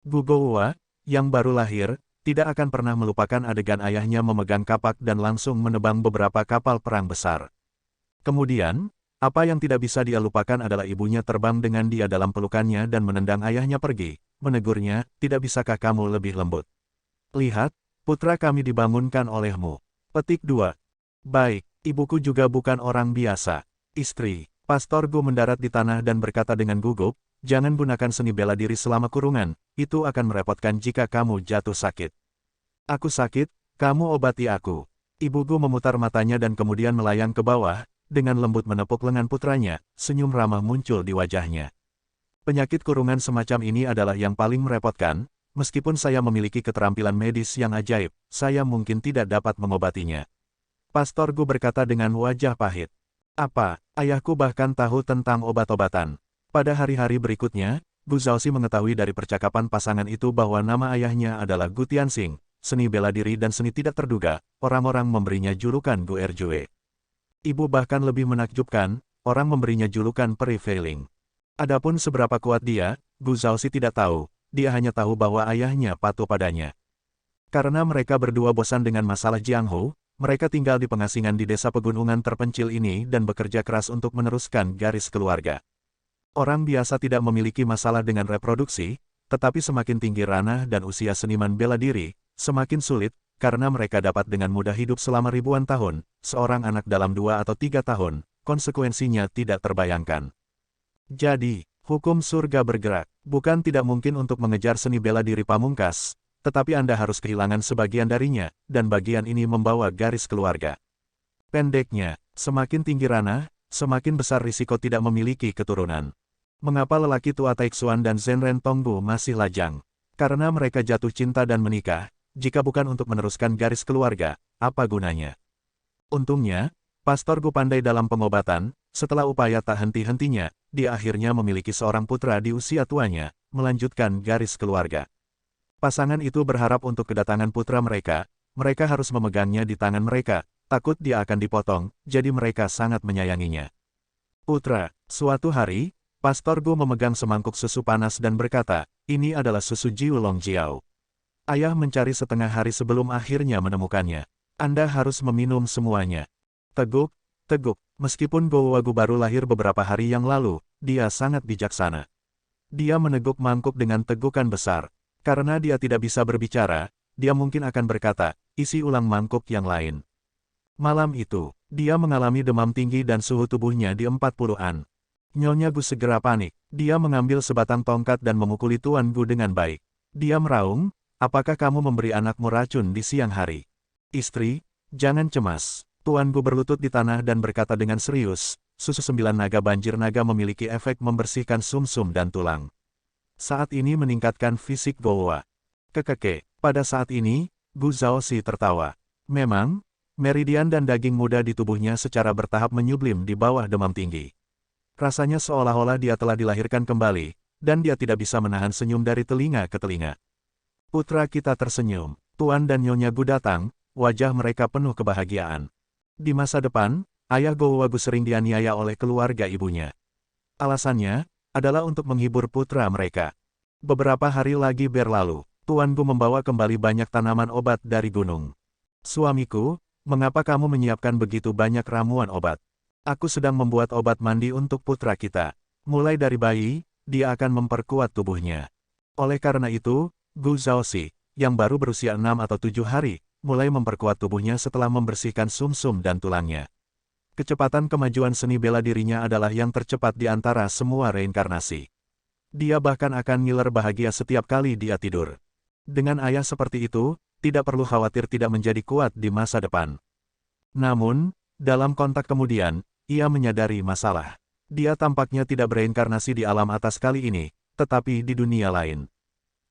Gu Gouwa, yang baru lahir, tidak akan pernah melupakan adegan ayahnya memegang kapak dan langsung menebang beberapa kapal perang besar. Kemudian, apa yang tidak bisa dia lupakan adalah ibunya terbang dengan dia dalam pelukannya dan menendang ayahnya pergi, menegurnya, tidak bisakah kamu lebih lembut? Lihat, putra kami dibangunkan olehmu. Petik 2. Baik, ibuku juga bukan orang biasa. Istri, Pastor Gu mendarat di tanah dan berkata dengan gugup, jangan gunakan seni bela diri selama kurungan, itu akan merepotkan jika kamu jatuh sakit. Aku sakit, kamu obati aku. Ibu Gu memutar matanya dan kemudian melayang ke bawah, dengan lembut menepuk lengan putranya, senyum ramah muncul di wajahnya. Penyakit kurungan semacam ini adalah yang paling merepotkan, meskipun saya memiliki keterampilan medis yang ajaib, saya mungkin tidak dapat mengobatinya. Pastor Gu berkata dengan wajah pahit. Apa, ayahku bahkan tahu tentang obat-obatan. Pada hari-hari berikutnya, Gu Zhaoxi mengetahui dari percakapan pasangan itu bahwa nama ayahnya adalah Gu Tianxing, seni bela diri dan seni tidak terduga, orang-orang memberinya julukan Gu Erjue. Ibu bahkan lebih menakjubkan, orang memberinya julukan Peri Feiling. Adapun seberapa kuat dia, Gu Zhaoxi tidak tahu, dia hanya tahu bahwa ayahnya patuh padanya. Karena mereka berdua bosan dengan masalah Jianghu, mereka tinggal di pengasingan di desa pegunungan terpencil ini dan bekerja keras untuk meneruskan garis keluarga. Orang biasa tidak memiliki masalah dengan reproduksi, tetapi semakin tinggi ranah dan usia seniman bela diri, semakin sulit, karena mereka dapat dengan mudah hidup selama ribuan tahun, seorang anak dalam 2 atau 3 tahun, konsekuensinya tidak terbayangkan. Jadi, hukum surga bergerak, bukan tidak mungkin untuk mengejar seni bela diri pamungkas, tetapi Anda harus kehilangan sebagian darinya, dan bagian ini membawa garis keluarga. Pendeknya, semakin tinggi ranah, semakin besar risiko tidak memiliki keturunan. Mengapa lelaki tua Taixuan dan Zhenren Tongbu masih lajang? Karena mereka jatuh cinta dan menikah, jika bukan untuk meneruskan garis keluarga, apa gunanya? Untungnya, Pastor Gu pandai dalam pengobatan, setelah upaya tak henti-hentinya, dia akhirnya memiliki seorang putra di usia tuanya, melanjutkan garis keluarga. Pasangan itu berharap untuk kedatangan putra mereka harus memegangnya di tangan mereka, takut dia akan dipotong, jadi mereka sangat menyayanginya. Putra, suatu hari, Pastor Gu memegang semangkuk susu panas dan berkata, ini adalah susu Jiu Long Jiao. Ayah mencari setengah hari sebelum akhirnya menemukannya. Anda harus meminum semuanya. Teguk, teguk, meskipun Gouwa Gu baru lahir beberapa hari yang lalu, dia sangat bijaksana. Dia meneguk mangkuk dengan tegukan besar. Karena dia tidak bisa berbicara, dia mungkin akan berkata, isi ulang mangkuk yang lain. Malam itu, dia mengalami demam tinggi dan suhu tubuhnya di 40-an. Nyonya Gu segera panik, dia mengambil sebatang tongkat dan memukuli Tuan Gu dengan baik. Dia meraung, apakah kamu memberi anakmu racun di siang hari? Istri, jangan cemas. Tuan Gu berlutut di tanah dan berkata dengan serius, susu 9 naga banjir naga memiliki efek membersihkan sumsum dan tulang. Saat ini meningkatkan fisik Gouwa. Kekeke, pada saat ini, Gu Zhaoxi tertawa. Memang, meridian dan daging muda di tubuhnya secara bertahap menyublim di bawah demam tinggi. Rasanya seolah-olah dia telah dilahirkan kembali, dan dia tidak bisa menahan senyum dari telinga ke telinga. Putra kita tersenyum, Tuan dan Nyonya Gu datang, wajah mereka penuh kebahagiaan. Di masa depan, ayah Gouwa Gu sering dianiaya oleh keluarga ibunya. Alasannya adalah untuk menghibur putra mereka. Beberapa hari lagi berlalu, Tuan Gu membawa kembali banyak tanaman obat dari gunung. Suamiku, mengapa kamu menyiapkan begitu banyak ramuan obat? Aku sedang membuat obat mandi untuk putra kita. Mulai dari bayi, dia akan memperkuat tubuhnya. Oleh karena itu, Gu Zhaoxi, yang baru berusia 6 atau 7 hari, mulai memperkuat tubuhnya setelah membersihkan sumsum dan tulangnya. Kecepatan kemajuan seni bela dirinya adalah yang tercepat di antara semua reinkarnasi. Dia bahkan akan ngiler bahagia setiap kali dia tidur. Dengan ayah seperti itu, tidak perlu khawatir tidak menjadi kuat di masa depan. Namun, dalam kontak kemudian, ia menyadari masalah. Dia tampaknya tidak bereinkarnasi di alam atas kali ini, tetapi di dunia lain.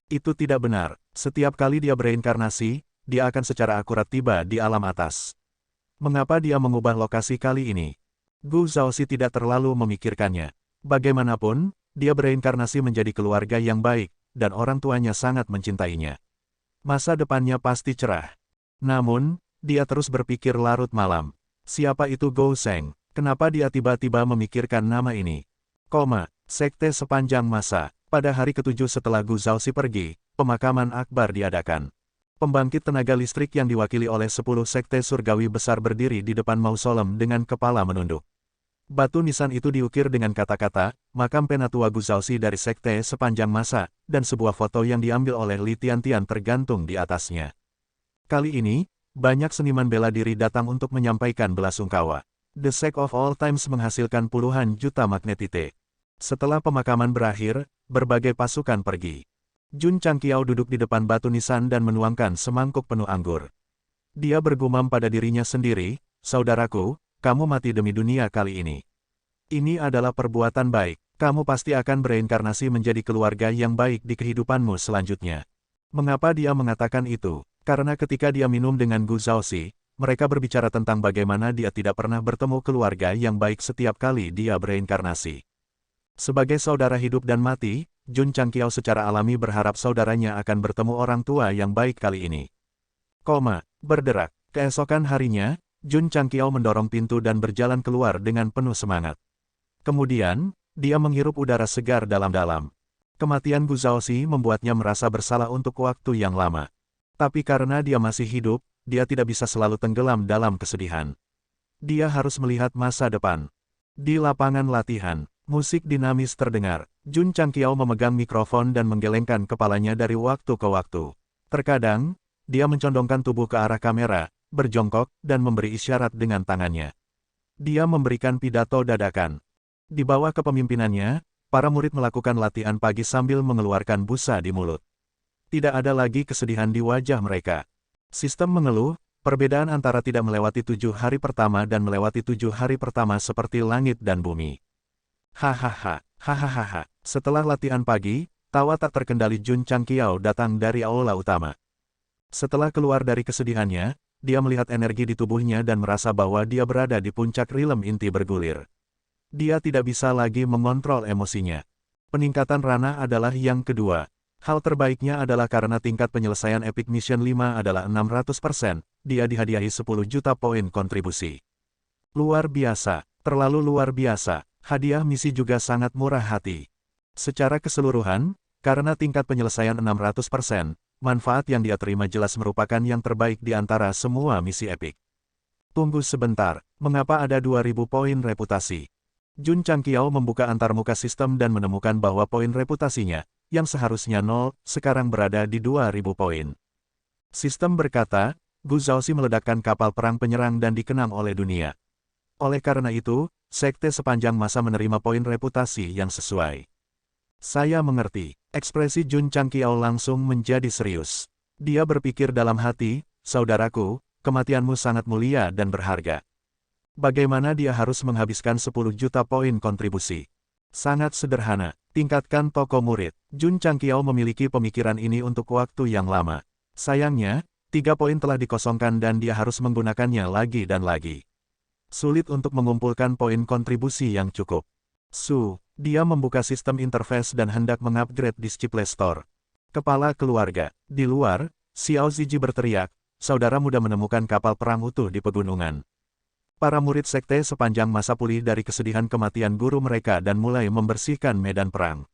Itu tidak benar, setiap kali dia bereinkarnasi, dia akan secara akurat tiba di alam atas. Mengapa dia mengubah lokasi kali ini? Gu Zhaoxi tidak terlalu memikirkannya. Bagaimanapun, dia bereinkarnasi menjadi keluarga yang baik, dan orang tuanya sangat mencintainya. Masa depannya pasti cerah. Namun, dia terus berpikir larut malam. Siapa itu Gou Sheng? Kenapa dia tiba-tiba memikirkan nama ini? Sekte sepanjang masa. Pada hari ketujuh setelah Gu Zhaoxi pergi, pemakaman akbar diadakan. Pembangkit tenaga listrik yang diwakili oleh 10 sekte surgawi besar berdiri di depan mausolem dengan kepala menunduk. Batu nisan itu diukir dengan kata-kata, makam Penatua Guzausi dari sekte sepanjang masa, dan sebuah foto yang diambil oleh Li Tiantian tergantung di atasnya. Kali ini, banyak seniman bela diri datang untuk menyampaikan belasungkawa. The Sect of All Times menghasilkan puluhan juta magnetite. Setelah pemakaman berakhir, berbagai pasukan pergi. Jun Changqiao duduk di depan batu nisan dan menuangkan semangkuk penuh anggur. Dia bergumam pada dirinya sendiri, "Saudaraku, kamu mati demi dunia kali ini. Ini adalah perbuatan baik, kamu pasti akan bereinkarnasi menjadi keluarga yang baik di kehidupanmu selanjutnya." Mengapa dia mengatakan itu? Karena ketika dia minum dengan Gu Zhaoxi, mereka berbicara tentang bagaimana dia tidak pernah bertemu keluarga yang baik setiap kali dia bereinkarnasi. Sebagai saudara hidup dan mati, Jun Changqiao secara alami berharap saudaranya akan bertemu orang tua yang baik kali ini. Berderak. Keesokan harinya, Jun Changqiao mendorong pintu dan berjalan keluar dengan penuh semangat. Kemudian, dia menghirup udara segar dalam-dalam. Kematian Gu Zhaoxi membuatnya merasa bersalah untuk waktu yang lama. Tapi karena dia masih hidup, dia tidak bisa selalu tenggelam dalam kesedihan. Dia harus melihat masa depan. Di lapangan latihan, musik dinamis terdengar. Jun Changqiao memegang mikrofon dan menggelengkan kepalanya dari waktu ke waktu. Terkadang, dia mencondongkan tubuh ke arah kamera, berjongkok, dan memberi isyarat dengan tangannya. Dia memberikan pidato dadakan. Di bawah kepemimpinannya, para murid melakukan latihan pagi sambil mengeluarkan busa di mulut. Tidak ada lagi kesedihan di wajah mereka. Sistem mengeluh, perbedaan antara tidak melewati 7 hari pertama dan melewati 7 hari pertama seperti langit dan bumi. Hahaha, hahaha. Setelah latihan pagi, tawa tak terkendali Jun Changqiao datang dari aula utama. Setelah keluar dari kesedihannya, dia melihat energi di tubuhnya dan merasa bahwa dia berada di puncak rilem inti bergulir. Dia tidak bisa lagi mengontrol emosinya. Peningkatan Rana adalah yang kedua. Hal terbaiknya adalah karena tingkat penyelesaian Epic Mission 5 adalah 600%, dia dihadiahi 10 juta poin kontribusi. Luar biasa, terlalu luar biasa. Hadiah misi juga sangat murah hati. Secara keseluruhan, karena tingkat penyelesaian 600%, manfaat yang dia terima jelas merupakan yang terbaik di antara semua misi epik. Tunggu sebentar, mengapa ada 2000 poin reputasi? Jun Changqiao membuka antarmuka sistem dan menemukan bahwa poin reputasinya, yang seharusnya 0, sekarang berada di 2000 poin. Sistem berkata, Gu Zhaoxi meledakkan kapal perang penyerang dan dikenang oleh dunia. Oleh karena itu, sekte sepanjang masa menerima poin reputasi yang sesuai. Saya mengerti. Ekspresi Jun Changqiao langsung menjadi serius. Dia berpikir dalam hati, "Saudaraku, kematianmu sangat mulia dan berharga. Bagaimana dia harus menghabiskan 10 juta poin kontribusi? Sangat sederhana, tingkatkan toko murid." Jun Changqiao memiliki pemikiran ini untuk waktu yang lama. Sayangnya, 3 poin telah dikosongkan dan dia harus menggunakannya lagi dan lagi. Sulit untuk mengumpulkan poin kontribusi yang cukup. Dia membuka sistem interface dan hendak mengupgrade display store. Kepala keluarga. Di luar, Xiao Ziji berteriak, "Saudara muda menemukan kapal perang utuh di pegunungan." Para murid sekte sepanjang masa pulih dari kesedihan kematian guru mereka dan mulai membersihkan medan perang.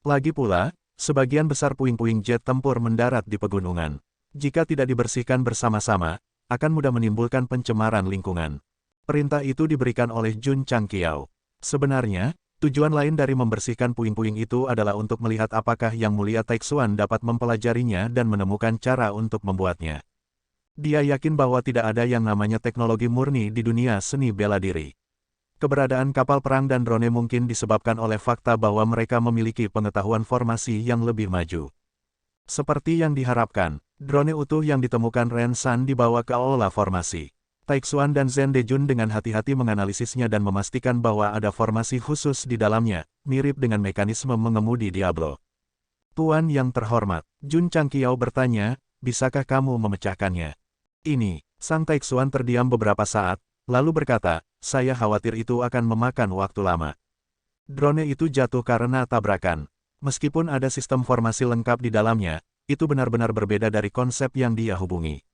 Lagi pula, sebagian besar puing-puing jet tempur mendarat di pegunungan. Jika tidak dibersihkan bersama-sama, akan mudah menimbulkan pencemaran lingkungan. Perintah itu diberikan oleh Jun Changqiao. Sebenarnya, tujuan lain dari membersihkan puing-puing itu adalah untuk melihat apakah Yang Mulia Taixuan dapat mempelajarinya dan menemukan cara untuk membuatnya. Dia yakin bahwa tidak ada yang namanya teknologi murni di dunia seni bela diri. Keberadaan kapal perang dan drone mungkin disebabkan oleh fakta bahwa mereka memiliki pengetahuan formasi yang lebih maju. Seperti yang diharapkan, drone utuh yang ditemukan Ren San dibawa ke aula formasi. Taixuan dan Zhen Dejun dengan hati-hati menganalisisnya dan memastikan bahwa ada formasi khusus di dalamnya, mirip dengan mekanisme mengemudi Diablo. "Tuan yang terhormat," Jun Changqiao bertanya, "bisakah kamu memecahkannya?" Ini, Sang Taixuan terdiam beberapa saat, lalu berkata, "Saya khawatir itu akan memakan waktu lama." Drone itu jatuh karena tabrakan. Meskipun ada sistem formasi lengkap di dalamnya, itu benar-benar berbeda dari konsep yang dia hubungi.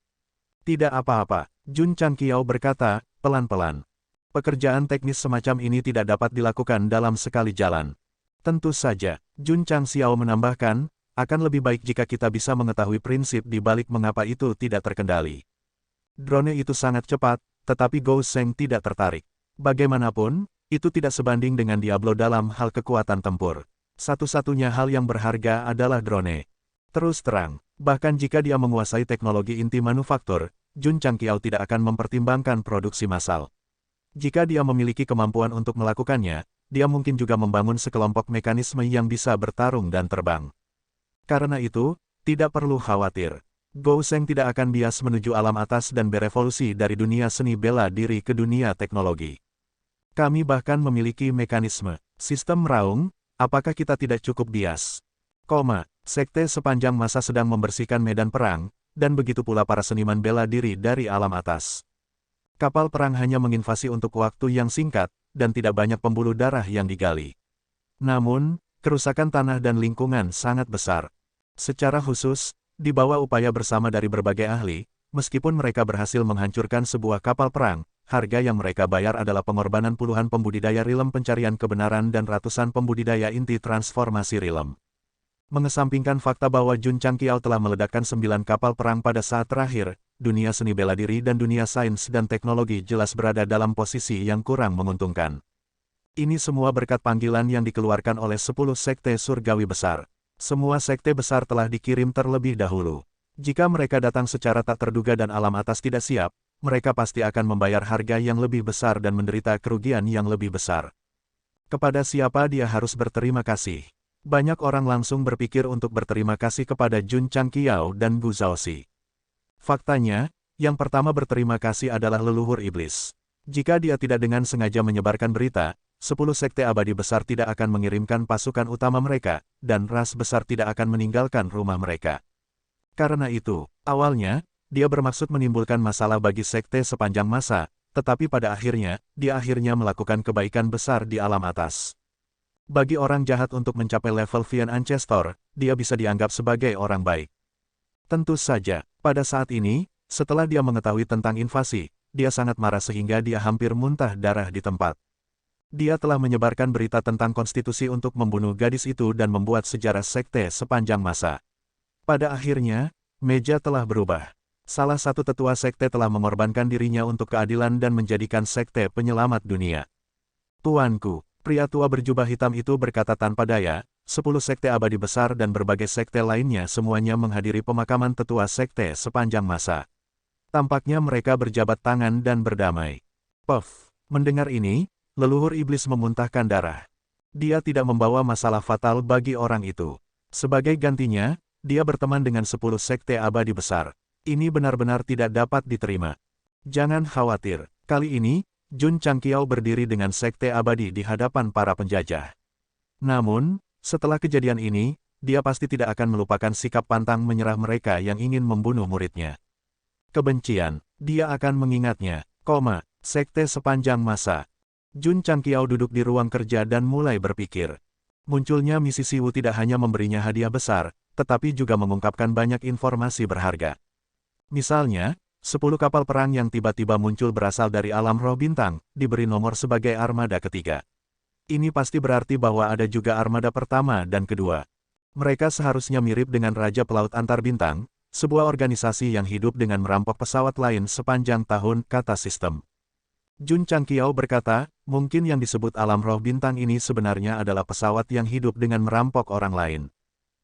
"Tidak apa-apa," Jun Changqiao berkata, pelan-pelan. "Pekerjaan teknis semacam ini tidak dapat dilakukan dalam sekali jalan." "Tentu saja," Jun Changqiao menambahkan, akan lebih baik jika kita bisa mengetahui prinsip di balik mengapa itu tidak terkendali. Drone itu sangat cepat, tetapi Gou Sheng tidak tertarik. Bagaimanapun, itu tidak sebanding dengan Diablo dalam hal kekuatan tempur. Satu-satunya hal yang berharga adalah drone. Terus terang, bahkan jika dia menguasai teknologi inti manufaktur, Jun Changqiao tidak akan mempertimbangkan produksi massal. Jika dia memiliki kemampuan untuk melakukannya, dia mungkin juga membangun sekelompok mekanisme yang bisa bertarung dan terbang. Karena itu, tidak perlu khawatir. Gou Sheng tidak akan bias menuju alam atas dan berevolusi dari dunia seni bela diri ke dunia teknologi. Kami bahkan memiliki mekanisme, sistem raung, apakah kita tidak cukup bias? Sekte sepanjang masa sedang membersihkan medan perang, dan begitu pula para seniman bela diri dari alam atas. Kapal perang hanya menginvasi untuk waktu yang singkat, dan tidak banyak pembuluh darah yang digali. Namun, kerusakan tanah dan lingkungan sangat besar. Secara khusus, di bawah upaya bersama dari berbagai ahli, meskipun mereka berhasil menghancurkan sebuah kapal perang, harga yang mereka bayar adalah pengorbanan puluhan pembudidaya rilem pencarian kebenaran dan ratusan pembudidaya inti transformasi rilem. Mengesampingkan fakta bahwa Jun Changqiao telah meledakkan 9 kapal perang pada saat terakhir, dunia seni bela diri dan dunia sains dan teknologi jelas berada dalam posisi yang kurang menguntungkan. Ini semua berkat panggilan yang dikeluarkan oleh 10 sekte surgawi besar. Semua sekte besar telah dikirim terlebih dahulu. Jika mereka datang secara tak terduga dan alam atas tidak siap, mereka pasti akan membayar harga yang lebih besar dan menderita kerugian yang lebih besar. Kepada siapa dia harus berterima kasih? Banyak orang langsung berpikir untuk berterima kasih kepada Jun Changqiao dan Gu Zhaoxi. Faktanya, yang pertama berterima kasih adalah leluhur iblis. Jika dia tidak dengan sengaja menyebarkan berita, 10 sekte abadi besar tidak akan mengirimkan pasukan utama mereka, dan ras besar tidak akan meninggalkan rumah mereka. Karena itu, awalnya, dia bermaksud menimbulkan masalah bagi sekte sepanjang masa, tetapi pada akhirnya, dia akhirnya melakukan kebaikan besar di alam atas. Bagi orang jahat untuk mencapai level Vian Ancestor, dia bisa dianggap sebagai orang baik. Tentu saja, pada saat ini, setelah dia mengetahui tentang invasi, dia sangat marah sehingga dia hampir muntah darah di tempat. Dia telah menyebarkan berita tentang konstitusi untuk membunuh gadis itu dan membuat sejarah sekte sepanjang masa. Pada akhirnya, meja telah berubah. Salah satu tetua sekte telah mengorbankan dirinya untuk keadilan dan menjadikan sekte penyelamat dunia. Tuanku, pria tua berjubah hitam itu berkata tanpa daya, 10 sekte abadi besar dan berbagai sekte lainnya semuanya menghadiri pemakaman tetua sekte sepanjang masa. Tampaknya mereka berjabat tangan dan berdamai. Puff, mendengar ini, leluhur iblis memuntahkan darah. Dia tidak membawa masalah fatal bagi orang itu. Sebagai gantinya, dia berteman dengan 10 sekte abadi besar. Ini benar-benar tidak dapat diterima. Jangan khawatir, kali ini, Jun Changqiao berdiri dengan sekte abadi di hadapan para penjajah. Namun, setelah kejadian ini, dia pasti tidak akan melupakan sikap pantang menyerah mereka yang ingin membunuh muridnya. Kebencian, dia akan mengingatnya, sekte sepanjang masa. Jun Changqiao duduk di ruang kerja dan mulai berpikir. Munculnya misi Siwu tidak hanya memberinya hadiah besar, tetapi juga mengungkapkan banyak informasi berharga. Misalnya, 10 kapal perang yang tiba-tiba muncul berasal dari alam roh bintang, diberi nomor sebagai armada ketiga. Ini pasti berarti bahwa ada juga armada pertama dan kedua. Mereka seharusnya mirip dengan Raja Pelaut Antar Bintang, sebuah organisasi yang hidup dengan merampok pesawat lain sepanjang tahun, kata sistem. Jun Changqiao berkata, mungkin yang disebut alam roh bintang ini sebenarnya adalah pesawat yang hidup dengan merampok orang lain.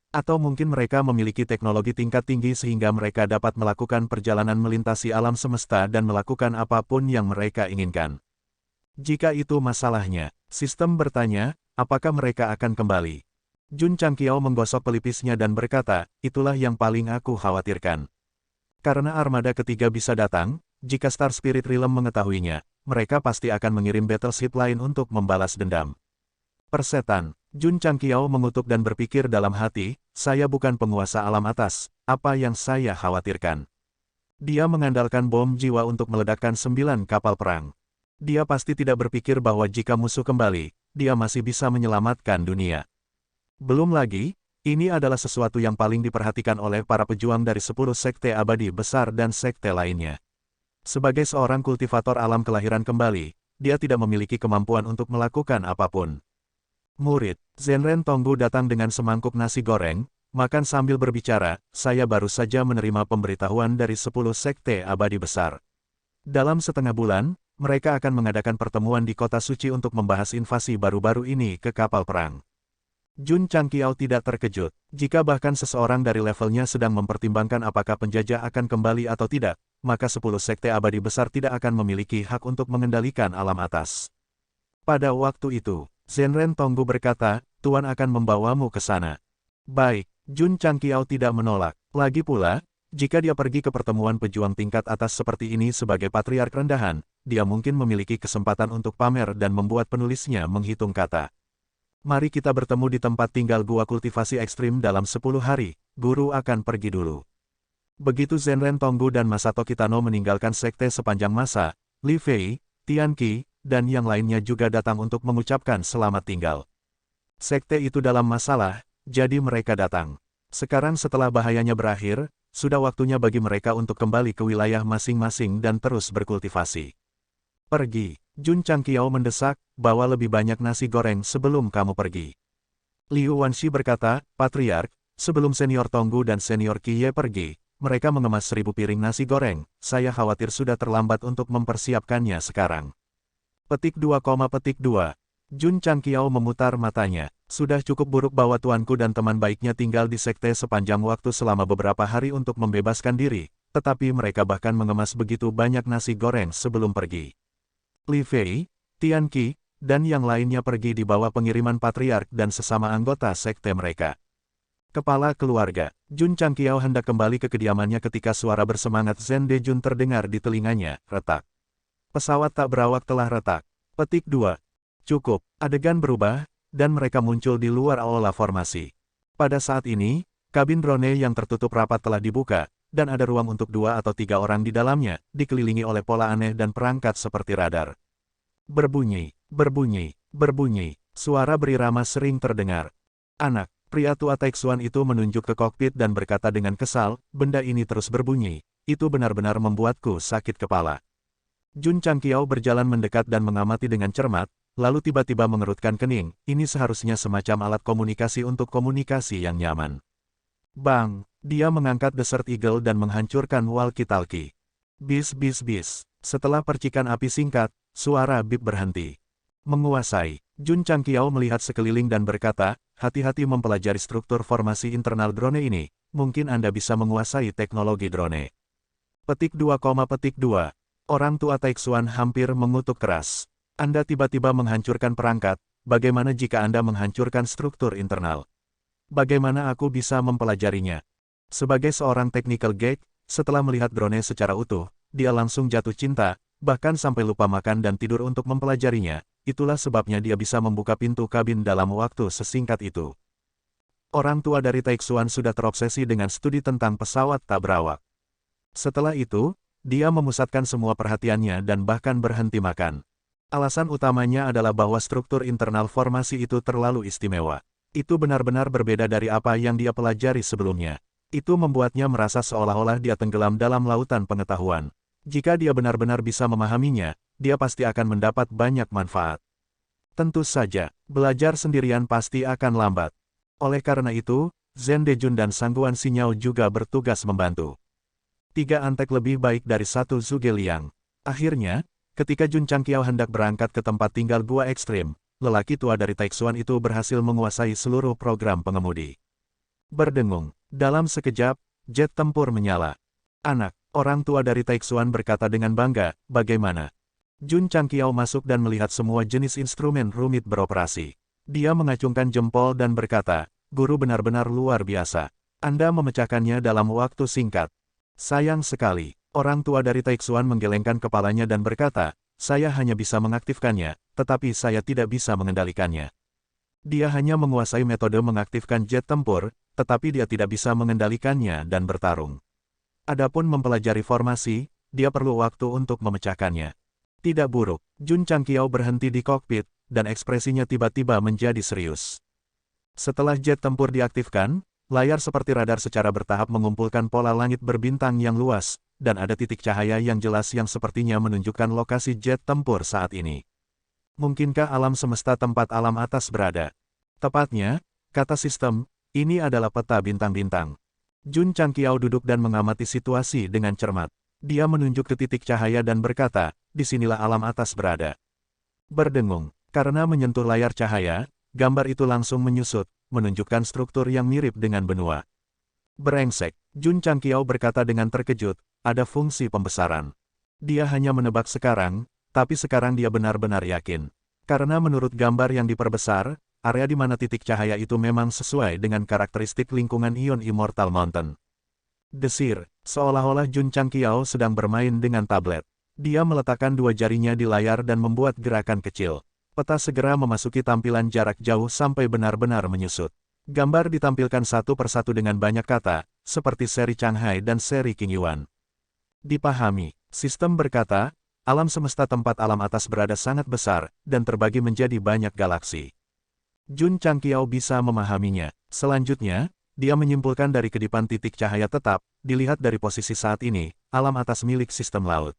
Atau mungkin mereka memiliki teknologi tingkat tinggi sehingga mereka dapat melakukan perjalanan melintasi alam semesta dan melakukan apapun yang mereka inginkan. Jika itu masalahnya, sistem bertanya, apakah mereka akan kembali? Jun Changqiao menggosok pelipisnya dan berkata, itulah yang paling aku khawatirkan. Karena armada ketiga bisa datang, jika Star Spirit Realm mengetahuinya, mereka pasti akan mengirim battleship lain untuk membalas dendam. Persetan, Jun Changqiao mengutuk dan berpikir dalam hati, saya bukan penguasa alam atas, apa yang saya khawatirkan. Dia mengandalkan bom jiwa untuk meledakkan 9 kapal perang. Dia pasti tidak berpikir bahwa jika musuh kembali, dia masih bisa menyelamatkan dunia. Belum lagi, ini adalah sesuatu yang paling diperhatikan oleh para pejuang dari 10 sekte abadi besar dan sekte lainnya. Sebagai seorang kultivator alam kelahiran kembali, dia tidak memiliki kemampuan untuk melakukan apapun. Murid, Zenren Tonggu datang dengan semangkuk nasi goreng, makan sambil berbicara, saya baru saja menerima pemberitahuan dari 10 sekte abadi besar. Dalam setengah bulan, mereka akan mengadakan pertemuan di kota suci untuk membahas invasi baru-baru ini ke kapal perang. Jun Changqiao tidak terkejut, jika bahkan seseorang dari levelnya sedang mempertimbangkan apakah penjajah akan kembali atau tidak, maka 10 sekte abadi besar tidak akan memiliki hak untuk mengendalikan alam atas. Pada waktu itu, Zenren Tonggu berkata, Tuan akan membawamu ke sana. Baik, Jun Changqiao tidak menolak. Lagi pula, jika dia pergi ke pertemuan pejuang tingkat atas seperti ini sebagai patriark rendahan, dia mungkin memiliki kesempatan untuk pamer dan membuat penulisnya menghitung kata. Mari kita bertemu di tempat tinggal gua kultivasi ekstrim dalam 10 hari, guru akan pergi dulu. Begitu Zenren Tonggu dan Masato Kitano meninggalkan sekte sepanjang masa, Li Fei, Tian Qi, dan yang lainnya juga datang untuk mengucapkan selamat tinggal. Sekte itu dalam masalah, jadi mereka datang. Sekarang setelah bahayanya berakhir, sudah waktunya bagi mereka untuk kembali ke wilayah masing-masing dan terus berkultivasi. Pergi. Jun Changqiao mendesak, bawa lebih banyak nasi goreng sebelum kamu pergi. Liu Wanxi berkata, Patriark, sebelum senior Tonggu dan senior Qiye pergi, mereka mengemas 1000 piring nasi goreng, saya khawatir sudah terlambat untuk mempersiapkannya sekarang. Petik 2, Jun Changqiao memutar matanya, sudah cukup buruk bahwa tuanku dan teman baiknya tinggal di sekte sepanjang waktu selama beberapa hari untuk membebaskan diri, tetapi mereka bahkan mengemas begitu banyak nasi goreng sebelum pergi. Li Fei, Tian Qi, dan yang lainnya pergi di bawah pengiriman patriark dan sesama anggota sekte mereka. Kepala keluarga, Jun Changqiao hendak kembali ke kediamannya ketika suara bersemangat Zen Dejun terdengar di telinganya, retak. Pesawat tak berawak telah retak. Petik 2. Cukup, adegan berubah, dan mereka muncul di luar aula formasi. Pada saat ini, kabin drone yang tertutup rapat telah dibuka, dan ada ruang untuk 2 atau 3 orang di dalamnya, dikelilingi oleh pola aneh dan perangkat seperti radar. Berbunyi, berbunyi, berbunyi, suara berirama sering terdengar. Anak, pria tua Taixuan itu menunjuk ke kokpit dan berkata dengan kesal, benda ini terus berbunyi, itu benar-benar membuatku sakit kepala. Jun Changqiao berjalan mendekat dan mengamati dengan cermat, lalu tiba-tiba mengerutkan kening, ini seharusnya semacam alat komunikasi untuk komunikasi yang nyaman. Bang! Dia mengangkat Desert Eagle dan menghancurkan walkie-talkie. Bis bis bis. Setelah percikan api singkat, suara bip berhenti. Menguasai. Jun Changqiao melihat sekeliling dan berkata, hati-hati mempelajari struktur formasi internal drone ini, mungkin Anda bisa menguasai teknologi drone. Petik 2, Orang tua Taixuan hampir mengutuk keras. Anda tiba-tiba menghancurkan perangkat, bagaimana jika Anda menghancurkan struktur internal? Bagaimana aku bisa mempelajarinya? Sebagai seorang technical geek, setelah melihat drone secara utuh, dia langsung jatuh cinta, bahkan sampai lupa makan dan tidur untuk mempelajarinya, itulah sebabnya dia bisa membuka pintu kabin dalam waktu sesingkat itu. Orang tua dari Taixuan sudah terobsesi dengan studi tentang pesawat tak berawak. Setelah itu, dia memusatkan semua perhatiannya dan bahkan berhenti makan. Alasan utamanya adalah bahwa struktur internal formasi itu terlalu istimewa. Itu benar-benar berbeda dari apa yang dia pelajari sebelumnya. Itu membuatnya merasa seolah-olah dia tenggelam dalam lautan pengetahuan. Jika dia benar-benar bisa memahaminya, dia pasti akan mendapat banyak manfaat. Tentu saja, belajar sendirian pasti akan lambat. Oleh karena itu, Zen Dejun dan Sangguan Sinyao juga bertugas membantu. 3 antek lebih baik dari 1 Zhuge Liang. Akhirnya, ketika Jun Changqiao hendak berangkat ke tempat tinggal gua ekstrim, lelaki tua dari Taixuan itu berhasil menguasai seluruh program pengemudi. Berdengung. Dalam sekejap, jet tempur menyala. Anak, orang tua dari Taixuan berkata dengan bangga, bagaimana? Jun Changqiao masuk dan melihat semua jenis instrumen rumit beroperasi. Dia mengacungkan jempol dan berkata, guru benar-benar luar biasa. Anda memecahkannya dalam waktu singkat. Sayang sekali, orang tua dari Taixuan menggelengkan kepalanya dan berkata, saya hanya bisa mengaktifkannya, tetapi saya tidak bisa mengendalikannya. Dia hanya menguasai metode mengaktifkan jet tempur, tetapi dia tidak bisa mengendalikannya dan bertarung. Adapun mempelajari formasi, dia perlu waktu untuk memecahkannya. Tidak buruk, Jun Changqiao berhenti di kokpit, dan ekspresinya tiba-tiba menjadi serius. Setelah jet tempur diaktifkan, layar seperti radar secara bertahap mengumpulkan pola langit berbintang yang luas, dan ada titik cahaya yang jelas yang sepertinya menunjukkan lokasi jet tempur saat ini. Mungkinkah alam semesta tempat alam atas berada? Tepatnya, kata sistem, Ini adalah peta bintang-bintang. Jun Changqiao duduk dan mengamati situasi dengan cermat. Dia menunjuk ke titik cahaya dan berkata, disinilah alam atas berada. Berdengung, karena menyentuh layar cahaya, gambar itu langsung menyusut, menunjukkan struktur yang mirip dengan benua. Brengsek, Jun Changqiao berkata dengan terkejut, ada fungsi pembesaran. Dia hanya menebak sekarang, tapi sekarang dia benar-benar yakin. Karena menurut gambar yang diperbesar, area di mana titik cahaya itu memang sesuai dengan karakteristik lingkungan ion Immortal Mountain. Desir, seolah-olah Jun Changqiao sedang bermain dengan tablet. Dia meletakkan dua jarinya di layar dan membuat gerakan kecil. Peta segera memasuki tampilan jarak jauh sampai benar-benar menyusut. Gambar ditampilkan satu persatu dengan banyak kata, seperti seri Shanghai dan seri Qingyuan. Dipahami, sistem berkata, alam semesta tempat alam atas berada sangat besar, dan terbagi menjadi banyak galaksi. Jun Changqiao bisa memahaminya. Selanjutnya, dia menyimpulkan dari kedipan titik cahaya tetap, dilihat dari posisi saat ini, alam atas milik sistem laut.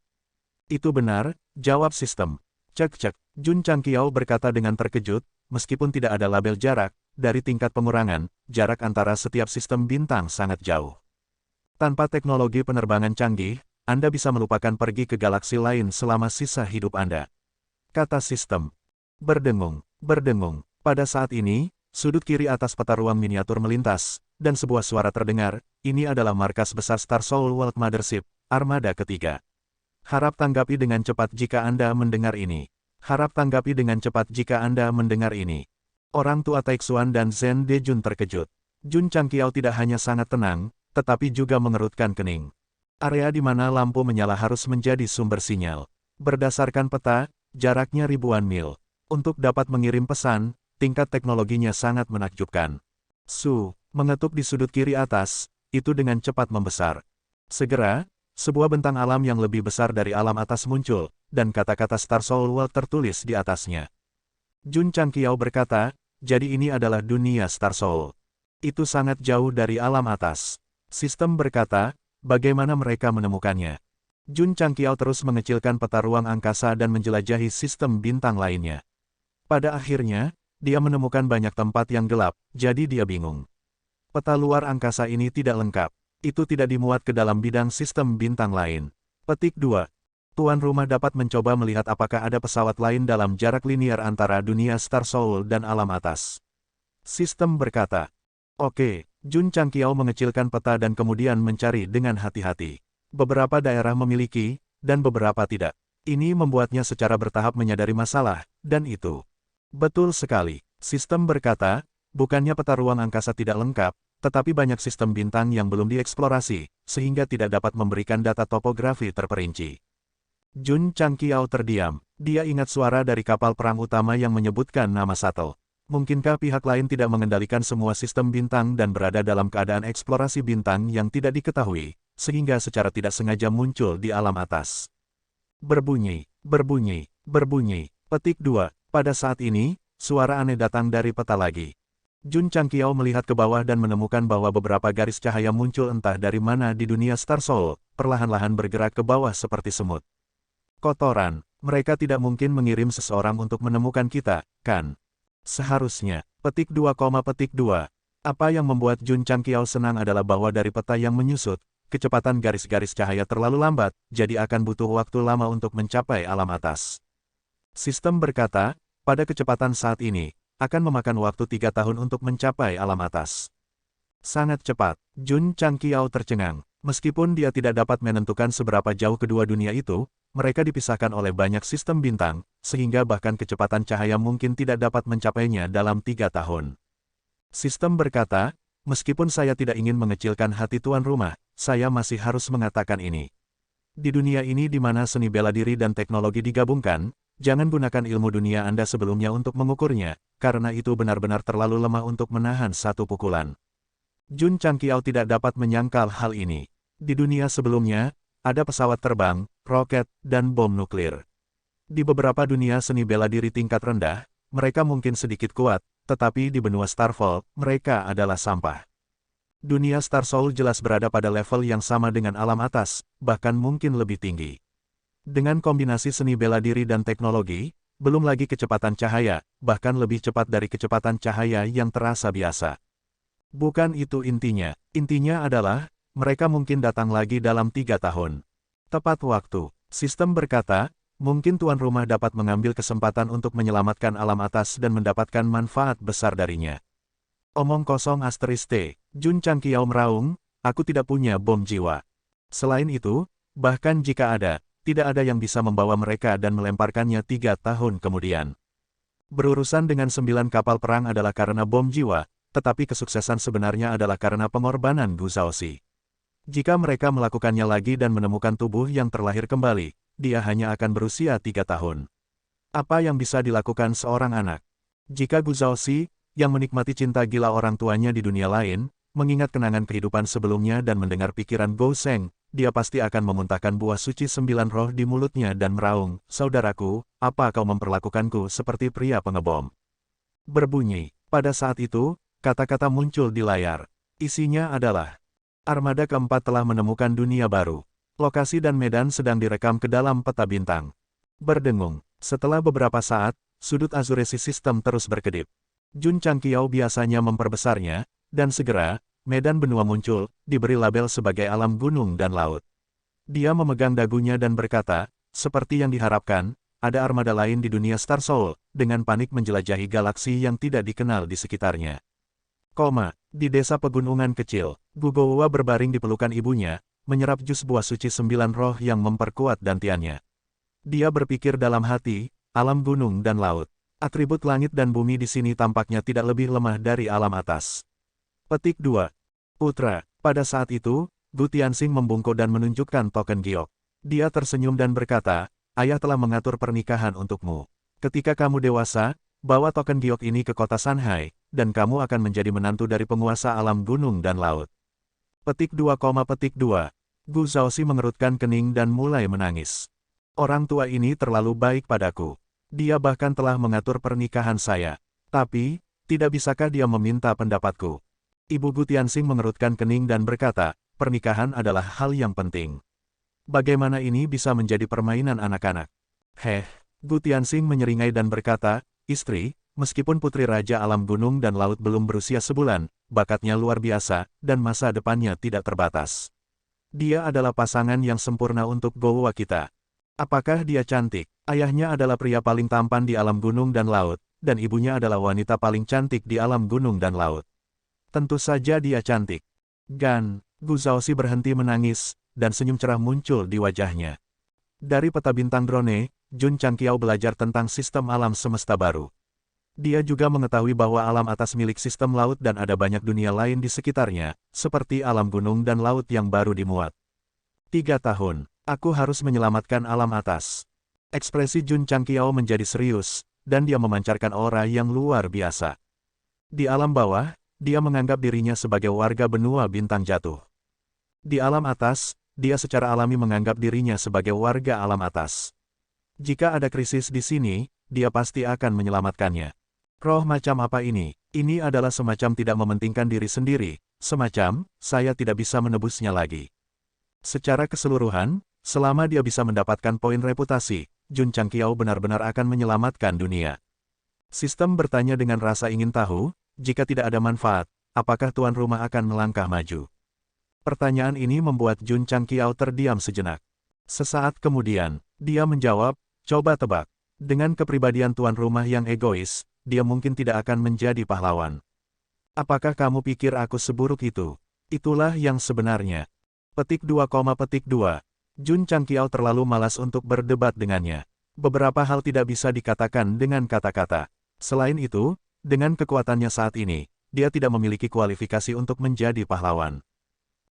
Itu benar, jawab sistem. Cek-cek, Jun Changqiao berkata dengan terkejut, meskipun tidak ada label jarak, dari tingkat pengurangan, jarak antara setiap sistem bintang sangat jauh. Tanpa teknologi penerbangan canggih, Anda bisa melupakan pergi ke galaksi lain selama sisa hidup Anda. Kata sistem. Berdengung, berdengung. Pada saat ini, sudut kiri atas peta ruang miniatur melintas, dan sebuah suara terdengar, ini adalah markas besar Star Soul World Mothership, Armada ketiga. Harap tanggapi dengan cepat jika Anda mendengar ini. Harap tanggapi dengan cepat jika Anda mendengar ini. Orang tua Taixuan dan Zhen Dejun terkejut. Jun Changqiao tidak hanya sangat tenang, tetapi juga mengerutkan kening. Area di mana lampu menyala harus menjadi sumber sinyal. Berdasarkan peta, jaraknya ribuan mil. Untuk dapat mengirim pesan, tingkat teknologinya sangat menakjubkan. Su, mengetuk di sudut kiri atas, itu dengan cepat membesar. Segera, sebuah bentang alam yang lebih besar dari alam atas muncul, dan kata-kata Star Soul World tertulis di atasnya. Jun Changqiao berkata, jadi ini adalah dunia Star Soul. Itu sangat jauh dari alam atas. Sistem berkata, bagaimana mereka menemukannya? Jun Changqiao terus mengecilkan peta ruang angkasa dan menjelajahi sistem bintang lainnya. Pada akhirnya, dia menemukan banyak tempat yang gelap, jadi dia bingung. Peta luar angkasa ini tidak lengkap. Itu tidak dimuat ke dalam bidang sistem bintang lain. Petik 2. Tuan rumah dapat mencoba melihat apakah ada pesawat lain dalam jarak linear antara dunia Star Soul dan alam atas. Sistem berkata. Oke, Jun Changqiao mengecilkan peta dan kemudian mencari dengan hati-hati. Beberapa daerah memiliki, dan beberapa tidak. Ini membuatnya secara bertahap menyadari masalah, dan itu. Betul sekali, sistem berkata, bukannya peta ruang angkasa tidak lengkap, tetapi banyak sistem bintang yang belum dieksplorasi, sehingga tidak dapat memberikan data topografi terperinci. Jun Changqiao terdiam, dia ingat suara dari kapal perang utama yang menyebutkan nama shuttle. Mungkinkah pihak lain tidak mengendalikan semua sistem bintang dan berada dalam keadaan eksplorasi bintang yang tidak diketahui, sehingga secara tidak sengaja muncul di alam atas. Berbunyi, berbunyi, berbunyi. Petik 2. Pada saat ini, suara aneh datang dari peta lagi. Jun Changqiao melihat ke bawah dan menemukan bahwa beberapa garis cahaya muncul entah dari mana di dunia Star Soul, perlahan-lahan bergerak ke bawah seperti semut. Kotoran, mereka tidak mungkin mengirim seseorang untuk menemukan kita, kan? Seharusnya. Petik 2, petik 2. Apa yang membuat Jun Changqiao senang adalah bahwa dari peta yang menyusut, kecepatan garis-garis cahaya terlalu lambat, jadi akan butuh waktu lama untuk mencapai alam atas. Sistem berkata, pada kecepatan saat ini, akan memakan waktu 3 tahun untuk mencapai alam atas. Sangat cepat, Jun Changqiao tercengang. Meskipun dia tidak dapat menentukan seberapa jauh kedua dunia itu, mereka dipisahkan oleh banyak sistem bintang, sehingga bahkan kecepatan cahaya mungkin tidak dapat mencapainya dalam 3 tahun. Sistem berkata, meskipun saya tidak ingin mengecilkan hati tuan rumah, saya masih harus mengatakan ini. Di dunia ini di mana seni bela diri dan teknologi digabungkan, jangan gunakan ilmu dunia Anda sebelumnya untuk mengukurnya, karena itu benar-benar terlalu lemah untuk menahan satu pukulan. Jun Changqiao tidak dapat menyangkal hal ini. Di dunia sebelumnya, ada pesawat terbang, roket, dan bom nuklir. Di beberapa dunia seni bela diri tingkat rendah, mereka mungkin sedikit kuat, tetapi di benua Starfall, mereka adalah sampah. Dunia Star Soul jelas berada pada level yang sama dengan alam atas, bahkan mungkin lebih tinggi. Dengan kombinasi seni bela diri dan teknologi, belum lagi kecepatan cahaya, bahkan lebih cepat dari kecepatan cahaya yang terasa biasa. Bukan itu intinya. Intinya adalah, mereka mungkin datang lagi dalam 3 tahun. Tepat waktu. Sistem berkata, mungkin tuan rumah dapat mengambil kesempatan untuk menyelamatkan alam atas dan mendapatkan manfaat besar darinya. Omong kosong asterisk T. Jun Changqiao meraung, aku tidak punya bom jiwa. Selain itu, bahkan jika ada, tidak ada yang bisa membawa mereka dan melemparkannya 3 tahun kemudian. Berurusan dengan 9 kapal perang adalah karena bom jiwa, tetapi kesuksesan sebenarnya adalah karena pengorbanan Gu Zhaoxi. Jika mereka melakukannya lagi dan menemukan tubuh yang terlahir kembali, dia hanya akan berusia 3 tahun. Apa yang bisa dilakukan seorang anak? Jika Gu Zhaoxi, yang menikmati cinta gila orang tuanya di dunia lain, mengingat kenangan kehidupan sebelumnya dan mendengar pikiran Gou Sheng, dia pasti akan memuntahkan buah suci 9 roh di mulutnya dan meraung, saudaraku, apa kau memperlakukanku seperti pria pengebom? Berbunyi. Pada saat itu, kata-kata muncul di layar. Isinya adalah, armada keempat telah menemukan dunia baru. Lokasi dan medan sedang direkam ke dalam peta bintang. Berdengung. Setelah beberapa saat, sudut azuresi sistem terus berkedip. Jun Changqiao biasanya memperbesarnya, dan segera, medan benua muncul, diberi label sebagai alam gunung dan laut. Dia memegang dagunya dan berkata, seperti yang diharapkan, ada armada lain di dunia Star Soul, dengan panik menjelajahi galaksi yang tidak dikenal di sekitarnya. Di desa pegunungan kecil, Gu Gouwa berbaring di pelukan ibunya, menyerap jus buah suci 9 roh yang memperkuat dantiannya. Dia berpikir dalam hati, alam gunung dan laut. Atribut langit dan bumi di sini tampaknya tidak lebih lemah dari alam atas. Petik 2. Putra. Pada saat itu, Gu Tianxing membungkuk dan menunjukkan token giok. Dia tersenyum dan berkata, ayah telah mengatur pernikahan untukmu. Ketika kamu dewasa, bawa token giok ini ke kota Shanghai, dan kamu akan menjadi menantu dari penguasa alam gunung dan laut. Petik 2, petik 2. Gu Zhaoxi mengerutkan kening dan mulai menangis. Orang tua ini terlalu baik padaku. Dia bahkan telah mengatur pernikahan saya. Tapi, tidak bisakah dia meminta pendapatku? Ibu Gu Tianxing mengerutkan kening dan berkata, pernikahan adalah hal yang penting. Bagaimana ini bisa menjadi permainan anak-anak? Gu Tianxing menyeringai dan berkata, istri, meskipun putri Raja Alam Gunung dan Laut belum berusia sebulan, bakatnya luar biasa, dan masa depannya tidak terbatas. Dia adalah pasangan yang sempurna untuk Gouwa kita. Apakah dia cantik? Ayahnya adalah pria paling tampan di alam gunung dan laut, dan ibunya adalah wanita paling cantik di alam gunung dan laut. Tentu saja dia cantik. Gu Zhaoxi berhenti menangis, dan senyum cerah muncul di wajahnya. Dari peta bintang drone, Jun Changqiao belajar tentang sistem alam semesta baru. Dia juga mengetahui bahwa alam atas milik sistem laut dan ada banyak dunia lain di sekitarnya, seperti alam gunung dan laut yang baru dimuat. 3 tahun, aku harus menyelamatkan alam atas. Ekspresi Jun Changqiao menjadi serius, dan dia memancarkan aura yang luar biasa. Di alam bawah, dia menganggap dirinya sebagai warga benua bintang jatuh. Di alam atas, dia secara alami menganggap dirinya sebagai warga alam atas. Jika ada krisis di sini, dia pasti akan menyelamatkannya. Roh macam apa ini? Ini adalah semacam tidak mementingkan diri sendiri, semacam, saya tidak bisa menebusnya lagi. Secara keseluruhan, selama dia bisa mendapatkan poin reputasi, Jun Changqiao benar-benar akan menyelamatkan dunia. Sistem bertanya dengan rasa ingin tahu, jika tidak ada manfaat, apakah tuan rumah akan melangkah maju? Pertanyaan ini membuat Jun Changqiao terdiam sejenak. Sesaat kemudian, dia menjawab, coba tebak. Dengan kepribadian tuan rumah yang egois, dia mungkin tidak akan menjadi pahlawan. Apakah kamu pikir aku seburuk itu? Itulah yang sebenarnya. Petik 2, petik 2. Jun Changqiao terlalu malas untuk berdebat dengannya. Beberapa hal tidak bisa dikatakan dengan kata-kata. Selain itu, dengan kekuatannya saat ini, dia tidak memiliki kualifikasi untuk menjadi pahlawan.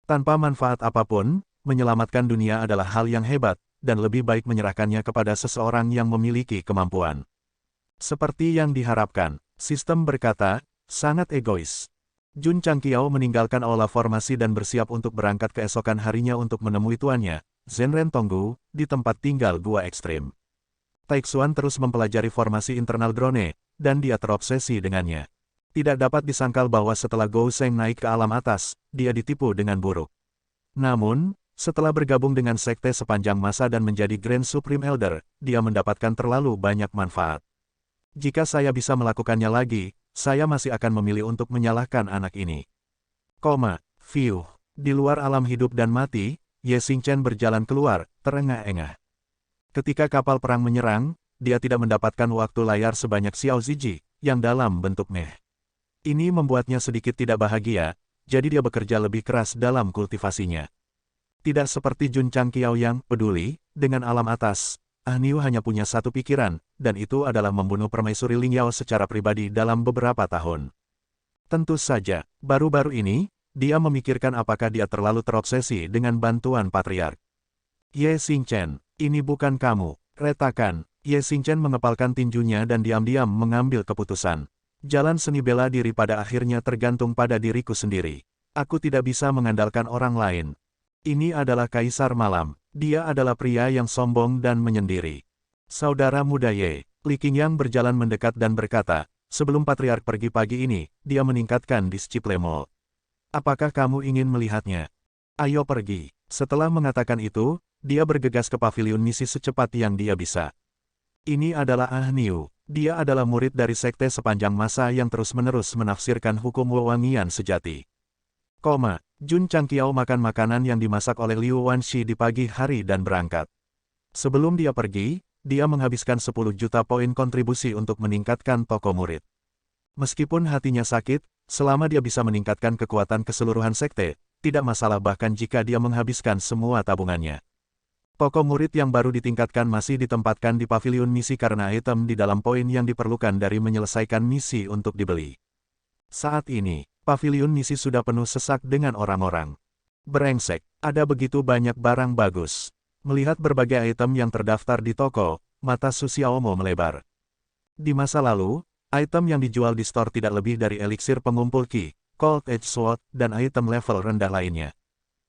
Tanpa manfaat apapun, menyelamatkan dunia adalah hal yang hebat, dan lebih baik menyerahkannya kepada seseorang yang memiliki kemampuan. Seperti yang diharapkan, sistem berkata, sangat egois. Jun Changqiao meninggalkan aula formasi dan bersiap untuk berangkat keesokan harinya untuk menemui tuannya, Zhenren Tonggu, di tempat tinggal Gua Ekstrim. Taixuan terus mempelajari formasi internal drone, dan dia terobsesi dengannya. Tidak dapat disangkal bahwa setelah Gou Sheng naik ke alam atas, dia ditipu dengan buruk. Namun, setelah bergabung dengan sekte sepanjang masa dan menjadi Grand Supreme Elder, dia mendapatkan terlalu banyak manfaat. Jika saya bisa melakukannya lagi, saya masih akan memilih untuk menyalahkan anak ini. View. Di luar alam hidup dan mati, Ye Xingchen berjalan keluar, terengah-engah. Ketika kapal perang menyerang, dia tidak mendapatkan waktu layar sebanyak Xiao Ziji, yang dalam bentuk meh. Ini membuatnya sedikit tidak bahagia, jadi dia bekerja lebih keras dalam kultivasinya. Tidak seperti Jun Changqiao yang peduli dengan alam atas, Ah Niu hanya punya satu pikiran, dan itu adalah membunuh permaisuri Ling Yao secara pribadi dalam beberapa tahun. Tentu saja, baru-baru ini, dia memikirkan apakah dia terlalu terobsesi dengan bantuan patriark. Ye Xingchen, ini bukan kamu, retakan. Ye Xingchen mengepalkan tinjunya dan diam-diam mengambil keputusan. Jalan seni bela diri pada akhirnya tergantung pada diriku sendiri. Aku tidak bisa mengandalkan orang lain. Ini adalah Kaisar Malam. Dia adalah pria yang sombong dan menyendiri. Saudara muda Ye, Li Qingyang berjalan mendekat dan berkata, sebelum patriark pergi pagi ini, dia meningkatkan disiplin Mall. Apakah kamu ingin melihatnya? Ayo pergi. Setelah mengatakan itu, dia bergegas ke pavilion misi secepat yang dia bisa. Ini adalah Ah Niu. Dia adalah murid dari sekte sepanjang masa yang terus-menerus menafsirkan hukum wewangian sejati. Jun Changqiao makan makanan yang dimasak oleh Liu Wanxi di pagi hari dan berangkat. Sebelum dia pergi, dia menghabiskan 10 juta poin kontribusi untuk meningkatkan toko murid. Meskipun hatinya sakit, selama dia bisa meningkatkan kekuatan keseluruhan sekte, tidak masalah bahkan jika dia menghabiskan semua tabungannya. Toko murid yang baru ditingkatkan masih ditempatkan di pavilion misi karena item di dalam poin yang diperlukan dari menyelesaikan misi untuk dibeli. Saat ini, pavilion misi sudah penuh sesak dengan orang-orang. Brengsek, ada begitu banyak barang bagus. Melihat berbagai item yang terdaftar di toko, mata Su Xiaomo melebar. Di masa lalu, item yang dijual di store tidak lebih dari eliksir pengumpul Qi, Cold Edge Sword, dan item level rendah lainnya.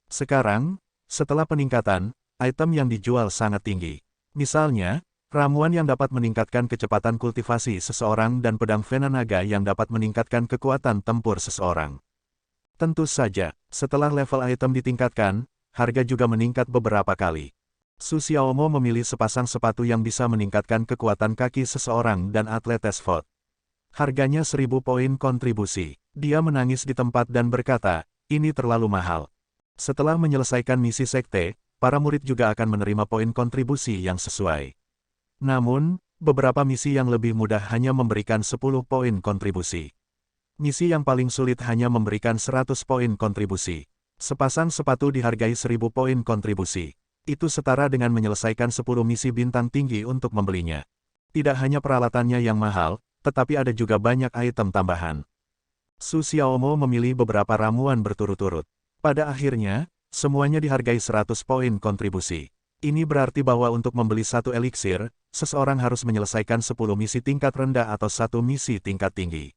Sekarang, setelah peningkatan, item yang dijual sangat tinggi. Misalnya, ramuan yang dapat meningkatkan kecepatan kultivasi seseorang dan pedang Vena Naga yang dapat meningkatkan kekuatan tempur seseorang. Tentu saja, setelah level item ditingkatkan, harga juga meningkat beberapa kali. Su Xiaomo memilih sepasang sepatu yang bisa meningkatkan kekuatan kaki seseorang dan atletes vote. Harganya 1000 poin kontribusi. Dia menangis di tempat dan berkata, ini terlalu mahal. Setelah menyelesaikan misi sekte, para murid juga akan menerima poin kontribusi yang sesuai. Namun, beberapa misi yang lebih mudah hanya memberikan 10 poin kontribusi. Misi yang paling sulit hanya memberikan 100 poin kontribusi. Sepasang sepatu dihargai 1000 poin kontribusi. Itu setara dengan menyelesaikan 10 misi bintang tinggi untuk membelinya. Tidak hanya peralatannya yang mahal, tetapi ada juga banyak item tambahan. Su Xiaomo memilih beberapa ramuan berturut-turut. Pada akhirnya, semuanya dihargai 100 poin kontribusi. Ini berarti bahwa untuk membeli satu eliksir, seseorang harus menyelesaikan 10 misi tingkat rendah atau satu misi tingkat tinggi.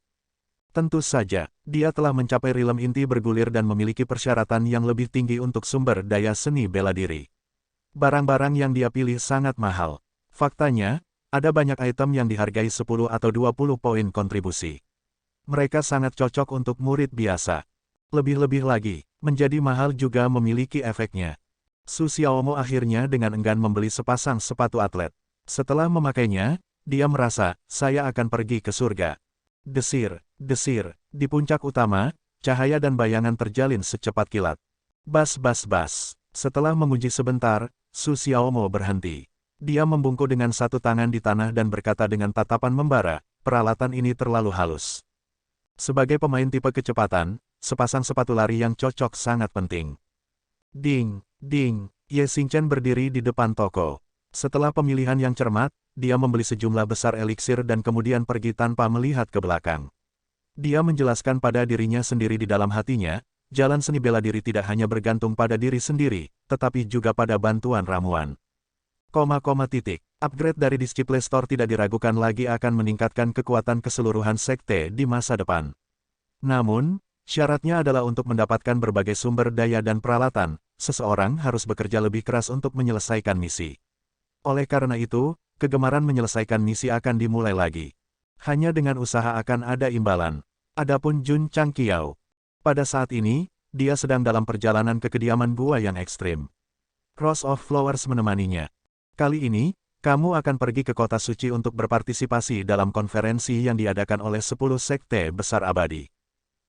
Tentu saja, dia telah mencapai rilem inti bergulir dan memiliki persyaratan yang lebih tinggi untuk sumber daya seni bela diri. Barang-barang yang dia pilih sangat mahal. Faktanya, ada banyak item yang dihargai 10 atau 20 poin kontribusi. Mereka sangat cocok untuk murid biasa. Lebih-lebih lagi, menjadi mahal juga memiliki efeknya. Su Xiaomo akhirnya dengan enggan membeli sepasang sepatu atlet. Setelah memakainya, dia merasa, saya akan pergi ke surga. Desir, desir, di puncak utama, cahaya dan bayangan terjalin secepat kilat. Bas bas bas. Setelah menguji sebentar, Su Xiaomo berhenti. Dia membungkuk dengan satu tangan di tanah dan berkata dengan tatapan membara, peralatan ini terlalu halus. Sebagai pemain tipe kecepatan, sepasang sepatu lari yang cocok sangat penting. Ding, ding, Ye Xingchen berdiri di depan toko. Setelah pemilihan yang cermat, dia membeli sejumlah besar eliksir dan kemudian pergi tanpa melihat ke belakang. Dia menjelaskan pada dirinya sendiri di dalam hatinya, jalan seni bela diri tidak hanya bergantung pada diri sendiri, tetapi juga pada bantuan ramuan. Upgrade dari Disciple Store tidak diragukan lagi akan meningkatkan kekuatan keseluruhan sekte di masa depan. Namun, syaratnya adalah untuk mendapatkan berbagai sumber daya dan peralatan, seseorang harus bekerja lebih keras untuk menyelesaikan misi. Oleh karena itu, kegemaran menyelesaikan misi akan dimulai lagi. Hanya dengan usaha akan ada imbalan. Adapun Jun Changqiao, pada saat ini, dia sedang dalam perjalanan ke kediaman gua yang ekstrim. Rose of Flowers menemaninya. Kali ini, kamu akan pergi ke kota suci untuk berpartisipasi dalam konferensi yang diadakan oleh 10 sekte besar abadi.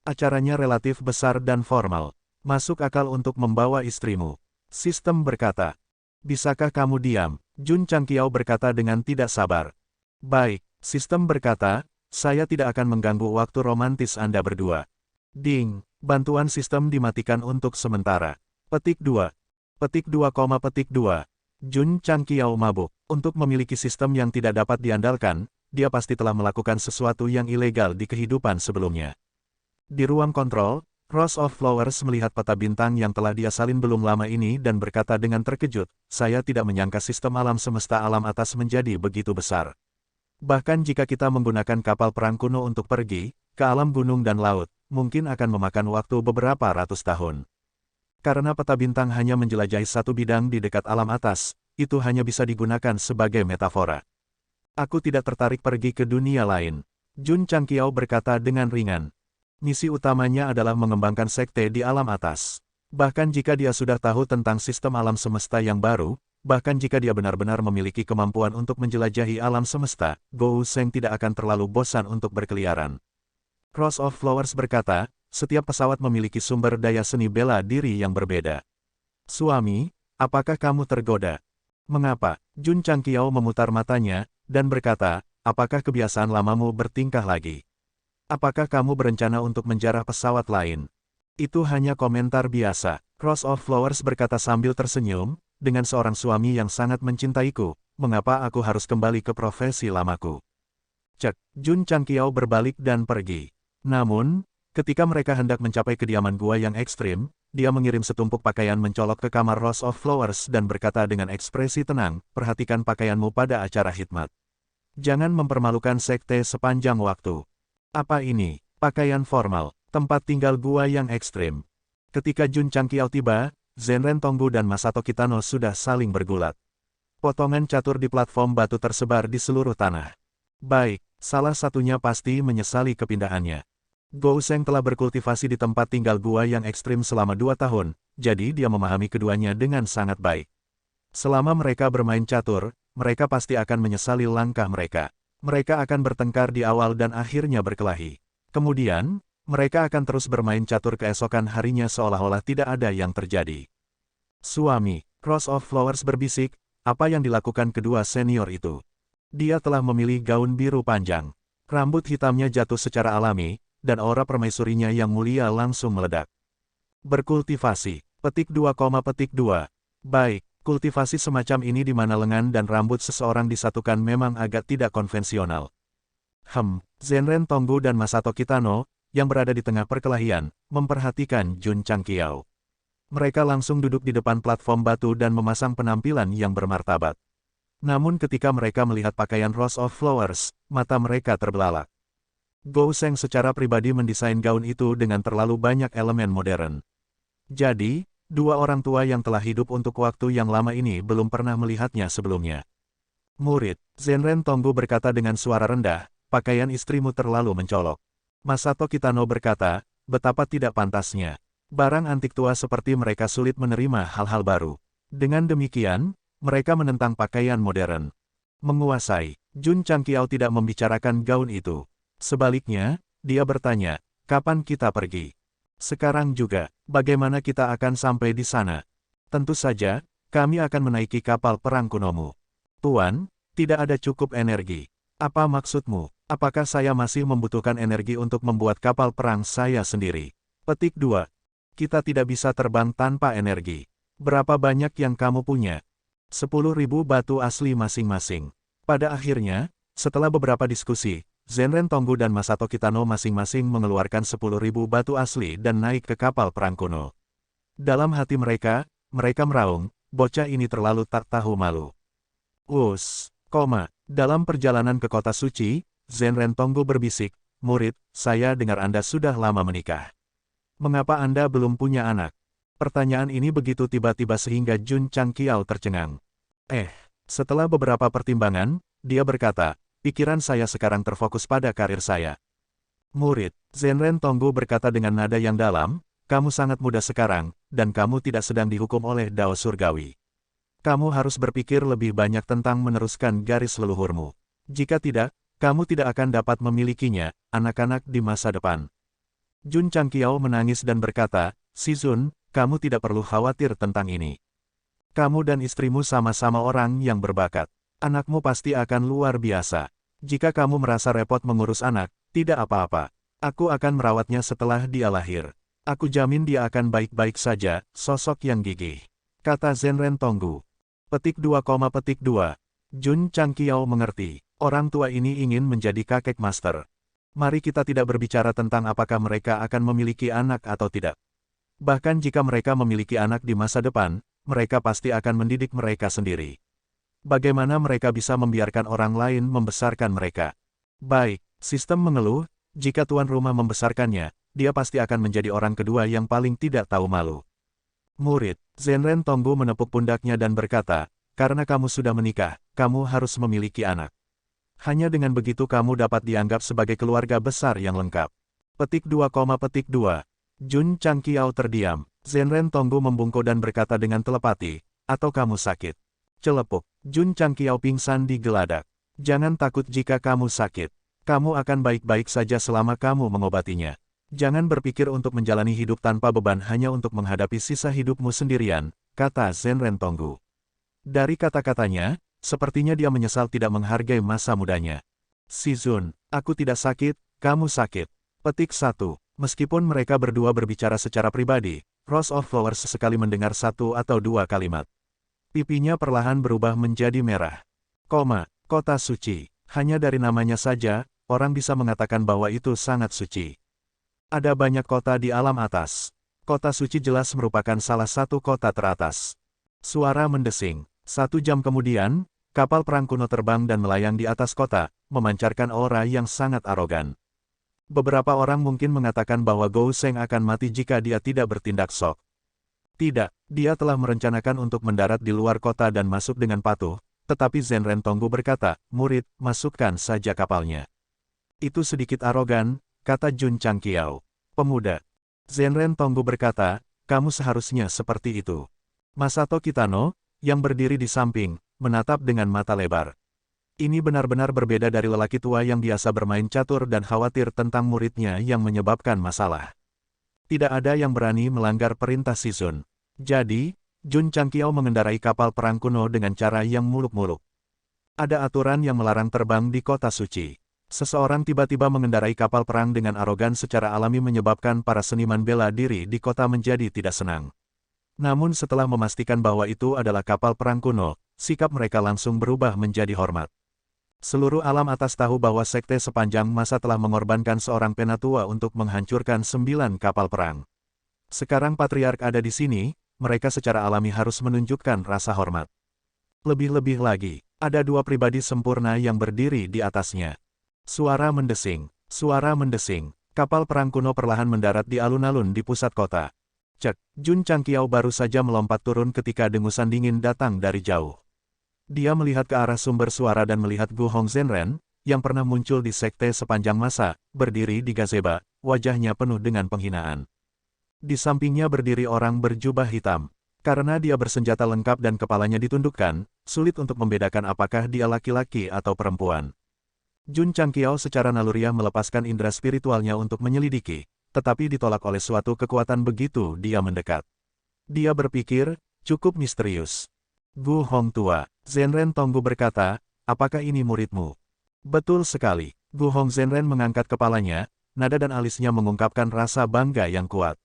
Acaranya relatif besar dan formal. Masuk akal untuk membawa istrimu. Sistem berkata. Bisakah kamu diam? Jun Changqiao berkata dengan tidak sabar. Baik, sistem berkata, saya tidak akan mengganggu waktu romantis Anda berdua. Ding, bantuan sistem dimatikan untuk sementara. Petik 2. Petik 2, petik 2. Jun Changqiao mabuk. Untuk memiliki sistem yang tidak dapat diandalkan, dia pasti telah melakukan sesuatu yang ilegal di kehidupan sebelumnya. Di ruang kontrol, Rose of Flowers melihat peta bintang yang telah dia salin belum lama ini dan berkata dengan terkejut, saya tidak menyangka sistem alam semesta alam atas menjadi begitu besar. Bahkan jika kita menggunakan kapal perang kuno untuk pergi ke alam gunung dan laut, mungkin akan memakan waktu beberapa ratus tahun. Karena peta bintang hanya menjelajahi satu bidang di dekat alam atas, itu hanya bisa digunakan sebagai metafora. Aku tidak tertarik pergi ke dunia lain. Jun Changqiao berkata dengan ringan. Misi utamanya adalah mengembangkan sekte di alam atas. Bahkan jika dia sudah tahu tentang sistem alam semesta yang baru, bahkan jika dia benar-benar memiliki kemampuan untuk menjelajahi alam semesta, Gou Sheng tidak akan terlalu bosan untuk berkeliaran. Rose of Flowers berkata, setiap pesawat memiliki sumber daya seni bela diri yang berbeda. Suami, apakah kamu tergoda? Mengapa? Jun Changqiao memutar matanya, dan berkata, apakah kebiasaan lamamu bertingkah lagi? Apakah kamu berencana untuk menjarah pesawat lain? Itu hanya komentar biasa. Rose of Flowers berkata sambil tersenyum, dengan seorang suami yang sangat mencintaiku, mengapa aku harus kembali ke profesi lamaku? Cek, Jun Changqiao berbalik dan pergi. Namun, ketika mereka hendak mencapai kediaman gua yang ekstrim, dia mengirim setumpuk pakaian mencolok ke kamar Rose of Flowers dan berkata dengan ekspresi tenang, perhatikan pakaianmu pada acara khidmat. Jangan mempermalukan sekte sepanjang waktu. Apa ini? Pakaian formal, tempat tinggal gua yang ekstrim. Ketika Jun Changqiao tiba, Zenren Tonggu dan Masato Kitano sudah saling bergulat. Potongan catur di platform batu tersebar di seluruh tanah. Baik, salah satunya pasti menyesali kepindahannya. Gou Sheng telah berkultivasi di tempat tinggal gua yang ekstrim selama 2 tahun, jadi dia memahami keduanya dengan sangat baik. Selama mereka bermain catur, mereka pasti akan menyesali langkah mereka. Mereka akan bertengkar di awal dan akhirnya berkelahi. Kemudian, mereka akan terus bermain catur keesokan harinya seolah-olah tidak ada yang terjadi. Suami, Rose of Flowers berbisik, apa yang dilakukan kedua senior itu? Dia telah memilih gaun biru panjang. Rambut hitamnya jatuh secara alami, dan aura permaisurinya yang mulia langsung meledak. Berkultivasi, petik 2, petik 2. Baik. Kultivasi semacam ini di mana lengan dan rambut seseorang disatukan memang agak tidak konvensional. Zenren Tonggu dan Masato Kitano, yang berada di tengah perkelahian, memperhatikan Jun Changqiao. Mereka langsung duduk di depan platform batu dan memasang penampilan yang bermartabat. Namun ketika mereka melihat pakaian Rose of Flowers, mata mereka terbelalak. Gou Sheng secara pribadi mendesain gaun itu dengan terlalu banyak elemen modern. Jadi, dua orang tua yang telah hidup untuk waktu yang lama ini belum pernah melihatnya sebelumnya. Murid, Zenren Tonggu berkata dengan suara rendah, pakaian istrimu terlalu mencolok. Masato Kitano berkata, betapa tidak pantasnya. Barang antik tua seperti mereka sulit menerima hal-hal baru. Dengan demikian, mereka menentang pakaian modern. Menguasai, Jun Changqiao tidak membicarakan gaun itu. Sebaliknya, dia bertanya, kapan kita pergi? Sekarang juga, bagaimana kita akan sampai di sana? Tentu saja, kami akan menaiki kapal perang kunomu. Tuan, tidak ada cukup energi. Apa maksudmu? Apakah saya masih membutuhkan energi untuk membuat kapal perang saya sendiri? Petik 2. Kita tidak bisa terbang tanpa energi. Berapa banyak yang kamu punya? 10.000 batu asli masing-masing. Pada akhirnya, setelah beberapa diskusi, Zenren Tonggu dan Masato Kitano masing-masing mengeluarkan 10.000 batu asli dan naik ke kapal perang kuno. Dalam hati mereka meraung, bocah ini terlalu tak tahu malu. Dalam perjalanan ke kota suci, Zenren Tonggu berbisik, murid, saya dengar Anda sudah lama menikah. Mengapa Anda belum punya anak? Pertanyaan ini begitu tiba-tiba sehingga Jun Changqiao tercengang. Setelah beberapa pertimbangan, dia berkata, pikiran saya sekarang terfokus pada karir saya. Murid, Zenren Tonggu berkata dengan nada yang dalam, kamu sangat muda sekarang, dan kamu tidak sedang dihukum oleh Dao Surgawi. Kamu harus berpikir lebih banyak tentang meneruskan garis leluhurmu. Jika tidak, kamu tidak akan dapat memilikinya, anak-anak di masa depan. Jun Changqiao menangis dan berkata, "Si Zun, kamu tidak perlu khawatir tentang ini. Kamu dan istrimu sama-sama orang yang berbakat. Anakmu pasti akan luar biasa. Jika kamu merasa repot mengurus anak, tidak apa-apa. Aku akan merawatnya setelah dia lahir. Aku jamin dia akan baik-baik saja, sosok yang gigih," kata Zenren Tonggu. Petik 2,2. Jun Changqiao mengerti. Orang tua ini ingin menjadi kakek master. Mari kita tidak berbicara tentang apakah mereka akan memiliki anak atau tidak. Bahkan jika mereka memiliki anak di masa depan, mereka pasti akan mendidik mereka sendiri. Bagaimana mereka bisa membiarkan orang lain membesarkan mereka? Baik, sistem mengeluh, jika tuan rumah membesarkannya, dia pasti akan menjadi orang kedua yang paling tidak tahu malu. Murid, Zenren Tonggu menepuk pundaknya dan berkata, "Karena kamu sudah menikah, kamu harus memiliki anak. Hanya dengan begitu kamu dapat dianggap sebagai keluarga besar yang lengkap." Petik 2,2. Jun Changqiao terdiam. Zenren Tonggu membungkuk dan berkata dengan telepati, "Atau kamu sakit?" Celepuk. Jun Changqiao pingsan di geladak. "Jangan takut jika kamu sakit. Kamu akan baik-baik saja selama kamu mengobatinya. Jangan berpikir untuk menjalani hidup tanpa beban hanya untuk menghadapi sisa hidupmu sendirian," kata Zenren Tonggu. Dari kata-katanya, sepertinya dia menyesal tidak menghargai masa mudanya. "Si Zun, aku tidak sakit, kamu sakit." Petik 1. Meskipun mereka berdua berbicara secara pribadi, Rose of Flowers sesekali mendengar satu atau dua kalimat. Pipinya perlahan berubah menjadi merah. Kota suci. Hanya dari namanya saja, orang bisa mengatakan bahwa itu sangat suci. Ada banyak kota di alam atas. Kota suci jelas merupakan salah satu kota teratas. Suara mendesing. 1 jam kemudian, kapal perang kuno terbang dan melayang di atas kota, memancarkan aura yang sangat arogan. Beberapa orang mungkin mengatakan bahwa Gou Sheng akan mati jika dia tidak bertindak sok. Tidak, dia telah merencanakan untuk mendarat di luar kota dan masuk dengan patuh, tetapi Zenren Tonggu berkata, "Murid, masukkan saja kapalnya." "Itu sedikit arogan," kata Jun Changqiao. "Pemuda." Zenren Tonggu berkata, "Kamu seharusnya seperti itu." Masato Kitano, yang berdiri di samping, menatap dengan mata lebar. Ini benar-benar berbeda dari lelaki tua yang biasa bermain catur dan khawatir tentang muridnya yang menyebabkan masalah. Tidak ada yang berani melanggar perintah Si Zun. Jadi, Jun Changqiao mengendarai kapal perang kuno dengan cara yang muluk-muluk. Ada aturan yang melarang terbang di kota suci. Seseorang tiba-tiba mengendarai kapal perang dengan arogan secara alami menyebabkan para seniman bela diri di kota menjadi tidak senang. Namun setelah memastikan bahwa itu adalah kapal perang kuno, sikap mereka langsung berubah menjadi hormat. Seluruh alam atas tahu bahwa sekte sepanjang masa telah mengorbankan seorang penatua untuk menghancurkan 9 kapal perang. Sekarang Patriark ada di sini, mereka secara alami harus menunjukkan rasa hormat. Lebih-lebih lagi, ada 2 pribadi sempurna yang berdiri di atasnya. Suara mendesing, kapal perang kuno perlahan mendarat di alun-alun di pusat kota. Cek, Jun Changqiao baru saja melompat turun ketika dengusan dingin datang dari jauh. Dia melihat ke arah sumber suara dan melihat Gu Hongzhenren, yang pernah muncul di sekte sepanjang masa, berdiri di gazebo, wajahnya penuh dengan penghinaan. Di sampingnya berdiri orang berjubah hitam. Karena dia bersenjata lengkap dan kepalanya ditundukkan, sulit untuk membedakan apakah dia laki-laki atau perempuan. Jun Changqiao secara naluriah melepaskan indera spiritualnya untuk menyelidiki, tetapi ditolak oleh suatu kekuatan begitu dia mendekat. Dia berpikir, cukup misterius. "Gu Hong tua," Zenren Tonggu berkata, "apakah ini muridmu?" "Betul sekali." Gu Hongzhenren mengangkat kepalanya, nada dan alisnya mengungkapkan rasa bangga yang kuat.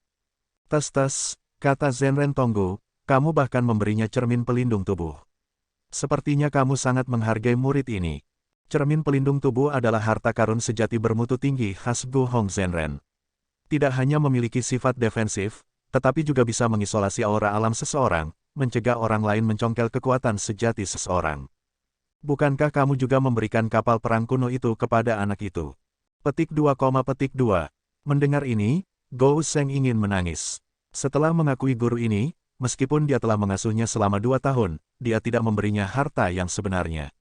"Tes-tes," kata Zenren Tonggu, "kamu bahkan memberinya cermin pelindung tubuh. Sepertinya kamu sangat menghargai murid ini." Cermin pelindung tubuh adalah harta karun sejati bermutu tinggi khas Gu Hongzhenren. Tidak hanya memiliki sifat defensif, tetapi juga bisa mengisolasi aura alam seseorang, mencegah orang lain mencongkel kekuatan sejati seseorang. "Bukankah kamu juga memberikan kapal perang kuno itu kepada anak itu?" Petik 2,2. Mendengar ini, Gou Sheng ingin menangis. Setelah mengakui guru ini, meskipun dia telah mengasuhnya selama 2 tahun, dia tidak memberinya harta yang sebenarnya.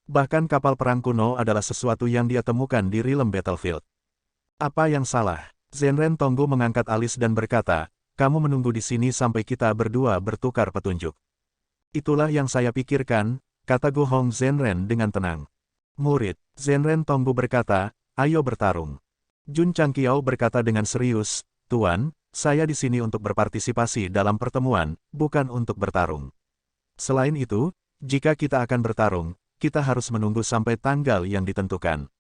Bahkan kapal perang kuno adalah sesuatu yang dia temukan di Realm Battlefield. "Apa yang salah?" Zenren Tonggu mengangkat alis dan berkata, "Kamu menunggu di sini sampai kita berdua bertukar petunjuk." "Itulah yang saya pikirkan," kata Gu Hongzhenren dengan tenang. "Murid," Zenren Tonggu berkata, "ayo bertarung." Jun Changqiao berkata dengan serius, Tuan, saya di sini untuk berpartisipasi dalam pertemuan, bukan untuk bertarung. Selain itu, jika kita akan bertarung, kita harus menunggu sampai tanggal yang ditentukan.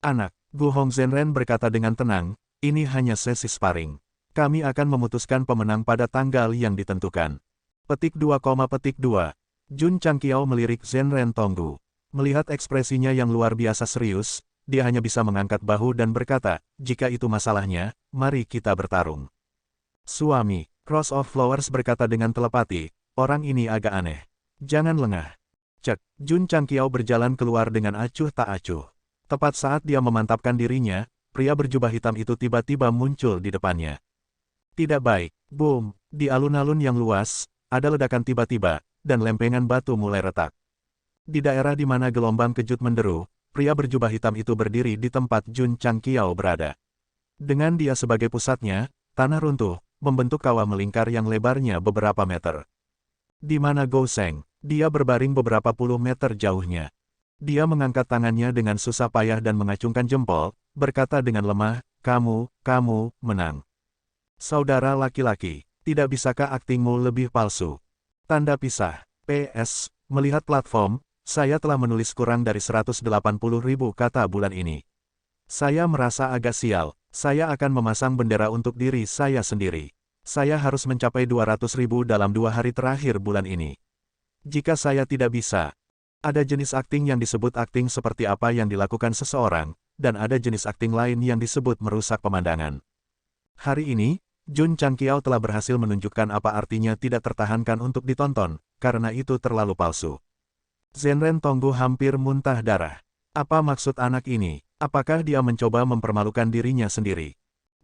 Anak, Gu Hongzhenren berkata dengan tenang, ini hanya sesi sparring. Kami akan memutuskan pemenang pada tanggal yang ditentukan. Petik 2, petik 2. Jun Changqiao melirik Zhenren Tonggu. Melihat ekspresinya yang luar biasa serius, dia hanya bisa mengangkat bahu dan berkata, jika itu masalahnya, mari kita bertarung. Suami, Cross of Flowers berkata dengan telepati, orang ini agak aneh. Jangan lengah. Cek, Jun Changqiao berjalan keluar dengan acuh tak acuh. Tepat saat dia memantapkan dirinya, pria berjubah hitam itu tiba-tiba muncul di depannya. Tidak baik, boom, di alun-alun yang luas, ada ledakan tiba-tiba, dan lempengan batu mulai retak. Di daerah di mana gelombang kejut menderu, pria berjubah hitam itu berdiri di tempat Jun Changqiao berada. Dengan dia sebagai pusatnya, tanah runtuh, membentuk kawah melingkar yang lebarnya beberapa meter. Di mana Gou Sheng, dia berbaring beberapa puluh meter jauhnya. Dia mengangkat tangannya dengan susah payah dan mengacungkan jempol, berkata dengan lemah, kamu menang. Saudara laki-laki, tidak bisakah aktingmu lebih palsu? Tanda pisah. PS, melihat platform, saya telah menulis kurang dari 180.000 kata bulan ini. Saya merasa agak sial, saya akan memasang bendera untuk diri saya sendiri. Saya harus mencapai 200.000 dalam 2 hari terakhir bulan ini. Jika saya tidak bisa, ada jenis akting yang disebut akting seperti apa yang dilakukan seseorang, dan ada jenis akting lain yang disebut merusak pemandangan. Hari ini, Jun Changqiao telah berhasil menunjukkan apa artinya tidak tertahankan untuk ditonton, karena itu terlalu palsu. Zhenren Tonggu hampir muntah darah. Apa maksud anak ini? Apakah dia mencoba mempermalukan dirinya sendiri?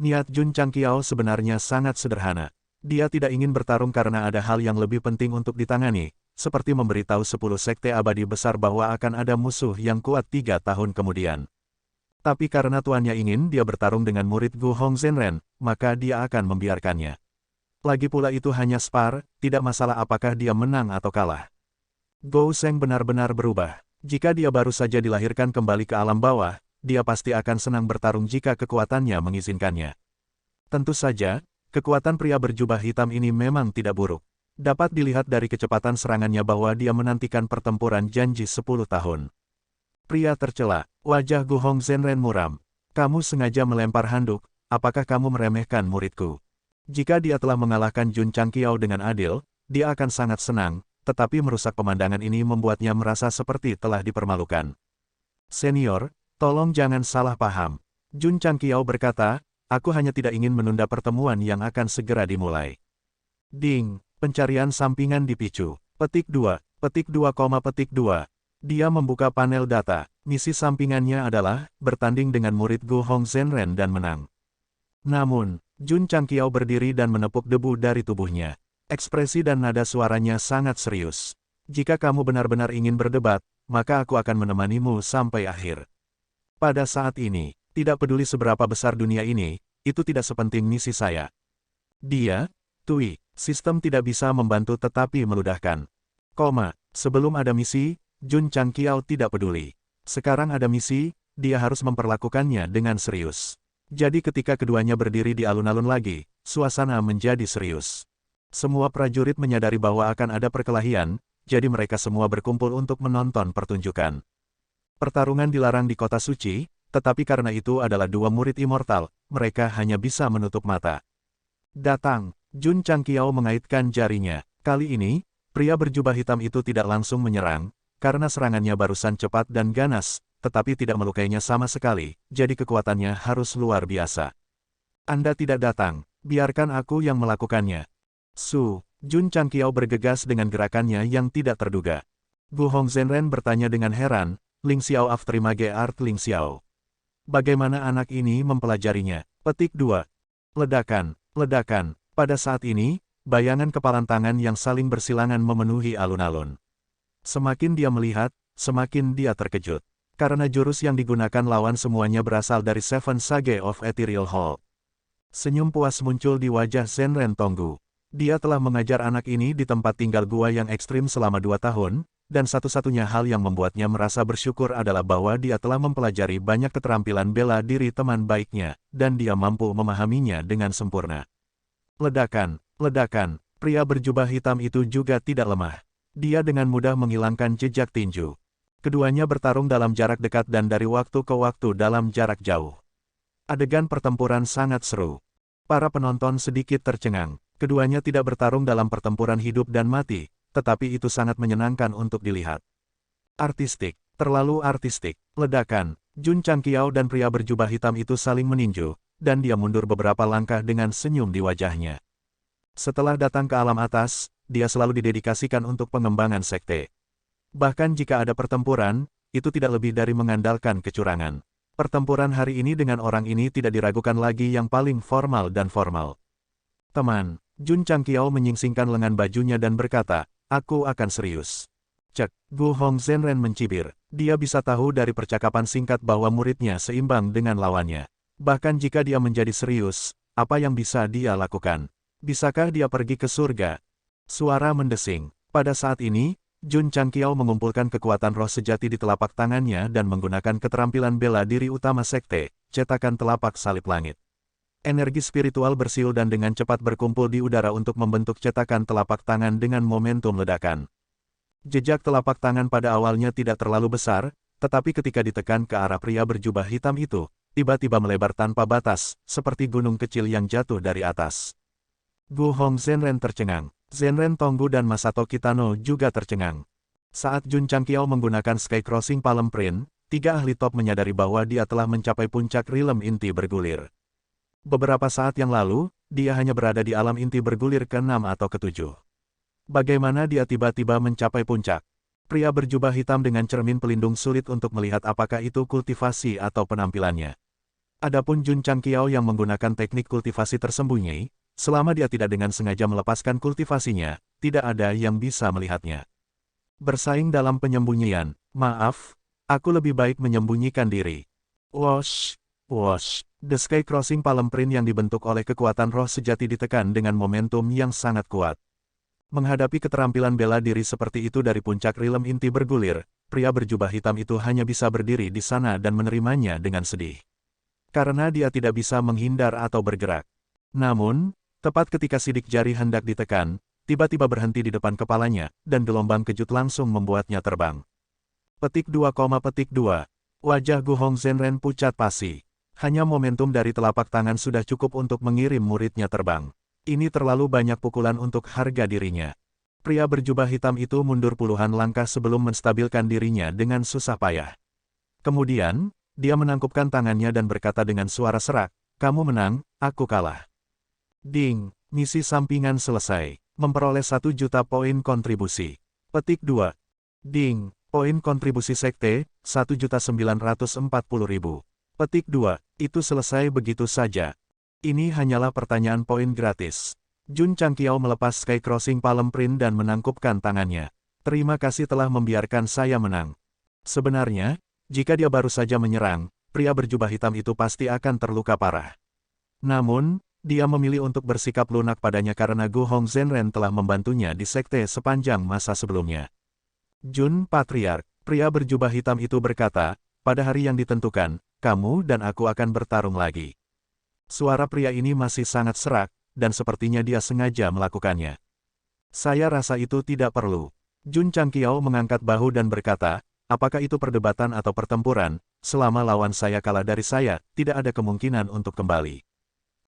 Niat Jun Changqiao sebenarnya sangat sederhana. Dia tidak ingin bertarung karena ada hal yang lebih penting untuk ditangani, seperti memberitahu 10 sekte abadi besar bahwa akan ada musuh yang kuat 3 tahun kemudian. Tapi karena tuannya ingin dia bertarung dengan murid Gu Hongzhenren, maka dia akan membiarkannya. Lagi pula itu hanya spar, tidak masalah apakah dia menang atau kalah. Gou Sheng benar-benar berubah. Jika dia baru saja dilahirkan kembali ke alam bawah, dia pasti akan senang bertarung jika kekuatannya mengizinkannya. Tentu saja, kekuatan pria berjubah hitam ini memang tidak buruk. Dapat dilihat dari kecepatan serangannya bahwa dia menantikan pertempuran janji 10 tahun. Pria tercela, wajah Gu Hongzhenren muram. Kamu sengaja melempar handuk, apakah kamu meremehkan muridku? Jika dia telah mengalahkan Jun Changqiao dengan adil, dia akan sangat senang, tetapi merusak pemandangan ini membuatnya merasa seperti telah dipermalukan. Senior, tolong jangan salah paham. Jun Changqiao berkata, aku hanya tidak ingin menunda pertemuan yang akan segera dimulai. Ding, pencarian sampingan dipicu. Petik 2, petik 2, petik 2. Dia membuka panel data. Misi sampingannya adalah bertanding dengan murid Gu Hongzhenren dan menang. Namun, Jun Changqiao berdiri dan menepuk debu dari tubuhnya. Ekspresi dan nada suaranya sangat serius. Jika kamu benar-benar ingin berdebat, maka aku akan menemanimu sampai akhir. Pada saat ini, tidak peduli seberapa besar dunia ini, itu tidak sepenting misi saya. Dia, Tui, sistem tidak bisa membantu tetapi meludahkan. Sebelum ada misi, Jun Changqiao tidak peduli. Sekarang ada misi, dia harus memperlakukannya dengan serius. Jadi ketika keduanya berdiri di alun-alun lagi, suasana menjadi serius. Semua prajurit menyadari bahwa akan ada perkelahian, jadi mereka semua berkumpul untuk menonton pertunjukan. Pertarungan dilarang di kota suci, tetapi karena itu adalah 2 murid immortal, mereka hanya bisa menutup mata. Datang, Jun Changqiao mengaitkan jarinya. Kali ini, pria berjubah hitam itu tidak langsung menyerang, karena serangannya barusan cepat dan ganas, tetapi tidak melukainya sama sekali, jadi kekuatannya harus luar biasa. Anda tidak datang, biarkan aku yang melakukannya. Jun Changqiao bergegas dengan gerakannya yang tidak terduga. Gu Hongzhenren bertanya dengan heran, Ling Xiao after Mage Art Ling Xiao. Bagaimana anak ini mempelajarinya? Petik 2. Ledakan. Pada saat ini, bayangan kepalan tangan yang saling bersilangan memenuhi alun-alun. Semakin dia melihat, semakin dia terkejut. Karena jurus yang digunakan lawan semuanya berasal dari Seven Sage of Ethereal Hall. Senyum puas muncul di wajah Zhenren Tonggu. Dia telah mengajar anak ini di tempat tinggal gua yang ekstrim selama 2 tahun, dan satu-satunya hal yang membuatnya merasa bersyukur adalah bahwa dia telah mempelajari banyak keterampilan bela diri teman baiknya, dan dia mampu memahaminya dengan sempurna. Ledakan, ledakan, pria berjubah hitam itu juga tidak lemah. Dia dengan mudah menghilangkan jejak tinju. Keduanya bertarung dalam jarak dekat dan dari waktu ke waktu dalam jarak jauh. Adegan pertempuran sangat seru. Para penonton sedikit tercengang. Keduanya tidak bertarung dalam pertempuran hidup dan mati, tetapi itu sangat menyenangkan untuk dilihat. Artistik, terlalu artistik. Ledakan, Jun Changqiao dan pria berjubah hitam itu saling meninju, dan dia mundur beberapa langkah dengan senyum di wajahnya. Setelah datang ke alam atas, dia selalu didedikasikan untuk pengembangan sekte. Bahkan jika ada pertempuran, itu tidak lebih dari mengandalkan kecurangan. Pertempuran hari ini dengan orang ini tidak diragukan lagi yang paling formal dan formal. Teman, Jun Changqiao menyingsingkan lengan bajunya dan berkata, aku akan serius. Cek, Gu Hongzhenren mencibir. Dia bisa tahu dari percakapan singkat bahwa muridnya seimbang dengan lawannya. Bahkan jika dia menjadi serius, apa yang bisa dia lakukan? Bisakah dia pergi ke surga? Suara mendesing. Pada saat ini, Jun Changqiao mengumpulkan kekuatan roh sejati di telapak tangannya dan menggunakan keterampilan bela diri utama sekte, cetakan telapak salib langit. Energi spiritual bersiul dan dengan cepat berkumpul di udara untuk membentuk cetakan telapak tangan dengan momentum ledakan. Jejak telapak tangan pada awalnya tidak terlalu besar, tetapi ketika ditekan ke arah pria berjubah hitam itu, tiba-tiba melebar tanpa batas, seperti gunung kecil yang jatuh dari atas. Gu Hongzhenren tercengang. Zhenren Tonggu dan Masato Kitano juga tercengang. Saat Jun Changqiao menggunakan Sky Crossing Palm Print, tiga ahli top menyadari bahwa dia telah mencapai puncak rilem inti bergulir. Beberapa saat yang lalu, dia hanya berada di alam inti bergulir ke-6 atau ke-7. Bagaimana dia tiba-tiba mencapai puncak? Pria berjubah hitam dengan cermin pelindung sulit untuk melihat apakah itu kultivasi atau penampilannya. Adapun Jun Changqiao yang menggunakan teknik kultivasi tersembunyi, selama dia tidak dengan sengaja melepaskan kultivasinya, tidak ada yang bisa melihatnya. Bersaing dalam penyembunyian, maaf, aku lebih baik menyembunyikan diri. Wosh, wosh, The Sky Crossing Palm Print yang dibentuk oleh kekuatan roh sejati ditekan dengan momentum yang sangat kuat. Menghadapi keterampilan bela diri seperti itu dari puncak rilem inti bergulir, pria berjubah hitam itu hanya bisa berdiri di sana dan menerimanya dengan sedih. Karena dia tidak bisa menghindar atau bergerak. Namun, tepat ketika sidik jari hendak ditekan, tiba-tiba berhenti di depan kepalanya, dan gelombang kejut langsung membuatnya terbang. Petik 2, Wajah Gu Hongzhenren pucat pasi. Hanya momentum dari telapak tangan sudah cukup untuk mengirim muridnya terbang. Ini terlalu banyak pukulan untuk harga dirinya. Pria berjubah hitam itu mundur puluhan langkah sebelum menstabilkan dirinya dengan susah payah. Kemudian, dia menangkupkan tangannya dan berkata dengan suara serak, kamu menang, aku kalah. Ding, misi sampingan selesai. Memperoleh 1 juta poin kontribusi. Petik 2. Ding, poin kontribusi sekte, 1.940.000. Petik 2. Itu selesai begitu saja. Ini hanyalah pertanyaan poin gratis. Jun Changqiao melepas Sky Crossing Palm Print dan menangkupkan tangannya. Terima kasih telah membiarkan saya menang. Sebenarnya, jika dia baru saja menyerang, pria berjubah hitam itu pasti akan terluka parah. Namun, dia memilih untuk bersikap lunak padanya karena Gu Hongzhenren telah membantunya di sekte sepanjang masa sebelumnya. Jun Patriark, pria berjubah hitam itu berkata, pada hari yang ditentukan, kamu dan aku akan bertarung lagi. Suara pria ini masih sangat serak, dan sepertinya dia sengaja melakukannya. Saya rasa itu tidak perlu. Jun Changqiao mengangkat bahu dan berkata, apakah itu perdebatan atau pertempuran, selama lawan saya kalah dari saya, tidak ada kemungkinan untuk kembali.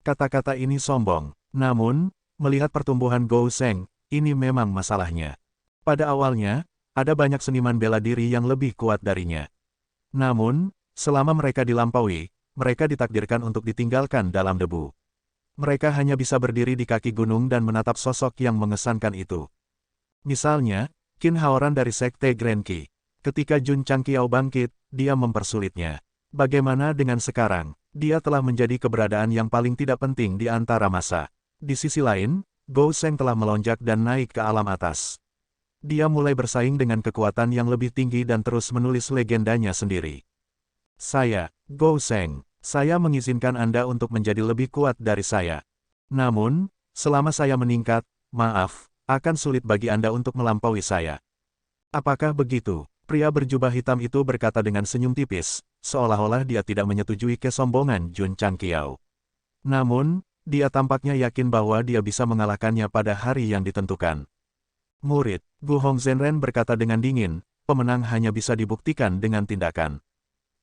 Kata-kata ini sombong. Namun, melihat pertumbuhan Gou Sheng, ini memang masalahnya. Pada awalnya, ada banyak seniman bela diri yang lebih kuat darinya. Namun, selama mereka dilampaui, mereka ditakdirkan untuk ditinggalkan dalam debu. Mereka hanya bisa berdiri di kaki gunung dan menatap sosok yang mengesankan itu. Misalnya, Qin Haoran dari Sekte Grenki. Ketika Jun Changqiao bangkit, dia mempersulitnya. Bagaimana dengan sekarang? Dia telah menjadi keberadaan yang paling tidak penting di antara masa. Di sisi lain, Gou Sheng telah melonjak dan naik ke alam atas. Dia mulai bersaing dengan kekuatan yang lebih tinggi dan terus menulis legendanya sendiri. Saya, Gou Sheng, saya mengizinkan Anda untuk menjadi lebih kuat dari saya. Namun, selama saya meningkat, maaf, akan sulit bagi Anda untuk melampaui saya. Apakah begitu? Pria berjubah hitam itu berkata dengan senyum tipis, seolah-olah dia tidak menyetujui kesombongan Jun Changqiao. Namun, dia tampaknya yakin bahwa dia bisa mengalahkannya pada hari yang ditentukan. Murid, Gu Hongzhenren berkata dengan dingin, pemenang hanya bisa dibuktikan dengan tindakan.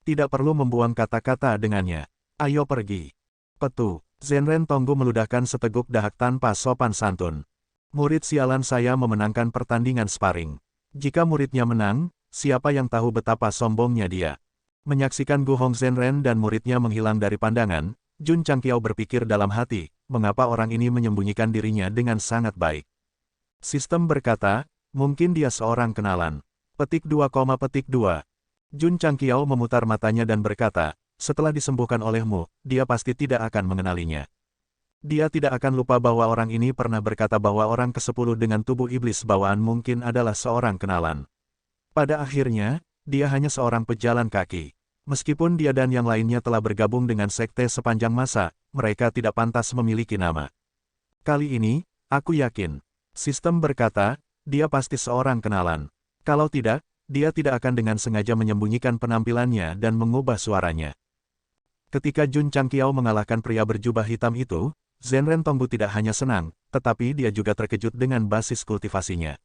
Tidak perlu membuang kata-kata dengannya. Ayo pergi. Petu, Zhenren Tonggu meludahkan seteguk dahak tanpa sopan santun. Murid sialan saya memenangkan pertandingan sparring. Jika muridnya menang, siapa yang tahu betapa sombongnya dia. Menyaksikan Gu Hongzhenren dan muridnya menghilang dari pandangan, Jun Changqiao berpikir dalam hati, mengapa orang ini menyembunyikan dirinya dengan sangat baik. Sistem berkata, mungkin dia seorang kenalan. Petik 2, petik 2. Jun Changqiao memutar matanya dan berkata, setelah disembuhkan olehmu, dia pasti tidak akan mengenalinya. Dia tidak akan lupa bahwa orang ini pernah berkata bahwa orang ke-10 dengan tubuh iblis bawaan mungkin adalah seorang kenalan. Pada akhirnya, dia hanya seorang pejalan kaki. Meskipun dia dan yang lainnya telah bergabung dengan sekte sepanjang masa, mereka tidak pantas memiliki nama. Kali ini, aku yakin. Sistem berkata, dia pasti seorang kenalan. Kalau tidak, dia tidak akan dengan sengaja menyembunyikan penampilannya dan mengubah suaranya. Ketika Jun Changqiao mengalahkan pria berjubah hitam itu, Zhenren Tonggu tidak hanya senang, tetapi dia juga terkejut dengan basis kultivasinya.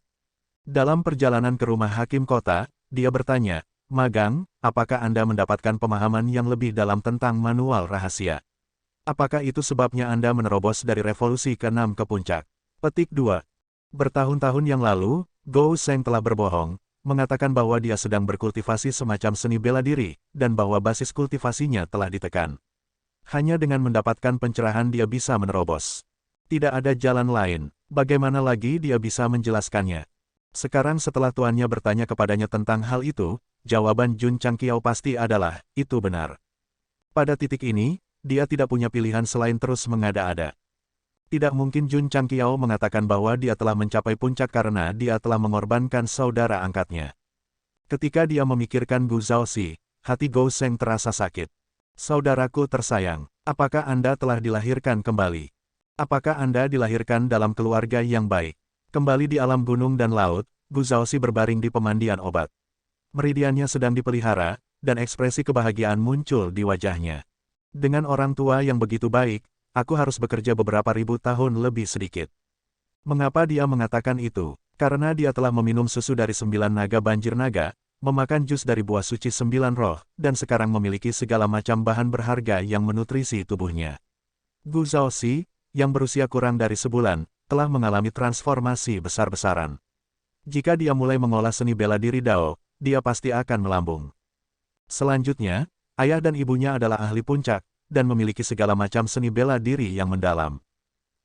Dalam perjalanan ke rumah hakim kota, dia bertanya, Magang, apakah Anda mendapatkan pemahaman yang lebih dalam tentang manual rahasia? Apakah itu sebabnya Anda menerobos dari revolusi ke-6 ke puncak? Petik 2. Bertahun-tahun yang lalu, Gou Sheng telah berbohong, mengatakan bahwa dia sedang berkultivasi semacam seni bela diri, dan bahwa basis kultivasinya telah ditekan. Hanya dengan mendapatkan pencerahan dia bisa menerobos. Tidak ada jalan lain, bagaimana lagi dia bisa menjelaskannya? Sekarang setelah tuannya bertanya kepadanya tentang hal itu, jawaban Jun Changqiao pasti adalah, itu benar. Pada titik ini, dia tidak punya pilihan selain terus mengada-ada. Tidak mungkin Jun Changqiao mengatakan bahwa dia telah mencapai puncak karena dia telah mengorbankan saudara angkatnya. Ketika dia memikirkan Gu Zhaoxi, hati Gou Sheng terasa sakit. Saudaraku tersayang, apakah Anda telah dilahirkan kembali? Apakah Anda dilahirkan dalam keluarga yang baik? Kembali di alam gunung dan laut, Gu Zhaoxi berbaring di pemandian obat. Meridiannya sedang dipelihara, dan ekspresi kebahagiaan muncul di wajahnya. Dengan orang tua yang begitu baik, aku harus bekerja beberapa ribu tahun lebih sedikit. Mengapa dia mengatakan itu? Karena dia telah meminum susu dari 9 naga banjir naga, memakan jus dari buah suci 9 roh, dan sekarang memiliki segala macam bahan berharga yang menutrisi tubuhnya. Gu Zhaoxi, yang berusia kurang dari sebulan, telah mengalami transformasi besar-besaran. Jika dia mulai mengolah seni bela diri Dao, dia pasti akan melambung. Selanjutnya, ayah dan ibunya adalah ahli puncak, dan memiliki segala macam seni bela diri yang mendalam.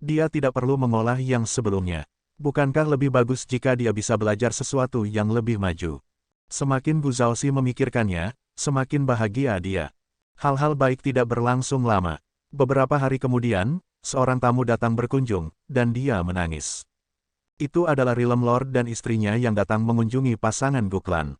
Dia tidak perlu mengolah yang sebelumnya. Bukankah lebih bagus jika dia bisa belajar sesuatu yang lebih maju? Semakin Gu Zhaoxi memikirkannya, semakin bahagia dia. Hal-hal baik tidak berlangsung lama. Beberapa hari kemudian, seorang tamu datang berkunjung, dan dia menangis. Itu adalah Rilem Lord dan istrinya yang datang mengunjungi pasangan Guklan.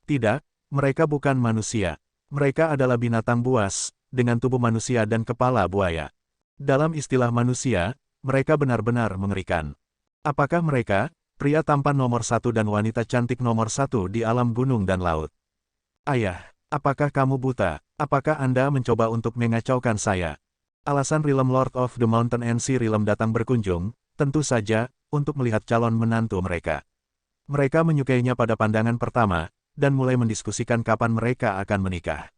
Tidak, mereka bukan manusia. Mereka adalah binatang buas, dengan tubuh manusia dan kepala buaya. Dalam istilah manusia, mereka benar-benar mengerikan. Apakah mereka, pria tampan nomor 1 dan wanita cantik nomor 1 di alam gunung dan laut? Ayah, apakah kamu buta? Apakah Anda mencoba untuk mengacaukan saya? Alasan Rilem Lord of the Mountain and Sea Rilem datang berkunjung, tentu saja, untuk melihat calon menantu mereka. Mereka menyukainya pada pandangan pertama, dan mulai mendiskusikan kapan mereka akan menikah.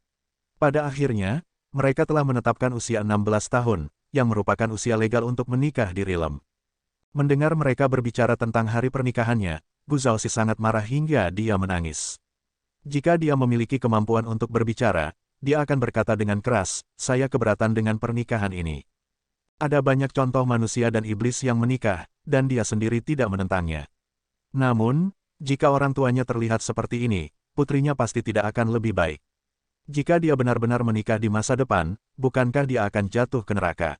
Pada akhirnya, mereka telah menetapkan usia 16 tahun, yang merupakan usia legal untuk menikah di Rilem. Mendengar mereka berbicara tentang hari pernikahannya, Gu Zhaoxi sangat marah hingga dia menangis. Jika dia memiliki kemampuan untuk berbicara, dia akan berkata dengan keras, saya keberatan dengan pernikahan ini. Ada banyak contoh manusia dan iblis yang menikah, dan dia sendiri tidak menentangnya. Namun, jika orang tuanya terlihat seperti ini, putrinya pasti tidak akan lebih baik. Jika dia benar-benar menikah di masa depan, bukankah dia akan jatuh ke neraka?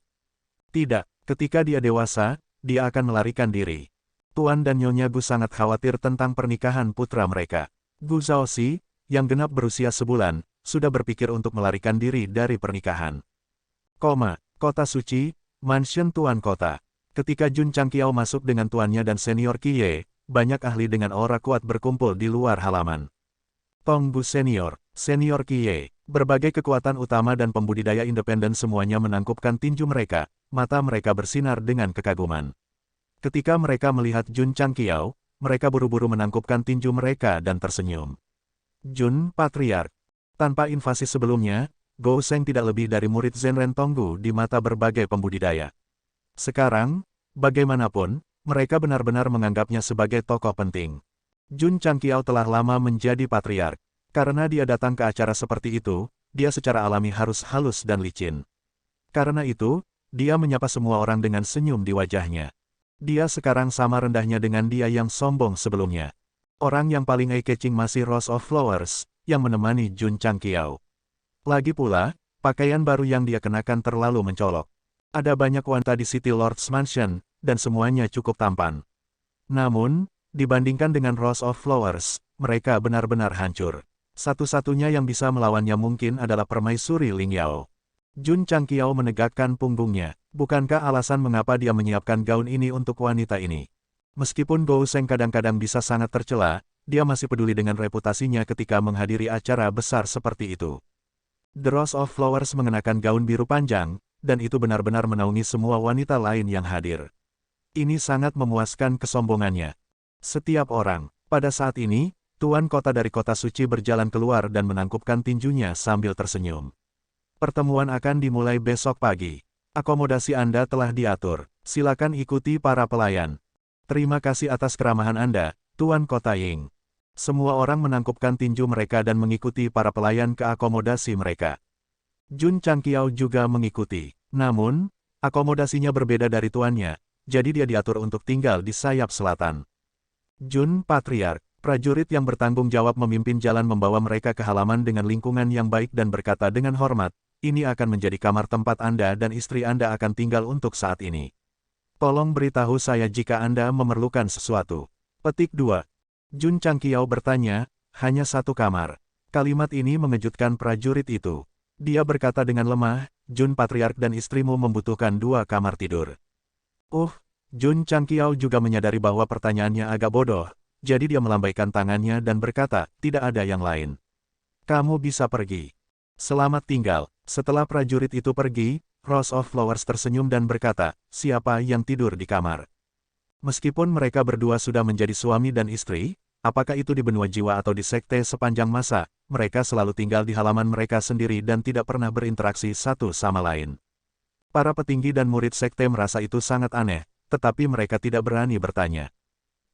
Tidak, ketika dia dewasa, dia akan melarikan diri. Tuan dan Nyonya Gu sangat khawatir tentang pernikahan putra mereka. Gu Zhaoxi, yang genap berusia sebulan, sudah berpikir untuk melarikan diri dari pernikahan. Kota suci, mansion Tuan Kota. Ketika Jun Changqiao masuk dengan tuannya dan senior Qiye, banyak ahli dengan aura kuat berkumpul di luar halaman. Tongbu Senior, Senior Kie, berbagai kekuatan utama dan pembudidaya independen semuanya menangkupkan tinju mereka, mata mereka bersinar dengan kekaguman. Ketika mereka melihat Jun Changqiao, mereka buru-buru menangkupkan tinju mereka dan tersenyum. Jun Patriark. Tanpa invasi sebelumnya, Gou Sheng tidak lebih dari murid Zenren Tonggu di mata berbagai pembudidaya. Sekarang, bagaimanapun, mereka benar-benar menganggapnya sebagai tokoh penting. Jun Changqiao telah lama menjadi patriark. Karena dia datang ke acara seperti itu, dia secara alami harus halus dan licin. Karena itu, dia menyapa semua orang dengan senyum di wajahnya. Dia sekarang sama rendahnya dengan dia yang sombong sebelumnya. Orang yang paling eye-catching masih Rose of Flowers, yang menemani Jun Changqiao. Lagi pula, pakaian baru yang dia kenakan terlalu mencolok. Ada banyak wanita di City Lord's Mansion, dan semuanya cukup tampan. Namun, dibandingkan dengan Rose of Flowers, mereka benar-benar hancur. Satu-satunya yang bisa melawannya mungkin adalah permaisuri Ling Yao. Jun Changqiao menegakkan punggungnya. Bukankah alasan mengapa dia menyiapkan gaun ini untuk wanita ini? Meskipun Gou Sheng kadang-kadang bisa sangat tercela, dia masih peduli dengan reputasinya ketika menghadiri acara besar seperti itu. The Rose of Flowers mengenakan gaun biru panjang, dan itu benar-benar menaungi semua wanita lain yang hadir. Ini sangat memuaskan kesombongannya. Setiap orang, pada saat ini, Tuan Kota dari Kota Suci berjalan keluar dan menangkupkan tinjunya sambil tersenyum. Pertemuan akan dimulai besok pagi. Akomodasi Anda telah diatur. Silakan ikuti para pelayan. Terima kasih atas keramahan Anda, Tuan Kota Ying. Semua orang menangkupkan tinju mereka dan mengikuti para pelayan ke akomodasi mereka. Jun Changqiao juga mengikuti. Namun, akomodasinya berbeda dari tuannya, jadi dia diatur untuk tinggal di sayap selatan. Jun Patriark, prajurit yang bertanggung jawab memimpin jalan membawa mereka ke halaman dengan lingkungan yang baik dan berkata dengan hormat, ini akan menjadi kamar tempat Anda dan istri Anda akan tinggal untuk saat ini. Tolong beritahu saya jika Anda memerlukan sesuatu. Petik 2. Jun Changqiao bertanya, hanya satu kamar. Kalimat ini mengejutkan prajurit itu. Dia berkata dengan lemah, Jun Patriark dan istrimu membutuhkan 2 kamar tidur. Jun Changqiao juga menyadari bahwa pertanyaannya agak bodoh, jadi dia melambaikan tangannya dan berkata, tidak ada yang lain. Kamu bisa pergi. Selamat tinggal. Setelah prajurit itu pergi, Rose of Flowers tersenyum dan berkata, siapa yang tidur di kamar? Meskipun mereka berdua sudah menjadi suami dan istri, apakah itu di benua jiwa atau di sekte sepanjang masa, mereka selalu tinggal di halaman mereka sendiri dan tidak pernah berinteraksi satu sama lain. Para petinggi dan murid sekte merasa itu sangat aneh, tetapi mereka tidak berani bertanya.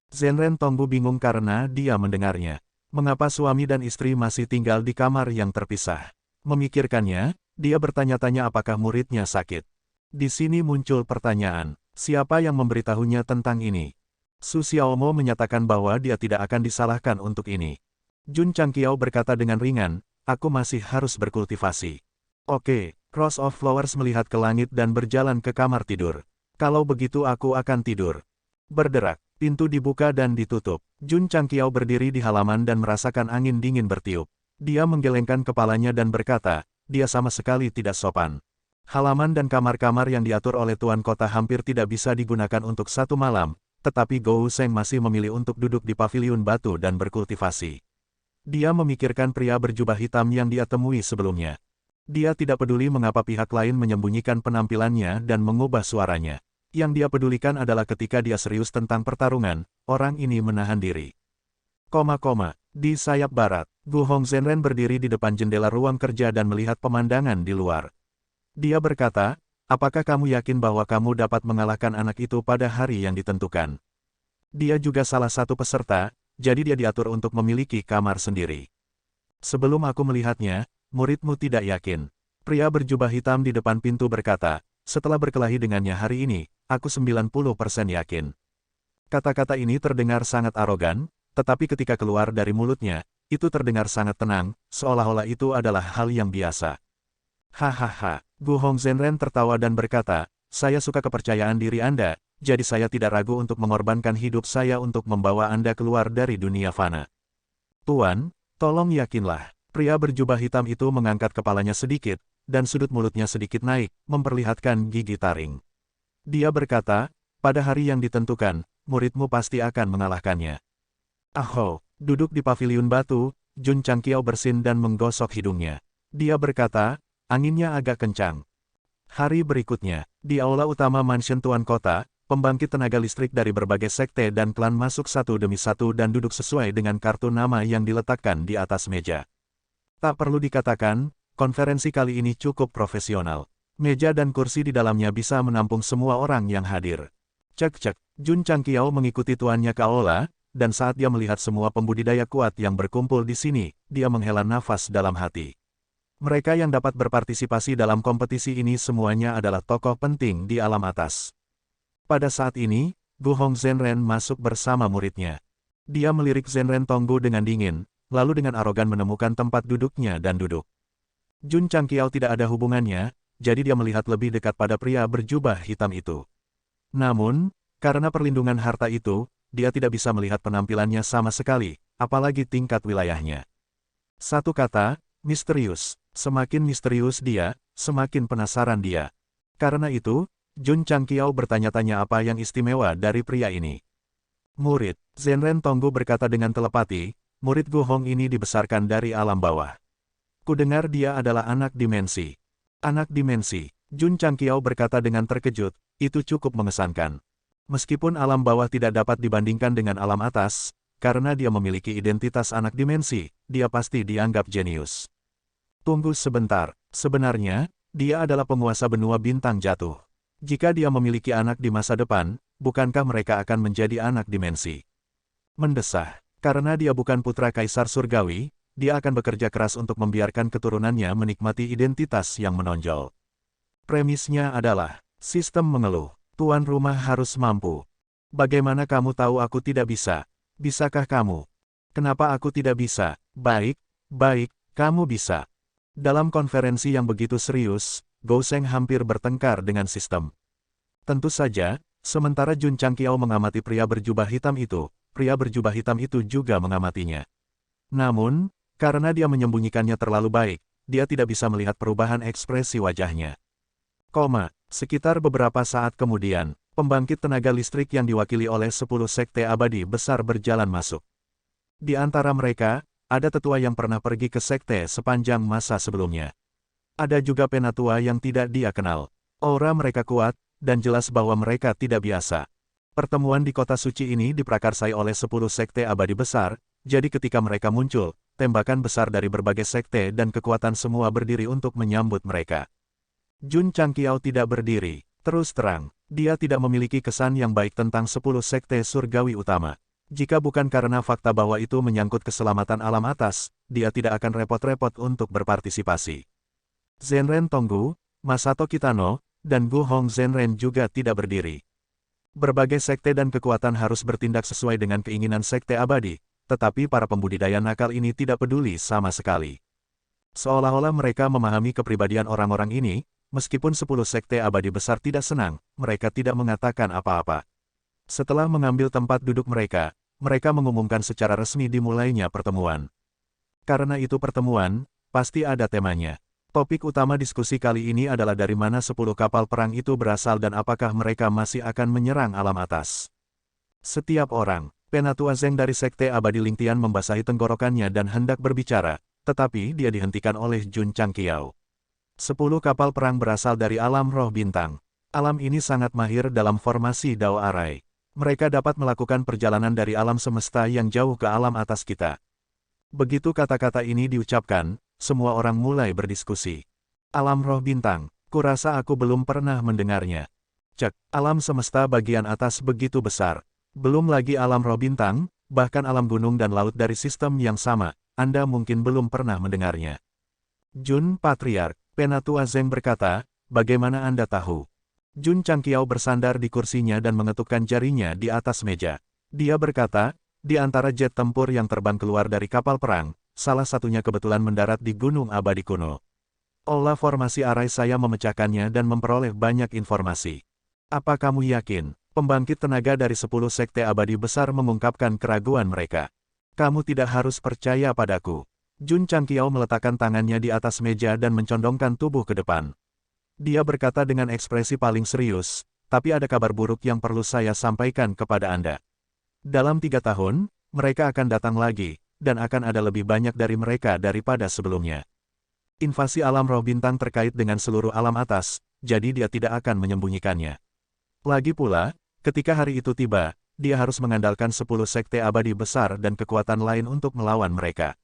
Zenren Tongbu bingung karena dia mendengarnya. Mengapa suami dan istri masih tinggal di kamar yang terpisah? Memikirkannya, dia bertanya-tanya apakah muridnya sakit. Di sini muncul pertanyaan. Siapa yang memberitahunya tentang ini? Su Xiaomo menyatakan bahwa dia tidak akan disalahkan untuk ini. Jun Changqiao berkata dengan ringan, aku masih harus berkultivasi. Oke, Rose of Flowers melihat ke langit dan berjalan ke kamar tidur. Kalau begitu aku akan tidur. Berderak, pintu dibuka dan ditutup. Jun Changqiao berdiri di halaman dan merasakan angin dingin bertiup. Dia menggelengkan kepalanya dan berkata, dia sama sekali tidak sopan. Halaman dan kamar-kamar yang diatur oleh Tuan Kota hampir tidak bisa digunakan untuk satu malam, tetapi Gou Sheng masih memilih untuk duduk di paviliun batu dan berkultivasi. Dia memikirkan pria berjubah hitam yang dia temui sebelumnya. Dia tidak peduli mengapa pihak lain menyembunyikan penampilannya dan mengubah suaranya. Yang dia pedulikan adalah ketika dia serius tentang pertarungan, orang ini menahan diri. Di sayap barat, Gu Hongzhenren berdiri di depan jendela ruang kerja dan melihat pemandangan di luar. Dia berkata, apakah kamu yakin bahwa kamu dapat mengalahkan anak itu pada hari yang ditentukan? Dia juga salah satu peserta, jadi dia diatur untuk memiliki kamar sendiri. Sebelum aku melihatnya, muridmu tidak yakin. Pria berjubah hitam di depan pintu berkata, setelah berkelahi dengannya hari ini, aku 90% yakin. Kata-kata ini terdengar sangat arogan, tetapi ketika keluar dari mulutnya, itu terdengar sangat tenang, seolah-olah itu adalah hal yang biasa. Hahaha, Gu Hongzhenren tertawa dan berkata, saya suka kepercayaan diri Anda, jadi saya tidak ragu untuk mengorbankan hidup saya untuk membawa Anda keluar dari dunia fana. Tuan, tolong yakinlah. Pria berjubah hitam itu mengangkat kepalanya sedikit, dan sudut mulutnya sedikit naik, memperlihatkan gigi taring. Dia berkata, pada hari yang ditentukan, muridmu pasti akan mengalahkannya. Aho, duduk di paviliun batu, Jun Changqiao bersin dan menggosok hidungnya. Dia berkata, anginnya agak kencang. Hari berikutnya, di aula utama mansion Tuan Kota, pembangkit tenaga listrik dari berbagai sekte dan klan masuk satu demi satu dan duduk sesuai dengan kartu nama yang diletakkan di atas meja. Tak perlu dikatakan, konferensi kali ini cukup profesional. Meja dan kursi di dalamnya bisa menampung semua orang yang hadir. Cek-cek, Jun Changqiao mengikuti tuannya ke aula, dan saat dia melihat semua pembudidaya kuat yang berkumpul di sini, dia menghela nafas dalam hati. Mereka yang dapat berpartisipasi dalam kompetisi ini semuanya adalah tokoh penting di alam atas. Pada saat ini, Gu Hong Zhenren masuk bersama muridnya. Dia melirik Zhenren Tonggu dengan dingin, lalu dengan arogan menemukan tempat duduknya dan duduk. Jun Changqiao tidak ada hubungannya, jadi dia melihat lebih dekat pada pria berjubah hitam itu. Namun, karena perlindungan harta itu, dia tidak bisa melihat penampilannya sama sekali, apalagi tingkat wilayahnya. Satu kata, misterius. Semakin misterius dia, semakin penasaran dia. Karena itu, Jun Changqiao bertanya-tanya apa yang istimewa dari pria ini. Murid, Zhenren Tonggu berkata dengan telepati, murid Gu Hong ini dibesarkan dari alam bawah. Kudengar dia adalah anak dimensi. Anak dimensi, Jun Changqiao berkata dengan terkejut, itu cukup mengesankan. Meskipun alam bawah tidak dapat dibandingkan dengan alam atas, karena dia memiliki identitas anak dimensi, dia pasti dianggap jenius. Tunggu sebentar, sebenarnya, dia adalah penguasa benua bintang jatuh. Jika dia memiliki anak di masa depan, bukankah mereka akan menjadi anak dimensi? Mendesah, karena dia bukan putra kaisar surgawi, dia akan bekerja keras untuk membiarkan keturunannya menikmati identitas yang menonjol. Premisnya adalah, sistem mengeluh, tuan rumah harus mampu. Bagaimana kamu tahu aku tidak bisa? Bisakah kamu? Kenapa aku tidak bisa? Baik, kamu bisa. Dalam konferensi yang begitu serius, Gou Sheng hampir bertengkar dengan sistem. Tentu saja, sementara Jun Changqiao mengamati pria berjubah hitam itu, pria berjubah hitam itu juga mengamatinya. Namun, karena dia menyembunyikannya terlalu baik, dia tidak bisa melihat perubahan ekspresi wajahnya. Sekitar beberapa saat kemudian, pembangkit tenaga listrik yang diwakili oleh 10 sekte abadi besar berjalan masuk. Di antara mereka, ada tetua yang pernah pergi ke sekte sepanjang masa sebelumnya. Ada juga penatua yang tidak dia kenal. Aura mereka kuat, dan jelas bahwa mereka tidak biasa. Pertemuan di kota suci ini diprakarsai oleh 10 sekte abadi besar, jadi ketika mereka muncul, tembakan besar dari berbagai sekte dan kekuatan semua berdiri untuk menyambut mereka. Jun Changqiao tidak berdiri, terus terang, dia tidak memiliki kesan yang baik tentang 10 sekte surgawi utama. Jika bukan karena fakta bahwa itu menyangkut keselamatan alam atas, dia tidak akan repot-repot untuk berpartisipasi. Zhenren Tonggu, Masato Kitano, dan Gu Hong Zhenren juga tidak berdiri. Berbagai sekte dan kekuatan harus bertindak sesuai dengan keinginan sekte abadi, tetapi para pembudidaya nakal ini tidak peduli sama sekali. Seolah-olah mereka memahami kepribadian orang-orang ini, meskipun 10 sekte abadi besar tidak senang, mereka tidak mengatakan apa-apa. Setelah mengambil tempat duduk mereka mengumumkan secara resmi dimulainya pertemuan. Karena itu pertemuan, pasti ada temanya. Topik utama diskusi kali ini adalah dari mana 10 kapal perang itu berasal dan apakah mereka masih akan menyerang alam atas. Setiap orang, Penatua Zeng dari Sekte Abadi Lingtian membasahi tenggorokannya dan hendak berbicara, tetapi dia dihentikan oleh Jun Changqiao. 10 kapal perang berasal dari alam roh bintang. Alam ini sangat mahir dalam formasi Dao Arai. Mereka dapat melakukan perjalanan dari alam semesta yang jauh ke alam atas kita. Begitu kata-kata ini diucapkan, semua orang mulai berdiskusi. Alam roh bintang, kurasa aku belum pernah mendengarnya. Cek, alam semesta bagian atas begitu besar. Belum lagi alam roh bintang, bahkan alam gunung dan laut dari sistem yang sama, Anda mungkin belum pernah mendengarnya. Jun Patriark, Penatua Zeng berkata, bagaimana Anda tahu? Jun Changqiao bersandar di kursinya dan mengetukkan jarinya di atas meja. Dia berkata, di antara jet tempur yang terbang keluar dari kapal perang, salah satunya kebetulan mendarat di Gunung Abadi Kuno. Olah formasi arai saya memecahkannya dan memperoleh banyak informasi. Apa kamu yakin, pembangkit tenaga dari 10 sekte abadi besar mengungkapkan keraguan mereka? Kamu tidak harus percaya padaku. Jun Changqiao meletakkan tangannya di atas meja dan mencondongkan tubuh ke depan. Dia berkata dengan ekspresi paling serius, tapi ada kabar buruk yang perlu saya sampaikan kepada Anda. Dalam 3 tahun, mereka akan datang lagi, dan akan ada lebih banyak dari mereka daripada sebelumnya. Invasi alam roh bintang terkait dengan seluruh alam atas, jadi dia tidak akan menyembunyikannya. Lagi pula, ketika hari itu tiba, dia harus mengandalkan 10 sekte abadi besar dan kekuatan lain untuk melawan mereka.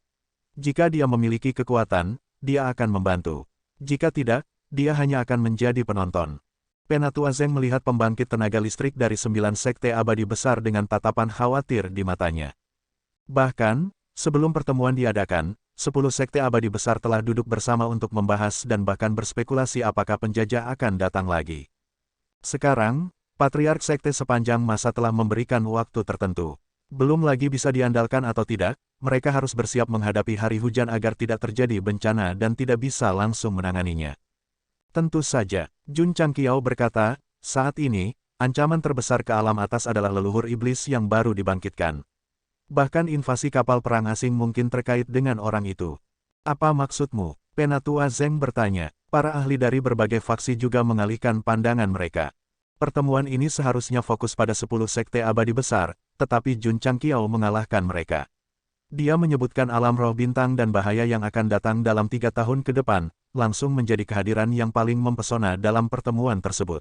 Jika dia memiliki kekuatan, dia akan membantu. Jika tidak, dia hanya akan menjadi penonton. Penatua Zeng melihat pembangkit tenaga listrik dari 9 sekte abadi besar dengan tatapan khawatir di matanya. Bahkan, sebelum pertemuan diadakan, 10 sekte abadi besar telah duduk bersama untuk membahas dan bahkan berspekulasi apakah penjajah akan datang lagi. Sekarang, Patriark Sekte sepanjang masa telah memberikan waktu tertentu. Belum lagi bisa diandalkan atau tidak, mereka harus bersiap menghadapi hari hujan agar tidak terjadi bencana dan tidak bisa langsung menanganinya. Tentu saja, Jun Changqiao berkata, saat ini, ancaman terbesar ke alam atas adalah leluhur iblis yang baru dibangkitkan. Bahkan invasi kapal perang asing mungkin terkait dengan orang itu. Apa maksudmu? Penatua Zeng bertanya. Para ahli dari berbagai faksi juga mengalihkan pandangan mereka. Pertemuan ini seharusnya fokus pada 10 sekte abadi besar, tetapi Jun Changqiao mengalahkan mereka. Dia menyebutkan alam roh bintang dan bahaya yang akan datang dalam 3 tahun ke depan, langsung menjadi kehadiran yang paling mempesona dalam pertemuan tersebut.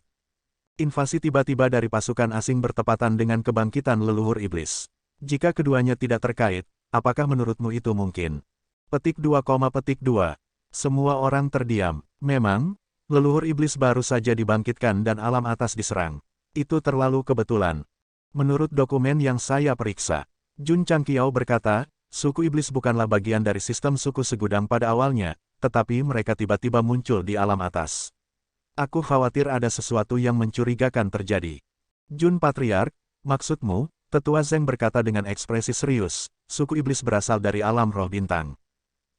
Invasi tiba-tiba dari pasukan asing bertepatan dengan kebangkitan leluhur iblis. Jika keduanya tidak terkait, apakah menurutmu itu mungkin? Petik 2, petik 2. Semua orang terdiam. Memang, leluhur iblis baru saja dibangkitkan dan alam atas diserang. Itu terlalu kebetulan. Menurut dokumen yang saya periksa, Jun Changqiao berkata, suku iblis bukanlah bagian dari sistem suku segudang pada awalnya, tetapi mereka tiba-tiba muncul di alam atas. Aku khawatir ada sesuatu yang mencurigakan terjadi. Jun Patriark, maksudmu? Tetua Zeng berkata dengan ekspresi serius, suku iblis berasal dari alam roh bintang.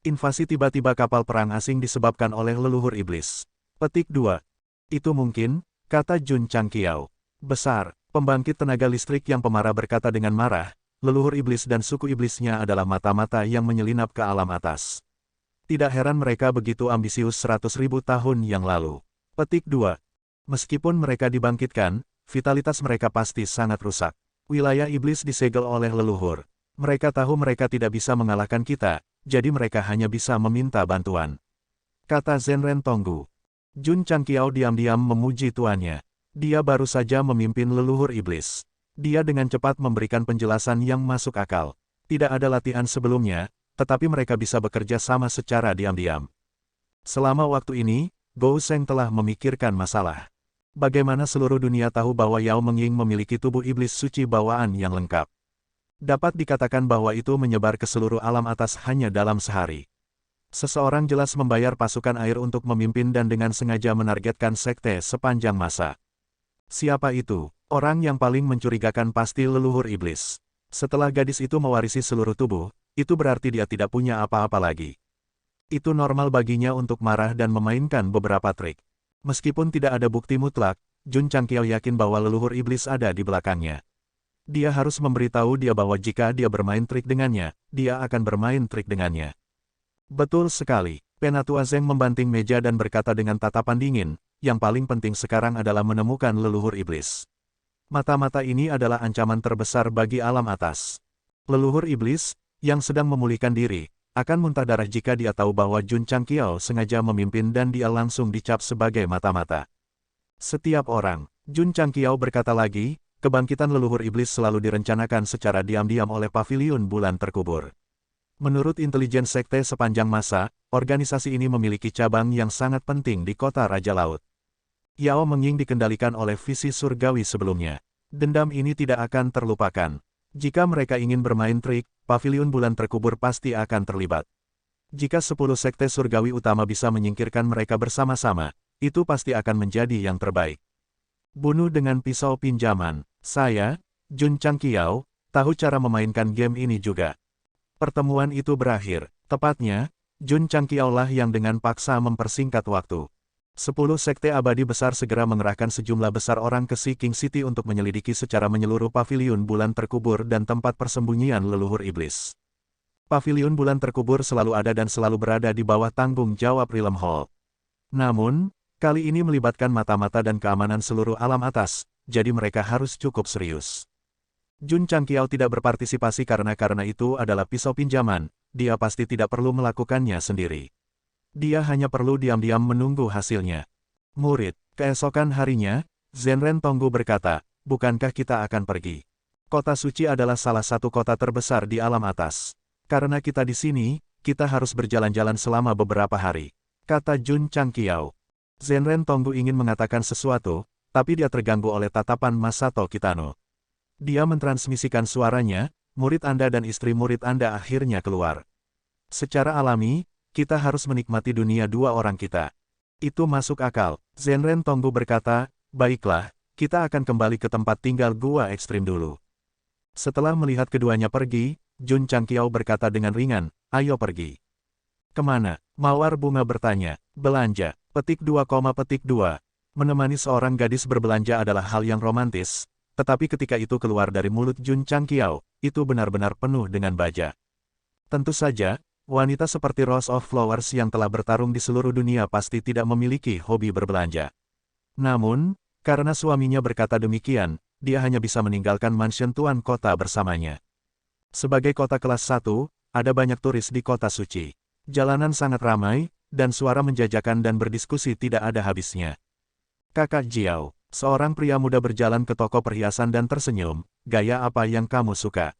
Invasi tiba-tiba kapal perang asing disebabkan oleh leluhur iblis. Petik 2. Itu mungkin, kata Jun Changqiao. Besar, pembangkit tenaga listrik yang pemarah berkata dengan marah, leluhur iblis dan suku iblisnya adalah mata-mata yang menyelinap ke alam atas. Tidak heran mereka begitu ambisius 100.000 tahun yang lalu. Petik 2. Meskipun mereka dibangkitkan, vitalitas mereka pasti sangat rusak. Wilayah iblis disegel oleh leluhur. Mereka tahu mereka tidak bisa mengalahkan kita, jadi mereka hanya bisa meminta bantuan. Kata Zenren Tonggu. Jun Changqiao diam-diam memuji tuannya. Dia baru saja memimpin leluhur iblis. Dia dengan cepat memberikan penjelasan yang masuk akal. Tidak ada latihan sebelumnya, tetapi mereka bisa bekerja sama secara diam-diam. Selama waktu ini, Gou Sheng telah memikirkan masalah. Bagaimana seluruh dunia tahu bahwa Yao Mengying memiliki tubuh iblis suci bawaan yang lengkap. Dapat dikatakan bahwa itu menyebar ke seluruh alam atas hanya dalam sehari. Seseorang jelas membayar pasukan air untuk memimpin dan dengan sengaja menargetkan sekte sepanjang masa. Siapa itu? Orang yang paling mencurigakan pasti leluhur iblis. Setelah gadis itu mewarisi seluruh tubuh, itu berarti dia tidak punya apa-apa lagi. Itu normal baginya untuk marah dan memainkan beberapa trik. Meskipun tidak ada bukti mutlak, Jun Changqiao yakin bahwa leluhur iblis ada di belakangnya. Dia harus memberitahu dia bahwa jika dia bermain trik dengannya, dia akan bermain trik dengannya. Betul sekali. Penatua Zeng membanting meja dan berkata dengan tatapan dingin, yang paling penting sekarang adalah menemukan leluhur iblis. Mata-mata ini adalah ancaman terbesar bagi alam atas. Leluhur iblis, yang sedang memulihkan diri, akan muntah darah jika dia tahu bahwa Jun Changqiao sengaja memimpin dan dia langsung dicap sebagai mata-mata. Setiap orang, Jun Changqiao berkata lagi, kebangkitan leluhur iblis selalu direncanakan secara diam-diam oleh paviliun bulan terkubur. Menurut intelijen sekte sepanjang masa, organisasi ini memiliki cabang yang sangat penting di kota Raja Laut. Yao Mengying dikendalikan oleh visi surgawi sebelumnya. Dendam ini tidak akan terlupakan. Jika mereka ingin bermain trik, paviliun bulan terkubur pasti akan terlibat. Jika 10 sekte surgawi utama bisa menyingkirkan mereka bersama-sama, itu pasti akan menjadi yang terbaik. Bunuh dengan pisau pinjaman. Saya, Jun Changqiao, tahu cara memainkan game ini juga. Pertemuan itu berakhir. Tepatnya, Jun Changqiao lah yang dengan paksa mempersingkat waktu. 10 sekte abadi besar segera mengerahkan sejumlah besar orang ke King City untuk menyelidiki secara menyeluruh paviliun bulan terkubur dan tempat persembunyian leluhur iblis. Paviliun bulan terkubur selalu ada dan selalu berada di bawah tanggung jawab Realm Hall. Namun, kali ini melibatkan mata-mata dan keamanan seluruh alam atas, jadi mereka harus cukup serius. Jun Changqiao tidak berpartisipasi karena itu adalah pisau pinjaman, dia pasti tidak perlu melakukannya sendiri. Dia hanya perlu diam-diam menunggu hasilnya. Murid, keesokan harinya, Zenren Tonggu berkata, bukankah kita akan pergi? Kota suci adalah salah satu kota terbesar di alam atas. Karena kita di sini, kita harus berjalan-jalan selama beberapa hari, kata Jun Changqiao. Zenren Tonggu ingin mengatakan sesuatu, tapi dia terganggu oleh tatapan Masato Kitano. Dia mentransmisikan suaranya, murid Anda dan istri murid Anda akhirnya keluar. Secara alami, kita harus menikmati dunia dua orang kita. Itu masuk akal. Zenren Tonggu berkata, baiklah, kita akan kembali ke tempat tinggal gua ekstrim dulu. Setelah melihat keduanya pergi, Jun Changqiao berkata dengan ringan, ayo pergi. Kemana? Mawar bunga bertanya. Belanja. Petik 2, Menemani seorang gadis berbelanja adalah hal yang romantis, tetapi ketika itu keluar dari mulut Jun Changqiao, itu benar-benar penuh dengan baja. Tentu saja, wanita seperti Rose of Flowers yang telah bertarung di seluruh dunia pasti tidak memiliki hobi berbelanja. Namun, karena suaminya berkata demikian, dia hanya bisa meninggalkan mansion tuan kota bersamanya. Sebagai kota kelas 1, ada banyak turis di kota suci. Jalanan sangat ramai, dan suara menjajakan dan berdiskusi tidak ada habisnya. Kakak Jiao, seorang pria muda berjalan ke toko perhiasan dan tersenyum, gaya apa yang kamu suka?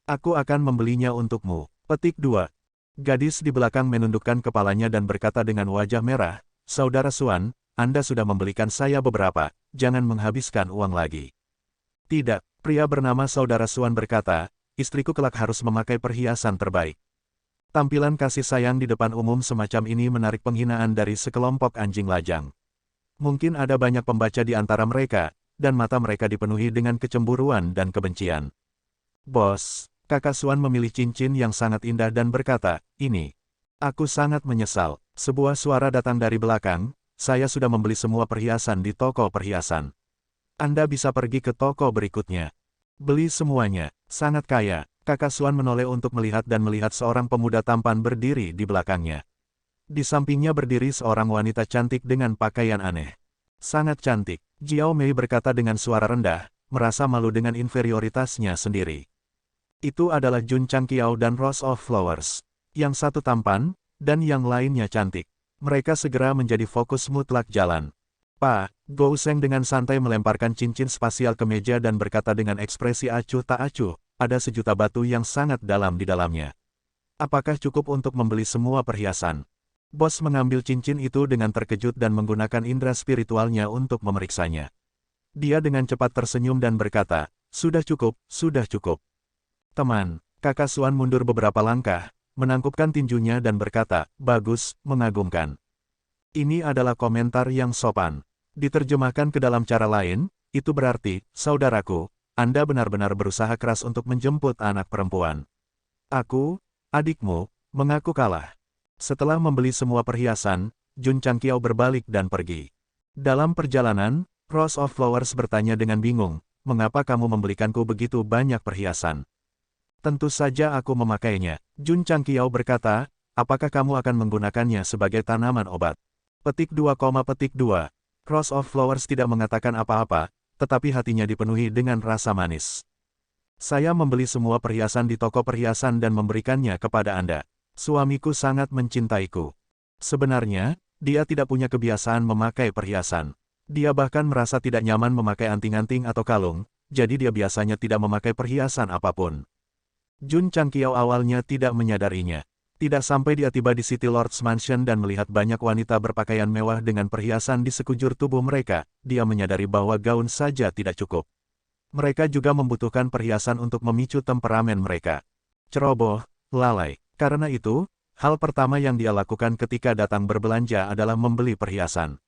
Aku akan membelinya untukmu. Petik 2. Gadis di belakang menundukkan kepalanya dan berkata dengan wajah merah, Saudara Suan, Anda sudah membelikan saya beberapa, jangan menghabiskan uang lagi. Tidak, pria bernama Saudara Suan berkata, istriku kelak harus memakai perhiasan terbaik. Tampilan kasih sayang di depan umum semacam ini menarik penghinaan dari sekelompok anjing lajang. Mungkin ada banyak pembaca di antara mereka, dan mata mereka dipenuhi dengan kecemburuan dan kebencian. Bos, kakak Suan memilih cincin yang sangat indah dan berkata, ini. Aku sangat menyesal. Sebuah suara datang dari belakang, saya sudah membeli semua perhiasan di toko perhiasan. Anda bisa pergi ke toko berikutnya. Beli semuanya, sangat kaya. Kakak Suan menoleh untuk melihat dan melihat seorang pemuda tampan berdiri di belakangnya. Di sampingnya berdiri seorang wanita cantik dengan pakaian aneh. Sangat cantik, Jiao Mei berkata dengan suara rendah, merasa malu dengan inferioritasnya sendiri. Itu adalah Jun Changqiao dan Rose of Flowers. Yang satu tampan, dan yang lainnya cantik. Mereka segera menjadi fokus mutlak jalan. Pak, Gou Sheng dengan santai melemparkan cincin spasial ke meja dan berkata dengan ekspresi acuh tak acuh, ada sejuta batu yang sangat dalam di dalamnya. Apakah cukup untuk membeli semua perhiasan? Bos mengambil cincin itu dengan terkejut dan menggunakan indera spiritualnya untuk memeriksanya. Dia dengan cepat tersenyum dan berkata, sudah cukup, sudah cukup. Teman, kakak Suan mundur beberapa langkah, menangkupkan tinjunya dan berkata, bagus, mengagumkan. Ini adalah komentar yang sopan. Diterjemahkan ke dalam cara lain, itu berarti, saudaraku, Anda benar-benar berusaha keras untuk menjemput anak perempuan. Aku, adikmu, mengaku kalah. Setelah membeli semua perhiasan, Jun Changqiao berbalik dan pergi. Dalam perjalanan, Rose of Flowers bertanya dengan bingung, mengapa kamu membelikanku begitu banyak perhiasan? Tentu saja aku memakainya. Jun Changqiao berkata, apakah kamu akan menggunakannya sebagai tanaman obat? Petik 2, Rose of Flowers tidak mengatakan apa-apa, tetapi hatinya dipenuhi dengan rasa manis. Saya membeli semua perhiasan di toko perhiasan dan memberikannya kepada Anda. Suamiku sangat mencintaiku. Sebenarnya, dia tidak punya kebiasaan memakai perhiasan. Dia bahkan merasa tidak nyaman memakai anting-anting atau kalung, jadi dia biasanya tidak memakai perhiasan apapun. Jun Changqiao awalnya tidak menyadarinya. Tidak sampai dia tiba di City Lord's Mansion dan melihat banyak wanita berpakaian mewah dengan perhiasan di sekujur tubuh mereka, dia menyadari bahwa gaun saja tidak cukup. Mereka juga membutuhkan perhiasan untuk memicu temperamen mereka. Ceroboh, lalai. Karena itu, hal pertama yang dia lakukan ketika datang berbelanja adalah membeli perhiasan.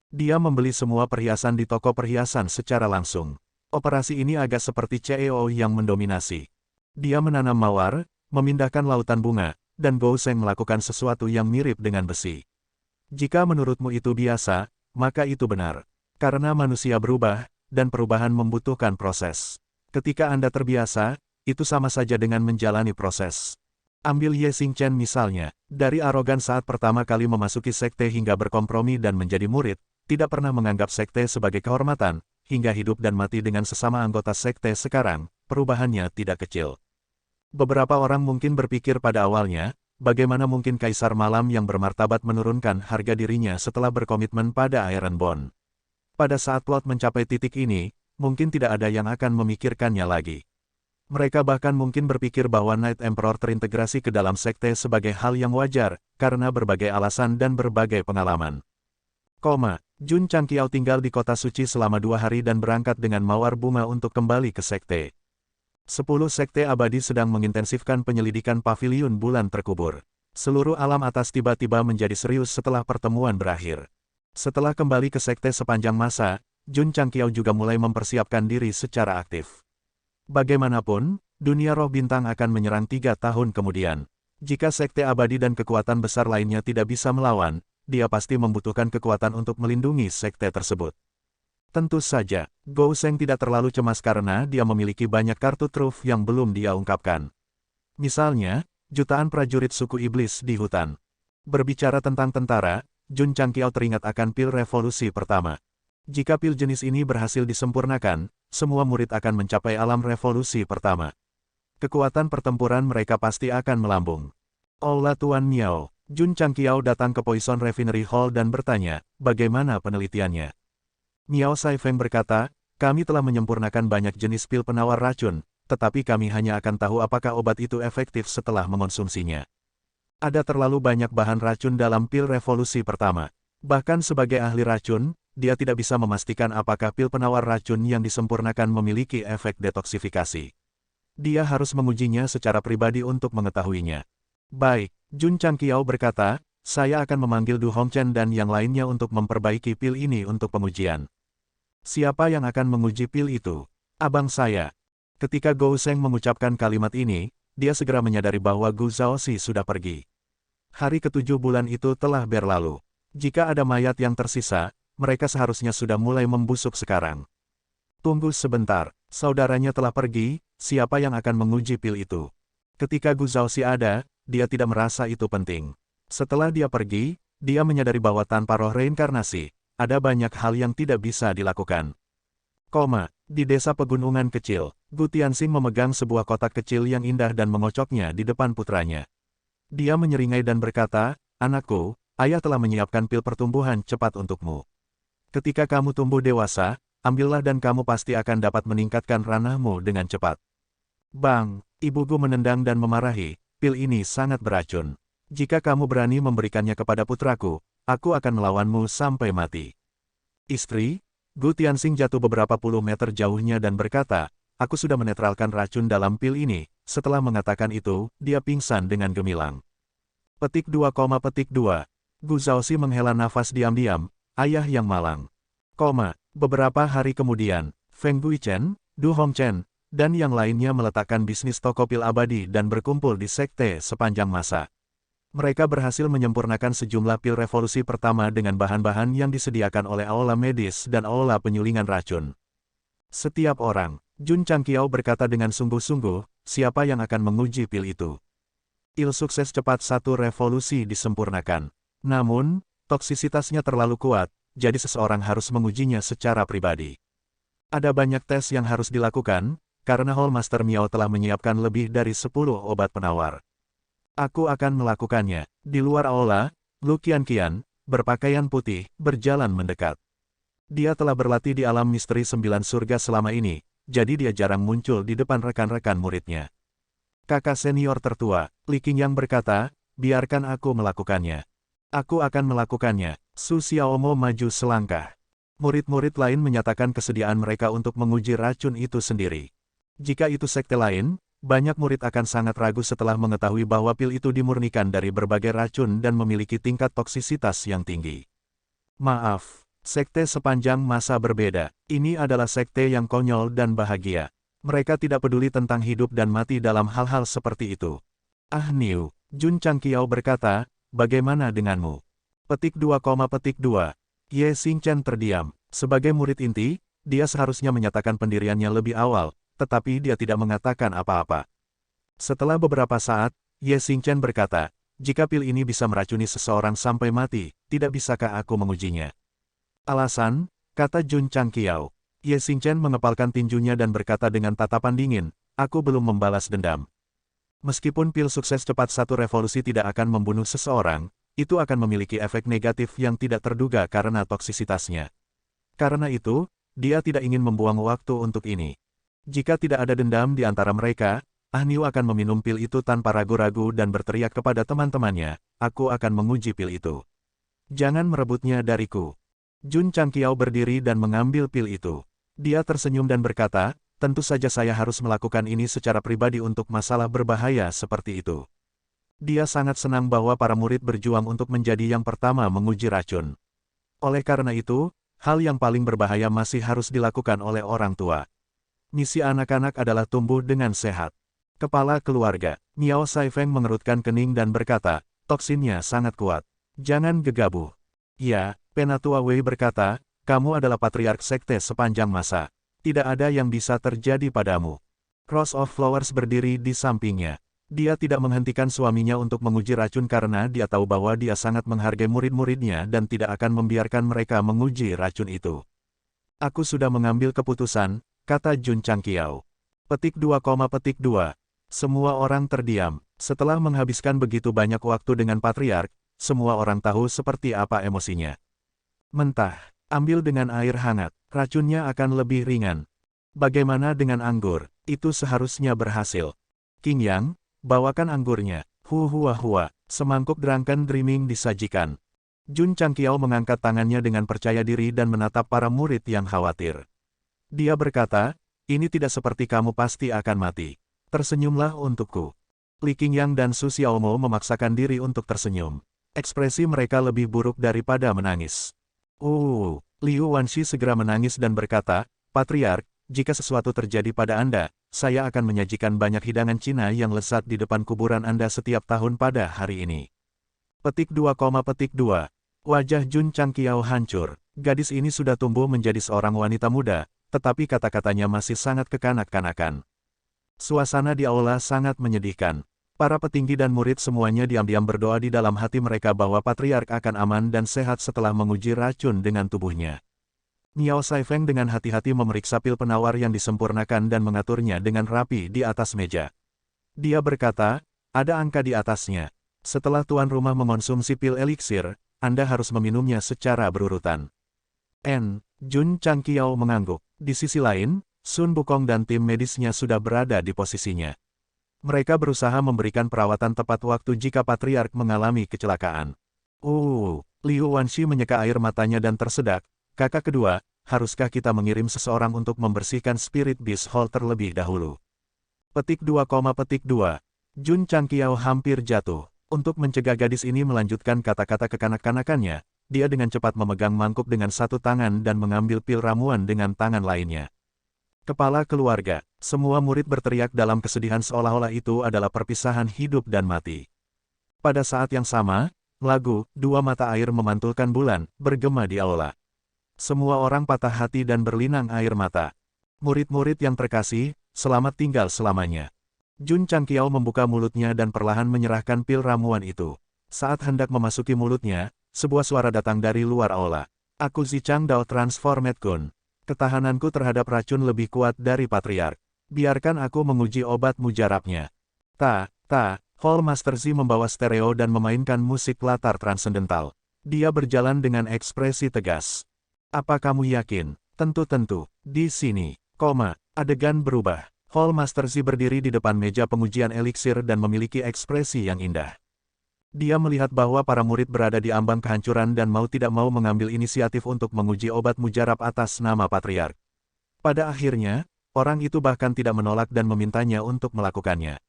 Dia membeli semua perhiasan di toko perhiasan secara langsung. Operasi ini agak seperti CEO yang mendominasi. Dia menanam mawar, memindahkan lautan bunga, dan Gou Sheng melakukan sesuatu yang mirip dengan besi. Jika menurutmu itu biasa, maka itu benar. Karena manusia berubah, dan perubahan membutuhkan proses. Ketika Anda terbiasa, itu sama saja dengan menjalani proses. Ambil Ye Xingchen misalnya, dari arogan saat pertama kali memasuki sekte hingga berkompromi dan menjadi murid, tidak pernah menganggap sekte sebagai kehormatan, hingga hidup dan mati dengan sesama anggota sekte sekarang, perubahannya tidak kecil. Beberapa orang mungkin berpikir pada awalnya, bagaimana mungkin Kaisar Malam yang bermartabat menurunkan harga dirinya setelah berkomitmen pada Ironborn. Pada saat plot mencapai titik ini, mungkin tidak ada yang akan memikirkannya lagi. Mereka bahkan mungkin berpikir bahwa Night Emperor terintegrasi ke dalam sekte sebagai hal yang wajar, karena berbagai alasan dan berbagai pengalaman. Jun Changqiao tinggal di kota suci selama 2 hari dan berangkat dengan mawar bunga untuk kembali ke sekte. 10 sekte abadi sedang mengintensifkan penyelidikan paviliun bulan terkubur. Seluruh alam atas tiba-tiba menjadi serius setelah pertemuan berakhir. Setelah kembali ke sekte sepanjang masa, Jun Changqiao juga mulai mempersiapkan diri secara aktif. Bagaimanapun, dunia roh bintang akan menyerang 3 tahun kemudian. Jika sekte abadi dan kekuatan besar lainnya tidak bisa melawan, dia pasti membutuhkan kekuatan untuk melindungi sekte tersebut. Tentu saja, Gou Sheng tidak terlalu cemas karena dia memiliki banyak kartu truf yang belum dia ungkapkan. Misalnya, jutaan prajurit suku iblis di hutan. Berbicara tentang tentara, Jun Changqiao teringat akan pil revolusi pertama. Jika pil jenis ini berhasil disempurnakan, semua murid akan mencapai alam revolusi pertama. Kekuatan pertempuran mereka pasti akan melambung. Aula Tuan Miao, Jun Changqiao datang ke Poison Refinery Hall dan bertanya, bagaimana penelitiannya. Miao Saifeng berkata, kami telah menyempurnakan banyak jenis pil penawar racun, tetapi kami hanya akan tahu apakah obat itu efektif setelah mengonsumsinya. Ada terlalu banyak bahan racun dalam pil revolusi pertama. Bahkan sebagai ahli racun, dia tidak bisa memastikan apakah pil penawar racun yang disempurnakan memiliki efek detoksifikasi. Dia harus mengujinya secara pribadi untuk mengetahuinya. Baik, Jun Changqiao berkata, saya akan memanggil Du Hongchen dan yang lainnya untuk memperbaiki pil ini untuk pengujian. Siapa yang akan menguji pil itu? Abang saya. Ketika Gou Sheng mengucapkan kalimat ini, dia segera menyadari bahwa Gu Zhaoxi sudah pergi. Hari ke-7 bulan itu telah berlalu. Jika ada mayat yang tersisa, mereka seharusnya sudah mulai membusuk sekarang. Tunggu sebentar, saudaranya telah pergi, siapa yang akan menguji pil itu? Ketika Gu Zhaoxi ada, dia tidak merasa itu penting. Setelah dia pergi, dia menyadari bahwa tanpa roh reinkarnasi, ada banyak hal yang tidak bisa dilakukan. Di desa pegunungan kecil, Gu Tianxing memegang sebuah kotak kecil yang indah dan mengocoknya di depan putranya. Dia menyeringai dan berkata, anakku, ayah telah menyiapkan pil pertumbuhan cepat untukmu. Ketika kamu tumbuh dewasa, ambillah dan kamu pasti akan dapat meningkatkan ranahmu dengan cepat. Bang, ibuku menendang dan memarahi, pil ini sangat beracun. Jika kamu berani memberikannya kepada putraku, aku akan melawanmu sampai mati. Istri, Gu Tianxing jatuh beberapa puluh meter jauhnya dan berkata, aku sudah menetralkan racun dalam pil ini. Setelah mengatakan itu, dia pingsan dengan gemilang. Petik 2, Gu Zhaoxi menghela nafas diam-diam, ayah yang malang. Beberapa hari kemudian, Feng Guichen, Du Hongchen, dan yang lainnya meletakkan bisnis toko pil abadi dan berkumpul di sekte sepanjang masa. Mereka berhasil menyempurnakan sejumlah pil revolusi pertama dengan bahan-bahan yang disediakan oleh aula medis dan aula penyulingan racun. Setiap orang, Jun Changqiao berkata dengan sungguh-sungguh, siapa yang akan menguji pil itu? Il sukses cepat satu revolusi disempurnakan. Namun, toksisitasnya terlalu kuat, jadi seseorang harus mengujinya secara pribadi. Ada banyak tes yang harus dilakukan, karena Hall Master Miao telah menyiapkan lebih dari 10 obat penawar. Aku akan melakukannya. Di luar aula, Lu Qianqian, berpakaian putih, berjalan mendekat. Dia telah berlatih di alam misteri 9 surga selama ini, jadi dia jarang muncul di depan rekan-rekan muridnya. Kakak senior tertua, Li Qingyang berkata, biarkan aku melakukannya. Aku akan melakukannya. Su Xiaomo maju selangkah. Murid-murid lain menyatakan kesediaan mereka untuk menguji racun itu sendiri. Jika itu sekte lain, banyak murid akan sangat ragu setelah mengetahui bahwa pil itu dimurnikan dari berbagai racun dan memiliki tingkat toksisitas yang tinggi. Maaf, sekte sepanjang masa berbeda. Ini adalah sekte yang konyol dan bahagia. Mereka tidak peduli tentang hidup dan mati dalam hal-hal seperti itu. Ah Niu, Jun Changqiao berkata, bagaimana denganmu? Petik 2, Ye Xingchen terdiam. Sebagai murid inti, dia seharusnya menyatakan pendiriannya lebih awal, tetapi dia tidak mengatakan apa-apa. Setelah beberapa saat, Ye Xingchen berkata, jika pil ini bisa meracuni seseorang sampai mati, tidak bisakah aku mengujinya? Alasan, kata Jun Changqiao. Ye Xingchen mengepalkan tinjunya dan berkata dengan tatapan dingin, aku belum membalas dendam. Meskipun pil sukses cepat satu revolusi tidak akan membunuh seseorang, itu akan memiliki efek negatif yang tidak terduga karena toksisitasnya. Karena itu, dia tidak ingin membuang waktu untuk ini. Jika tidak ada dendam di antara mereka, Ah Niu akan meminum pil itu tanpa ragu-ragu dan berteriak kepada teman-temannya, aku akan menguji pil itu. Jangan merebutnya dariku. Jun Changqiao berdiri dan mengambil pil itu. Dia tersenyum dan berkata, tentu saja saya harus melakukan ini secara pribadi untuk masalah berbahaya seperti itu. Dia sangat senang bahwa para murid berjuang untuk menjadi yang pertama menguji racun. Oleh karena itu, hal yang paling berbahaya masih harus dilakukan oleh orang tua. Misi anak-anak adalah tumbuh dengan sehat. Kepala keluarga, Miao Saifeng mengerutkan kening dan berkata, toksinnya sangat kuat. Jangan gegabah. Ya, Penatua Wei berkata, kamu adalah patriark sekte sepanjang masa. Tidak ada yang bisa terjadi padamu. Rose of Flowers berdiri di sampingnya. Dia tidak menghentikan suaminya untuk menguji racun karena dia tahu bahwa dia sangat menghargai murid-muridnya dan tidak akan membiarkan mereka menguji racun itu. Aku sudah mengambil keputusan, kata Jun Changqiao. Petik 2, petik 2. Semua orang terdiam. Setelah menghabiskan begitu banyak waktu dengan patriark, semua orang tahu seperti apa emosinya. Mentah. Ambil dengan air hangat, racunnya akan lebih ringan. Bagaimana dengan anggur? Itu seharusnya berhasil. Qing Yang, bawakan anggurnya. Hua, semangkuk Drunken Dreaming disajikan. Jun Changqiao mengangkat tangannya dengan percaya diri dan menatap para murid yang khawatir. Dia berkata, ini tidak seperti kamu pasti akan mati. Tersenyumlah untukku. Li Qingyang dan Su Xiaomo memaksakan diri untuk tersenyum. Ekspresi mereka lebih buruk daripada menangis. Liu Wanxi segera menangis dan berkata, Patriark, jika sesuatu terjadi pada Anda, saya akan menyajikan banyak hidangan Cina yang lezat di depan kuburan Anda setiap tahun pada hari ini. Petik 2, petik 2. Wajah Jun Changqiao hancur. Gadis ini sudah tumbuh menjadi seorang wanita muda, tetapi kata-katanya masih sangat kekanak-kanakan. Suasana di aula sangat menyedihkan. Para petinggi dan murid semuanya diam-diam berdoa di dalam hati mereka bahwa patriark akan aman dan sehat setelah menguji racun dengan tubuhnya. Miao Saifeng dengan hati-hati memeriksa pil penawar yang disempurnakan dan mengaturnya dengan rapi di atas meja. Dia berkata, ada angka di atasnya. Setelah tuan rumah mengonsumsi pil eliksir, Anda harus meminumnya secara berurutan. Jun Changqiao mengangguk. Di sisi lain, Sun Wukong dan tim medisnya sudah berada di posisinya. Mereka berusaha memberikan perawatan tepat waktu jika patriark mengalami kecelakaan. Liu Wanxi menyeka air matanya dan tersedak. Kakak kedua, haruskah kita mengirim seseorang untuk membersihkan Spirit Beast Hall terlebih dahulu? Petik 2, petik 2. Jun Changqiao hampir jatuh. Untuk mencegah gadis ini melanjutkan kata-kata kekanak-kanakannya, dia dengan cepat memegang mangkuk dengan satu tangan dan mengambil pil ramuan dengan tangan lainnya. Kepala keluarga, semua murid berteriak dalam kesedihan seolah-olah itu adalah perpisahan hidup dan mati. Pada saat yang sama, lagu, Dua Mata Air Memantulkan Bulan, bergema di aula. Semua orang patah hati dan berlinang air mata. Murid-murid yang terkasih, selamat tinggal selamanya. Jun Changqiao membuka mulutnya dan perlahan menyerahkan pil ramuan itu. Saat hendak memasuki mulutnya, sebuah suara datang dari luar aula. Aku Zichang Dao Transformed Gun. Ketahananku terhadap racun lebih kuat dari patriark. Biarkan aku menguji obat mujarabnya. Hall Master Z membawa stereo dan memainkan musik latar transendental. Dia berjalan dengan ekspresi tegas. Apa kamu yakin? Tentu. Di sini, adegan berubah. Hall Master Z berdiri di depan meja pengujian eliksir dan memiliki ekspresi yang indah. Dia melihat bahwa para murid berada di ambang kehancuran dan mau tidak mau mengambil inisiatif untuk menguji obat mujarab atas nama patriark. Pada akhirnya, orang itu bahkan tidak menolak dan memintanya untuk melakukannya.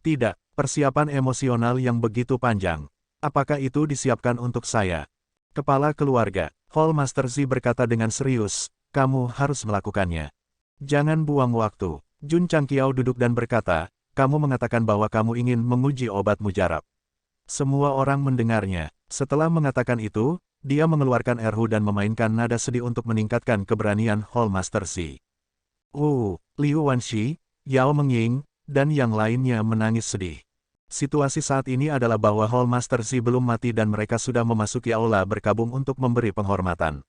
Tidak, persiapan emosional yang begitu panjang. Apakah itu disiapkan untuk saya? Kepala keluarga, Hall Master Z berkata dengan serius, kamu harus melakukannya. Jangan buang waktu. Jun Changqiao duduk dan berkata, kamu mengatakan bahwa kamu ingin menguji obat mujarab. Semua orang mendengarnya. Setelah mengatakan itu, dia mengeluarkan erhu dan memainkan nada sedih untuk meningkatkan keberanian Hall Master Z. Liu Wanxi, Yao Mengying, dan yang lainnya menangis sedih. Situasi saat ini adalah bahwa Hall Master Z belum mati dan mereka sudah memasuki aula berkabung untuk memberi penghormatan.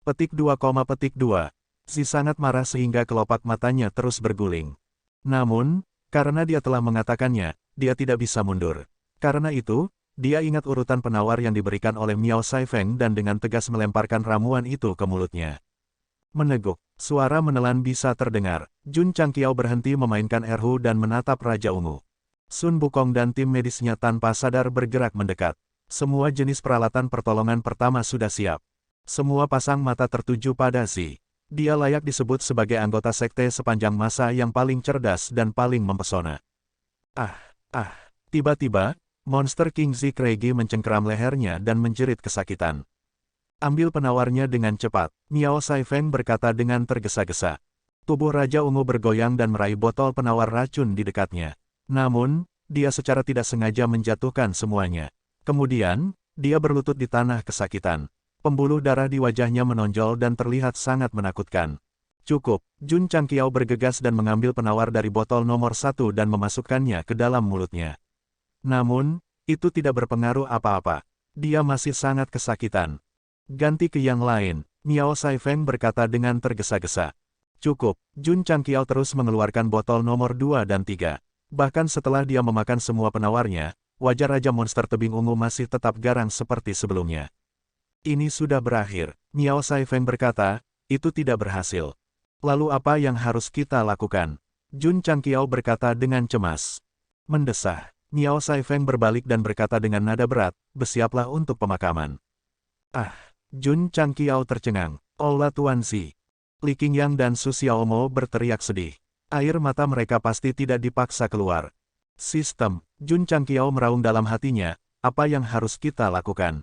Petik 2, petik 2. Zi sangat marah sehingga kelopak matanya terus berguling. Namun, karena dia telah mengatakannya, dia tidak bisa mundur. Karena itu, dia ingat urutan penawar yang diberikan oleh Miao Saifeng dan dengan tegas melemparkan ramuan itu ke mulutnya. Meneguk, suara menelan bisa terdengar. Jun Changqiao berhenti memainkan erhu dan menatap Raja Ungu. Sun Wukong dan tim medisnya tanpa sadar bergerak mendekat. Semua jenis peralatan pertolongan pertama sudah siap. Semua pasang mata tertuju pada Zi. Dia layak disebut sebagai anggota sekte sepanjang masa yang paling cerdas dan paling mempesona. Tiba-tiba, monster King Zi Kregi mencengkeram lehernya dan menjerit kesakitan. Ambil penawarnya dengan cepat, Miao Saifeng berkata dengan tergesa-gesa. Tubuh Raja Ungu bergoyang dan meraih botol penawar racun di dekatnya. Namun, dia secara tidak sengaja menjatuhkan semuanya. Kemudian, dia berlutut di tanah kesakitan. Pembuluh darah di wajahnya menonjol dan terlihat sangat menakutkan. Cukup, Jun Changqiao bergegas dan mengambil penawar dari botol nomor 1 dan memasukkannya ke dalam mulutnya. Namun, itu tidak berpengaruh apa-apa. Dia masih sangat kesakitan. Ganti ke yang lain, Miao Saifeng berkata dengan tergesa-gesa. Cukup, Jun Changqiao terus mengeluarkan botol nomor 2 dan 3. Bahkan setelah dia memakan semua penawarnya, wajah Raja Monster Tebing Ungu masih tetap garang seperti sebelumnya. Ini sudah berakhir, Miao Saifeng berkata, itu tidak berhasil. Lalu apa yang harus kita lakukan? Jun Changqiao berkata dengan cemas. Mendesah, Miao Saifeng berbalik dan berkata dengan nada berat, bersiaplah untuk pemakaman. Jun Changqiao tercengang. Allah Tuan Zi. Li Qingyang dan Su Xiaomo berteriak sedih. Air mata mereka pasti tidak dipaksa keluar. Sistem, Jun Changqiao meraung dalam hatinya, apa yang harus kita lakukan?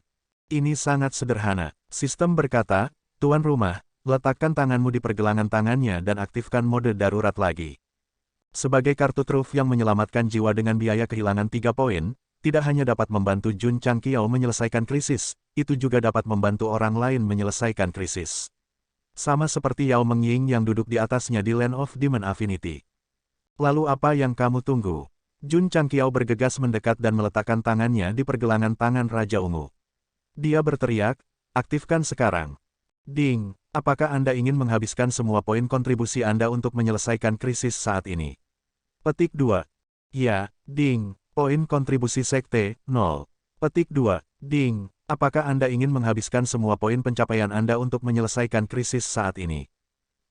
Ini sangat sederhana. Sistem berkata, Tuan rumah, letakkan tanganmu di pergelangan tangannya dan aktifkan mode darurat lagi. Sebagai kartu truf yang menyelamatkan jiwa dengan biaya kehilangan 3 poin, tidak hanya dapat membantu Jun Changqiao menyelesaikan krisis, itu juga dapat membantu orang lain menyelesaikan krisis. Sama seperti Yao Mengying yang duduk di atasnya di Land of Demon Affinity. Lalu apa yang kamu tunggu? Jun Changqiao bergegas mendekat dan meletakkan tangannya di pergelangan tangan Raja Ungu. Dia berteriak, aktifkan sekarang. Ding, apakah Anda ingin menghabiskan semua poin kontribusi Anda untuk menyelesaikan krisis saat ini? Petik 2. Ya, ding, poin kontribusi sekte, 0. Petik 2. Ding, apakah Anda ingin menghabiskan semua poin pencapaian Anda untuk menyelesaikan krisis saat ini?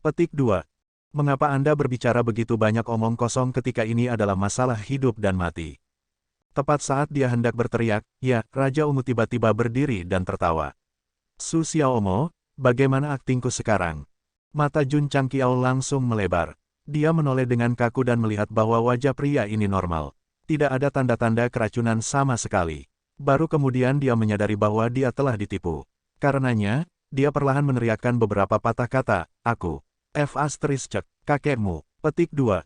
Petik 2. Mengapa Anda berbicara begitu banyak omong kosong ketika ini adalah masalah hidup dan mati? Tepat saat dia hendak berteriak, ya, Raja Ungu tiba-tiba berdiri dan tertawa. Su Xiaomo, bagaimana aktingku sekarang? Mata Jun Changqiao langsung melebar. Dia menoleh dengan kaku dan melihat bahwa wajah pria ini normal. Tidak ada tanda-tanda keracunan sama sekali. Baru kemudian dia menyadari bahwa dia telah ditipu. Karenanya, dia perlahan meneriakkan beberapa patah kata, aku. F***, kakekmu. Petik 2.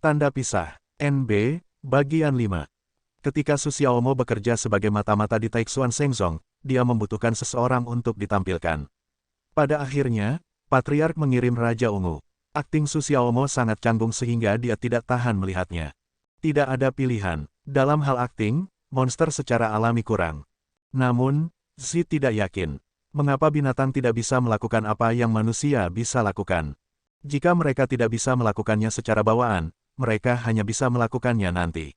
Tanda pisah. NB, bagian 5. Ketika Su Xiaomo bekerja sebagai mata-mata di Taixuan Shengzong, dia membutuhkan seseorang untuk ditampilkan. Pada akhirnya, Patriark mengirim Raja Ungu. Akting Su Xiaomo sangat canggung sehingga dia tidak tahan melihatnya. Tidak ada pilihan. Dalam hal akting, monster secara alami kurang. Namun, Zi tidak yakin. Mengapa binatang tidak bisa melakukan apa yang manusia bisa lakukan? Jika mereka tidak bisa melakukannya secara bawaan, mereka hanya bisa melakukannya nanti.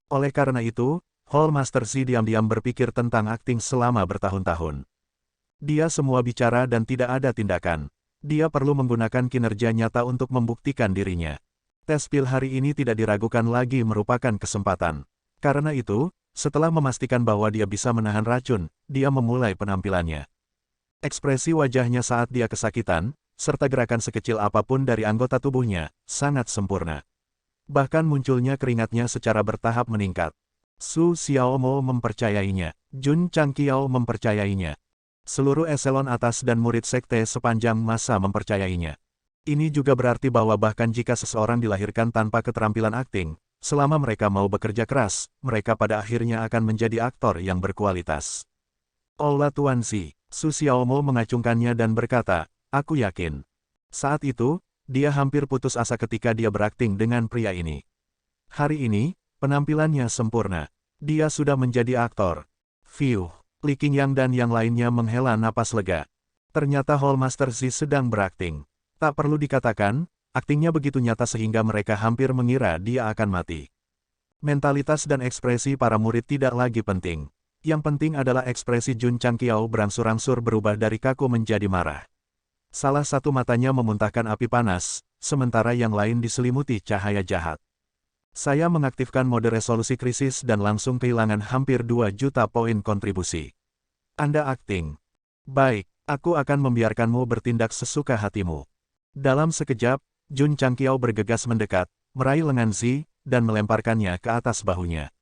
Oleh karena itu, Hall Master Zi diam-diam berpikir tentang akting selama bertahun-tahun. Dia semua bicara dan tidak ada tindakan. Dia perlu menggunakan kinerja nyata untuk membuktikan dirinya. Tes pil hari ini tidak diragukan lagi merupakan kesempatan. Karena itu, setelah memastikan bahwa dia bisa menahan racun, dia memulai penampilannya. Ekspresi wajahnya saat dia kesakitan, serta gerakan sekecil apapun dari anggota tubuhnya, sangat sempurna. Bahkan munculnya keringatnya secara bertahap meningkat. Su Xiaomo mempercayainya. Jun Changqiao mempercayainya. Seluruh eselon atas dan murid sekte sepanjang masa mempercayainya. Ini juga berarti bahwa bahkan jika seseorang dilahirkan tanpa keterampilan akting, selama mereka mau bekerja keras, mereka pada akhirnya akan menjadi aktor yang berkualitas. Allah Tuan Zi, Su Xiaomo mengacungkannya dan berkata, aku yakin. Saat itu, dia hampir putus asa ketika dia berakting dengan pria ini. Hari ini, penampilannya sempurna. Dia sudah menjadi aktor. Fiuh, Li Qingyang dan yang lainnya menghela napas lega. Ternyata Hall Master Zi sedang berakting. Tak perlu dikatakan, aktingnya begitu nyata sehingga mereka hampir mengira dia akan mati. Mentalitas dan ekspresi para murid tidak lagi penting. Yang penting adalah ekspresi Jun Changqiao berangsur-angsur berubah dari kaku menjadi marah. Salah satu matanya memuntahkan api panas, sementara yang lain diselimuti cahaya jahat. Saya mengaktifkan mode resolusi krisis dan langsung kehilangan hampir 2 juta poin kontribusi. Anda akting. Baik, aku akan membiarkanmu bertindak sesuka hatimu. Dalam sekejap, Jun Changqiao bergegas mendekat, meraih lengan Zi, dan melemparkannya ke atas bahunya.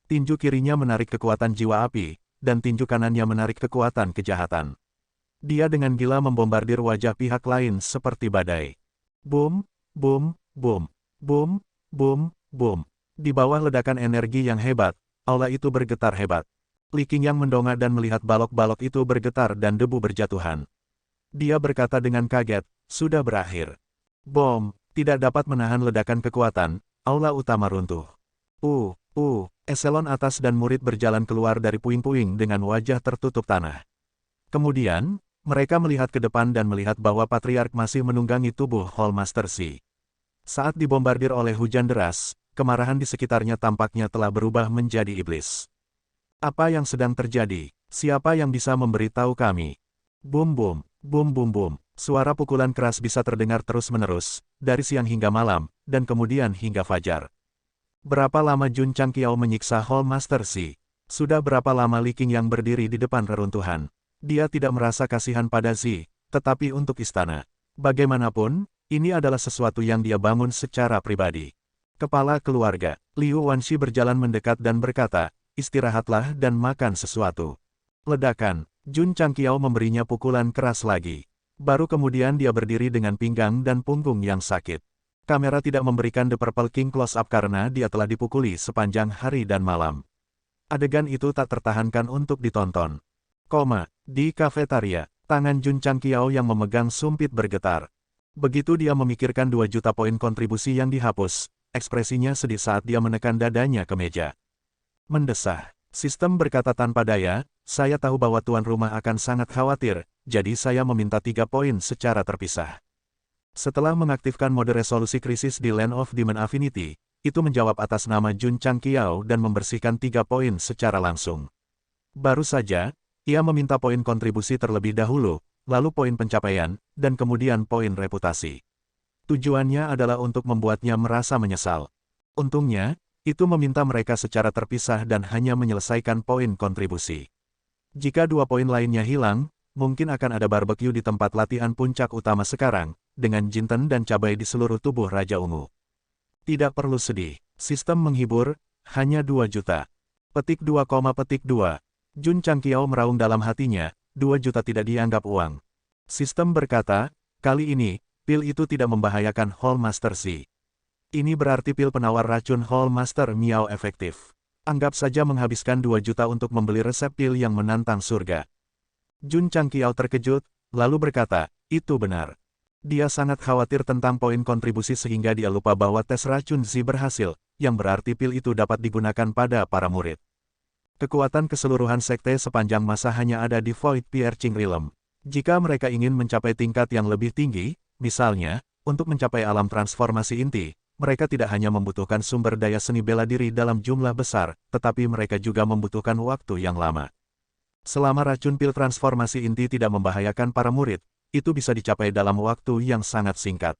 Tinju kirinya menarik kekuatan jiwa api, dan tinju kanannya menarik kekuatan kejahatan. Dia dengan gila membombardir wajah pihak lain seperti badai. Boom, boom, boom, boom, boom, boom. Di bawah ledakan energi yang hebat, aula itu bergetar hebat. Li Qingyang mendongak dan melihat balok-balok itu bergetar dan debu berjatuhan. Dia berkata dengan kaget, sudah berakhir. Bom, tidak dapat menahan ledakan kekuatan, aula utama runtuh. Eselon atas dan murid berjalan keluar dari puing-puing dengan wajah tertutup tanah. Kemudian, mereka melihat ke depan dan melihat bahwa Patriark masih menunggangi tubuh Hallmaster Zi. Saat dibombardir oleh hujan deras, kemarahan di sekitarnya tampaknya telah berubah menjadi iblis. Apa yang sedang terjadi? Siapa yang bisa memberitahu kami? Bum bum, bum bum bum. Suara pukulan keras bisa terdengar terus-menerus, dari siang hingga malam, dan kemudian hingga fajar. Berapa lama Jun Changqiao menyiksa Hallmaster Zi? Sudah berapa lama Li Qingyang berdiri di depan reruntuhan? Dia tidak merasa kasihan pada Zi, tetapi untuk istana. Bagaimanapun, ini adalah sesuatu yang dia bangun secara pribadi. Kepala keluarga, Liu Wanxi berjalan mendekat dan berkata, istirahatlah dan makan sesuatu. Ledakan, Jun Changqiao memberinya pukulan keras lagi. Baru kemudian dia berdiri dengan pinggang dan punggung yang sakit. Kamera tidak memberikan The Purple King close-up karena dia telah dipukuli sepanjang hari dan malam. Adegan itu tak tertahankan untuk ditonton. Di kafetaria, tangan Jun Changqiao yang memegang sumpit bergetar. Begitu dia memikirkan 2 juta poin kontribusi yang dihapus, ekspresinya sedih saat dia menekan dadanya ke meja. Mendesah. Sistem berkata tanpa daya, saya tahu bahwa tuan rumah akan sangat khawatir, jadi saya meminta 3 poin secara terpisah. Setelah mengaktifkan mode resolusi krisis di Land of Demon Affinity, itu menjawab atas nama Jun Changqiao dan membersihkan 3 poin secara langsung. Baru saja, ia meminta poin kontribusi terlebih dahulu, lalu poin pencapaian, dan kemudian poin reputasi. Tujuannya adalah untuk membuatnya merasa menyesal. Untungnya, itu meminta mereka secara terpisah dan hanya menyelesaikan poin kontribusi. Jika 2 poin lainnya hilang, mungkin akan ada barbecue di tempat latihan puncak utama sekarang, dengan jinten dan cabai di seluruh tubuh Raja Ungu. Tidak perlu sedih, sistem menghibur, hanya 2 juta. Petik 2, petik 2. Jun Changqiao meraung dalam hatinya, 2 juta tidak dianggap uang. Sistem berkata, kali ini, pil itu tidak membahayakan Hallmaster Zi. Ini berarti pil penawar racun Hallmaster Miao efektif. Anggap saja menghabiskan 2 juta untuk membeli resep pil yang menantang surga. Jun Changqiao terkejut, lalu berkata, itu benar. Dia sangat khawatir tentang poin kontribusi sehingga dia lupa bahwa tes racun Zi berhasil, yang berarti pil itu dapat digunakan pada para murid. Kekuatan keseluruhan sekte sepanjang masa hanya ada di Void Piercing Realm. Jika mereka ingin mencapai tingkat yang lebih tinggi, misalnya, untuk mencapai alam transformasi inti, mereka tidak hanya membutuhkan sumber daya seni bela diri dalam jumlah besar, tetapi mereka juga membutuhkan waktu yang lama. Selama racun pil transformasi inti tidak membahayakan para murid, itu bisa dicapai dalam waktu yang sangat singkat.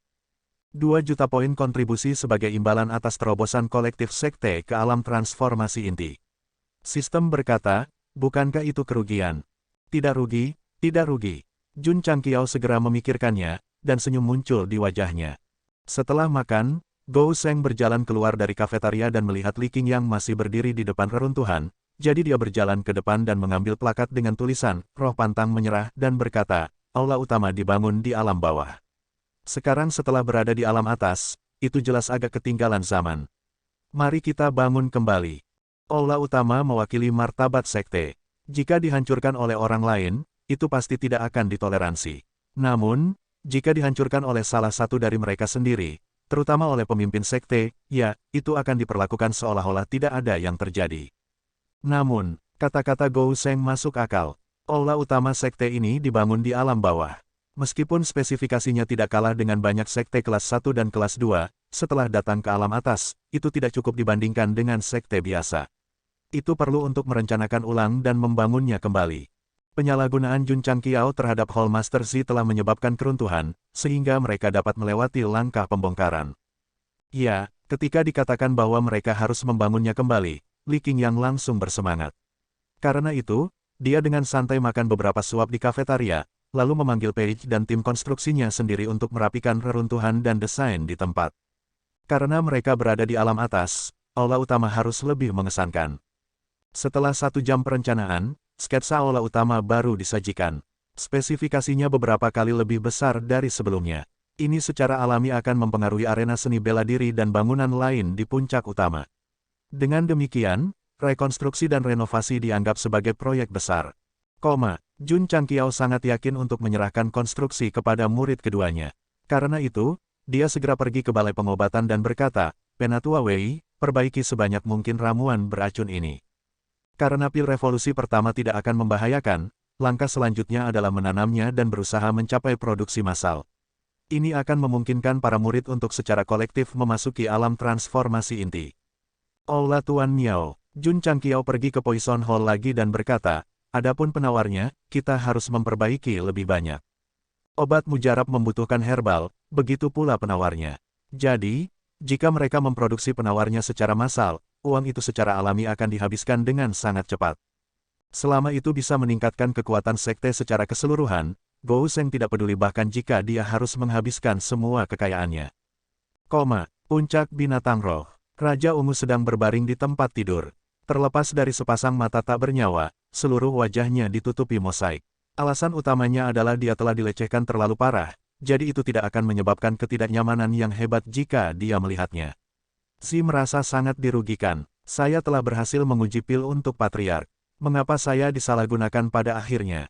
2 juta poin kontribusi sebagai imbalan atas terobosan kolektif sekte ke alam transformasi inti. Sistem berkata, bukankah itu kerugian? Tidak rugi, tidak rugi. Jun Changqiao segera memikirkannya, dan senyum muncul di wajahnya. Setelah makan, Gou Sheng berjalan keluar dari kafetaria dan melihat Li Qingyang masih berdiri di depan reruntuhan, jadi dia berjalan ke depan dan mengambil plakat dengan tulisan, Roh Pantang Menyerah, dan berkata, aula utama dibangun di alam bawah. Sekarang setelah berada di alam atas, itu jelas agak ketinggalan zaman. Mari kita bangun kembali. Aula utama mewakili martabat sekte. Jika dihancurkan oleh orang lain, itu pasti tidak akan ditoleransi. Namun, jika dihancurkan oleh salah satu dari mereka sendiri, terutama oleh pemimpin sekte, ya, itu akan diperlakukan seolah-olah tidak ada yang terjadi. Namun, kata-kata Gou Sheng masuk akal. Aula utama sekte ini dibangun di alam bawah. Meskipun spesifikasinya tidak kalah dengan banyak sekte kelas 1 dan kelas 2, setelah datang ke alam atas, itu tidak cukup dibandingkan dengan sekte biasa. Itu perlu untuk merencanakan ulang dan membangunnya kembali. Penyalahgunaan Jun Changqiao terhadap Hall Master Z telah menyebabkan keruntuhan, sehingga mereka dapat melewati langkah pembongkaran. Ya, ketika dikatakan bahwa mereka harus membangunnya kembali, Li Qingyang langsung bersemangat. Karena itu, dia dengan santai makan beberapa suap di kafetaria, lalu memanggil Page dan tim konstruksinya sendiri untuk merapikan reruntuhan dan desain di tempat. Karena mereka berada di alam atas, aula utama harus lebih mengesankan. Setelah 1 jam perencanaan, sketsa aula utama baru disajikan. Spesifikasinya beberapa kali lebih besar dari sebelumnya. Ini secara alami akan mempengaruhi arena seni bela diri dan bangunan lain di puncak utama. Dengan demikian, rekonstruksi dan renovasi dianggap sebagai proyek besar. Jun Changqiao sangat yakin untuk menyerahkan konstruksi kepada murid keduanya. Karena itu, dia segera pergi ke balai pengobatan dan berkata, Penatua Wei, perbaiki sebanyak mungkin ramuan beracun ini. Karena pil revolusi pertama tidak akan membahayakan, langkah selanjutnya adalah menanamnya dan berusaha mencapai produksi massal. Ini akan memungkinkan para murid untuk secara kolektif memasuki alam transformasi inti. Aula Tuan Miao, Jun Changqiao pergi ke Poison Hall lagi dan berkata, adapun penawarnya, kita harus memperbaiki lebih banyak. Obat mujarab membutuhkan herbal, begitu pula penawarnya. Jadi, jika mereka memproduksi penawarnya secara massal, uang itu secara alami akan dihabiskan dengan sangat cepat. Selama itu bisa meningkatkan kekuatan sekte secara keseluruhan, Gou Sheng tidak peduli bahkan jika dia harus menghabiskan semua kekayaannya. Puncak binatang roh. Raja Ungu sedang berbaring di tempat tidur. Terlepas dari sepasang mata tak bernyawa, seluruh wajahnya ditutupi mosaik. Alasan utamanya adalah dia telah dilecehkan terlalu parah, jadi itu tidak akan menyebabkan ketidaknyamanan yang hebat jika dia melihatnya. Si merasa sangat dirugikan. Saya telah berhasil menguji pil untuk Patriark. Mengapa saya disalahgunakan pada akhirnya?